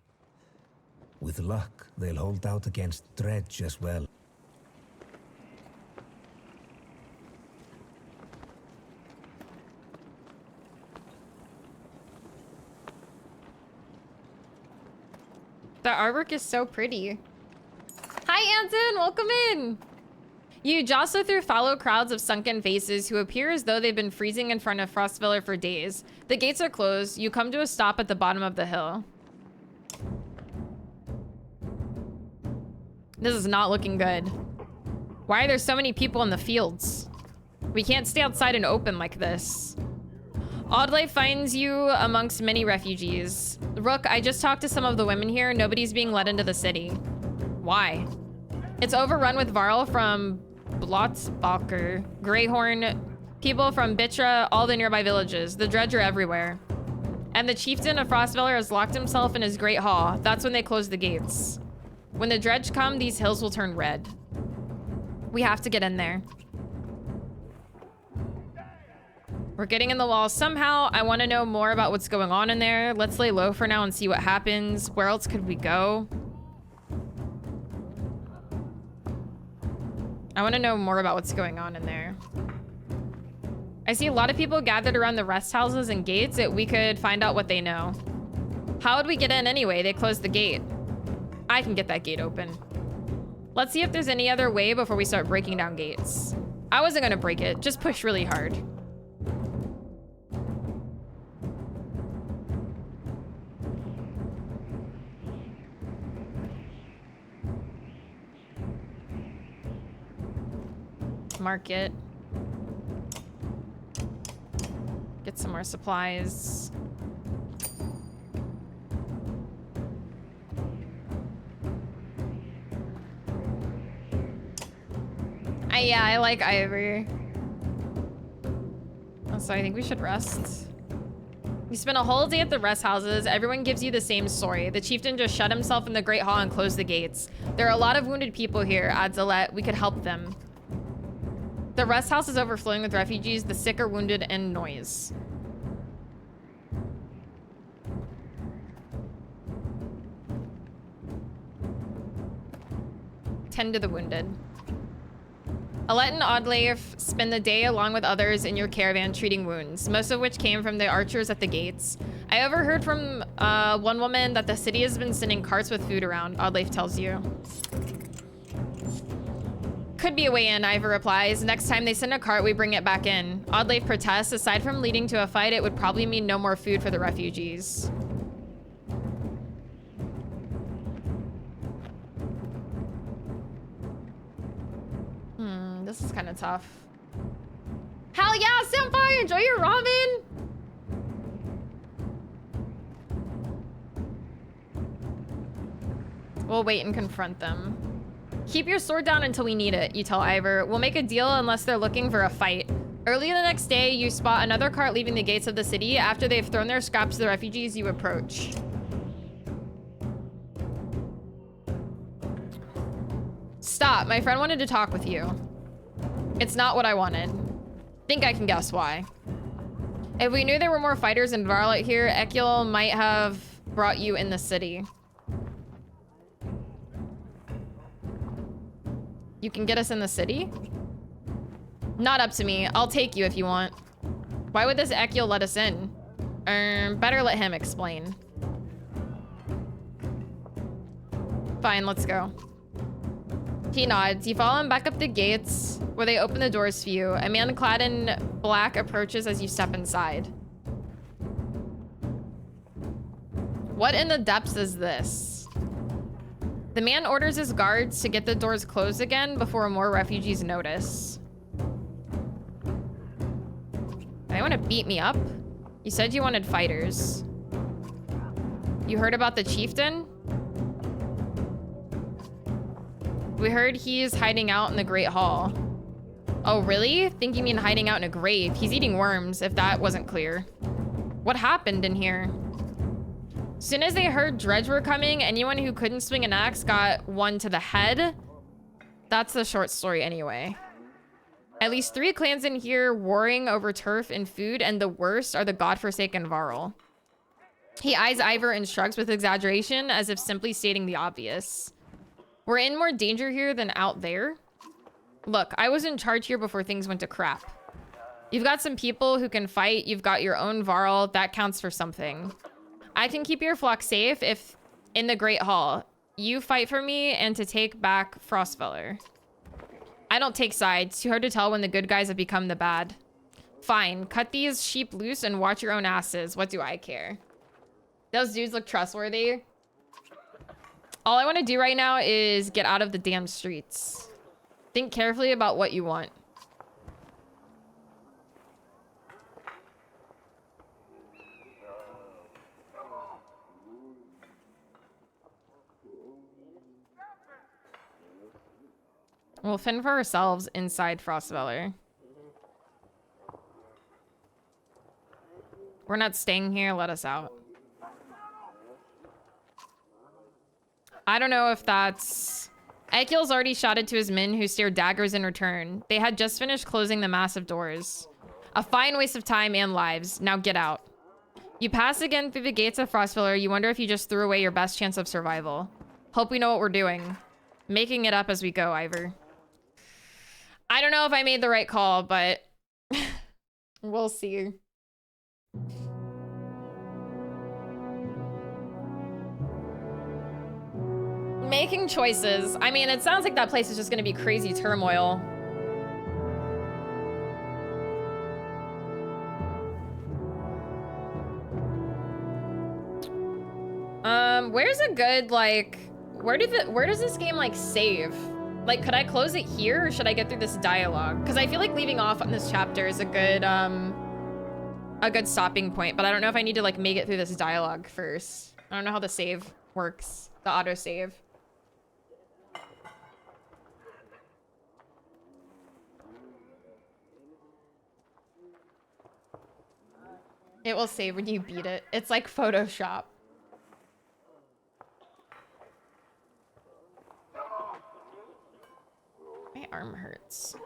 With luck, they'll hold out against Dredge as well. The artwork is so pretty. Hi, Anton, welcome in. You jostle through fallow crowds of sunken faces who appear as though they've been freezing in front of Frostvellir for days. The gates are closed. You come to a stop at the bottom of the hill. This is not looking good. Why are there so many people in the fields? We can't stay outside and open like this. Oddlife finds you amongst many refugees. Rook, I just talked to some of the women here. Nobody's being let into the city. Why? It's overrun with Varl from Blotzbalker, Greyhorn, people from Bitra, all the nearby villages. The Dredge are everywhere. And the chieftain of Frostvellir has locked himself in his great hall. That's when they close the gates. When the Dredge come, these hills will turn red. We have to get in there. We're getting in the wall somehow. I want to know more about what's going on in there. Let's lay low for now and see what happens. Where else could we go? I want to know more about what's going on in there. I see a lot of people gathered around the rest houses and gates. We could find out what they know. How would we get in anyway? They closed the gate. I can get that gate open. Let's see if there's any other way before we start breaking down gates. I wasn't going to break it. Just push really hard. Market. Get some more supplies. Yeah, I like Ivor. So I think we should rest. We spent a whole day at the rest houses. Everyone gives you the same story. The chieftain just shut himself in the Great Hall and closed the gates. There are a lot of wounded people here, adds Alette. We could help them. The rest house is overflowing with refugees, the sick are wounded, and noise. Tend to the wounded. Alette and Oddleif spend the day along with others in your caravan treating wounds, most of which came from the archers at the gates. I overheard from one woman that the city has been sending carts with food around, Oddleif tells you. Could be a way in, Ivor replies. Next time they send a cart, we bring it back in. Oddleif protests. Aside from leading to a fight, it would probably mean no more food for the refugees. This is kind of tough. Hell yeah, Senpai! Enjoy your ramen! We'll wait and confront them. Keep your sword down until we need it, you tell Ivor. We'll make a deal unless they're looking for a fight. Early the next day, you spot another cart leaving the gates of the city. After they've thrown their scraps to the refugees, you approach. Stop, my friend wanted to talk with you. It's not what I wanted. Think I can guess why. If we knew there were more fighters in Varl out here, Ekiel might have brought you in the city. You can get us in the city? Not up to me. I'll take you if you want. Why would this Ekiel let us in? Better let him explain. Fine, let's go. He nods. You follow him back up the gates where they open the doors for you. A man clad in black approaches as you step inside. What in the depths is this? The man orders his guards to get the doors closed again before more refugees notice. They want to beat me up? You said you wanted fighters. You heard about the chieftain? We heard he's hiding out in the Great Hall. Oh, really? Think you mean hiding out in a grave. He's eating worms, if that wasn't clear. What happened in here? Soon as they heard Dredge were coming, anyone who couldn't swing an axe got one to the head. That's the short story anyway. At least 3 clans in here warring over turf and food, and the worst are the godforsaken Varl. He eyes Ivor and shrugs with exaggeration, as if simply stating the obvious. We're in more danger here than out there. Look, I was in charge here before things went to crap. You've got some people who can fight. You've got your own Varl. That counts for something. I can keep your flock safe if in the Great Hall. You fight for me and to take back Frostfeller. I don't take sides. Too hard to tell when the good guys have become the bad. Fine. Cut these sheep loose and watch your own asses. What do I care? Those dudes look trustworthy. All I want to do right now is get out of the damn streets. Think carefully about what you want. We'll fend for ourselves inside Frostfeller. We're not staying here. Let us out. I don't know if that's... Ekiel's already shouted to his men who steered daggers in return. They had just finished closing the massive doors. A fine waste of time and lives. Now get out. You pass again through the gates of Frostfeller. You wonder if you just threw away your best chance of survival. Hope we know what we're doing. Making it up as we go, Ivor. I don't know if I made the right call, but we'll see. Making choices. I mean, it sounds like that place is just going to be crazy turmoil. Where's a good, like, where does this game, like, save? Like, could I close it here or should I get through this dialogue? Because I feel like leaving off on this chapter is a good stopping point, but I don't know if I need to, like, make it through this dialogue first. I don't know how the save works, the auto save. It will save when you beat it. It's like Photoshop. My arm hurts.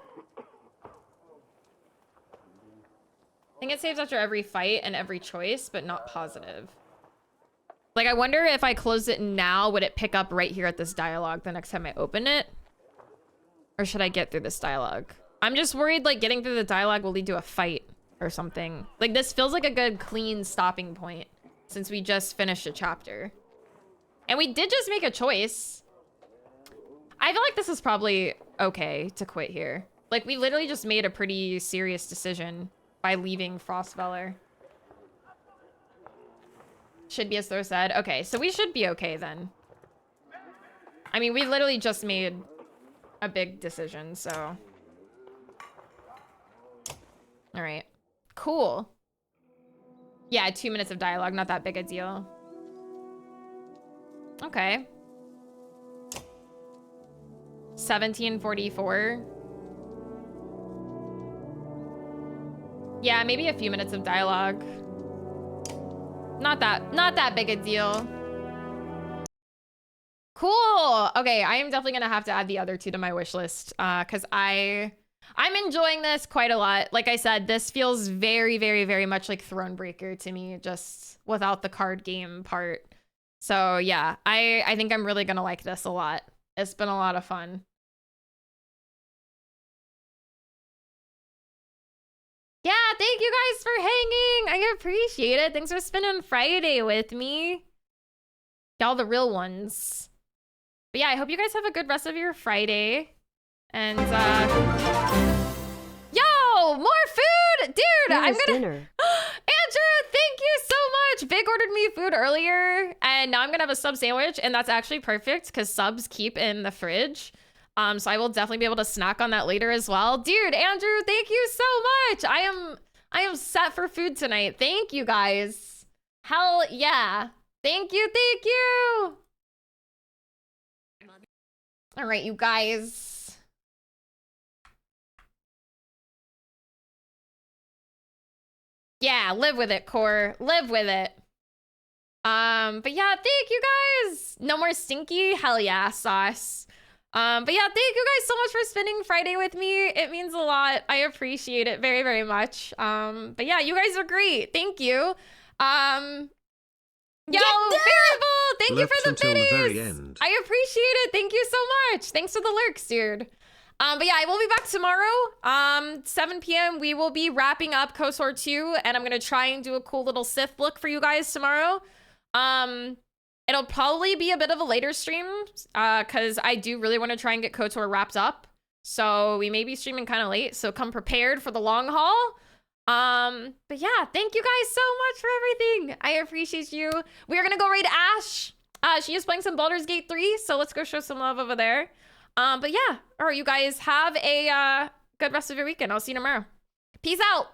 I think it saves after every fight and every choice, but not positive. Like, I wonder if I close it now, would it pick up right here at this dialogue the next time I open it? Or should I get through this dialogue? I'm just worried, like, getting through the dialogue will lead to a fight or something. Like, this feels like a good, clean stopping point since we just finished a chapter. And we did just make a choice. I feel like this is probably okay to quit here. Like, we literally just made a pretty serious decision by leaving Frostfeller. Should be as Thurs said. Okay, so we should be okay then. I mean, we literally just made a big decision, so. All right, cool. Yeah, 2 minutes of dialogue, not that big a deal. Okay. 1744. Yeah, maybe a few minutes of dialogue. Not that big a deal. Cool. Okay, I am definitely gonna have to add the other two to my wish list, because I I'm enjoying this quite a lot. Like I said, this feels very, very, very much like Thronebreaker to me, just without the card game part. So yeah, I think I'm really gonna like this a lot. It's been a lot of fun. Yeah, thank you guys for hanging. I appreciate it. Thanks for spending Friday with me. Y'all the real ones. But yeah, I hope you guys have a good rest of your Friday. And yo, more food! Dude, I'm gonna dinner. Andrew, thank you so much. Big ordered me food earlier, and now I'm gonna have a sub sandwich, and that's actually perfect because subs keep in the fridge. So I will definitely be able to snack on that later as well. Dude, Andrew, thank you so much. I am set for food tonight. Thank you guys. Hell yeah. Thank you, thank you. All right, you guys. Yeah, live with it, Core. Live with it. But yeah, thank you guys. No more stinky. Hell yeah, sauce. But yeah, thank you guys so much for spending Friday with me. It means a lot. I appreciate it very, very much. But yeah, you guys are great. Thank you. Yo, Variable, thank you for the biddies. I appreciate it. Thank you so much. Thanks for the lurks, dude. But yeah, I will be back tomorrow. 7 p.m. We will be wrapping up KOTOR 2, and I'm gonna try and do a cool little Sith look for you guys tomorrow. It'll probably be a bit of a later stream, because I do really want to try and get KOTOR wrapped up. So we may be streaming kind of late, so come prepared for the long haul. But yeah, thank you guys so much for everything. I appreciate you. We are gonna go raid Ash. She is playing some Baldur's Gate 3, so let's go show some love over there. But yeah, all right, you guys have a good rest of your weekend. I'll see you tomorrow. Peace out.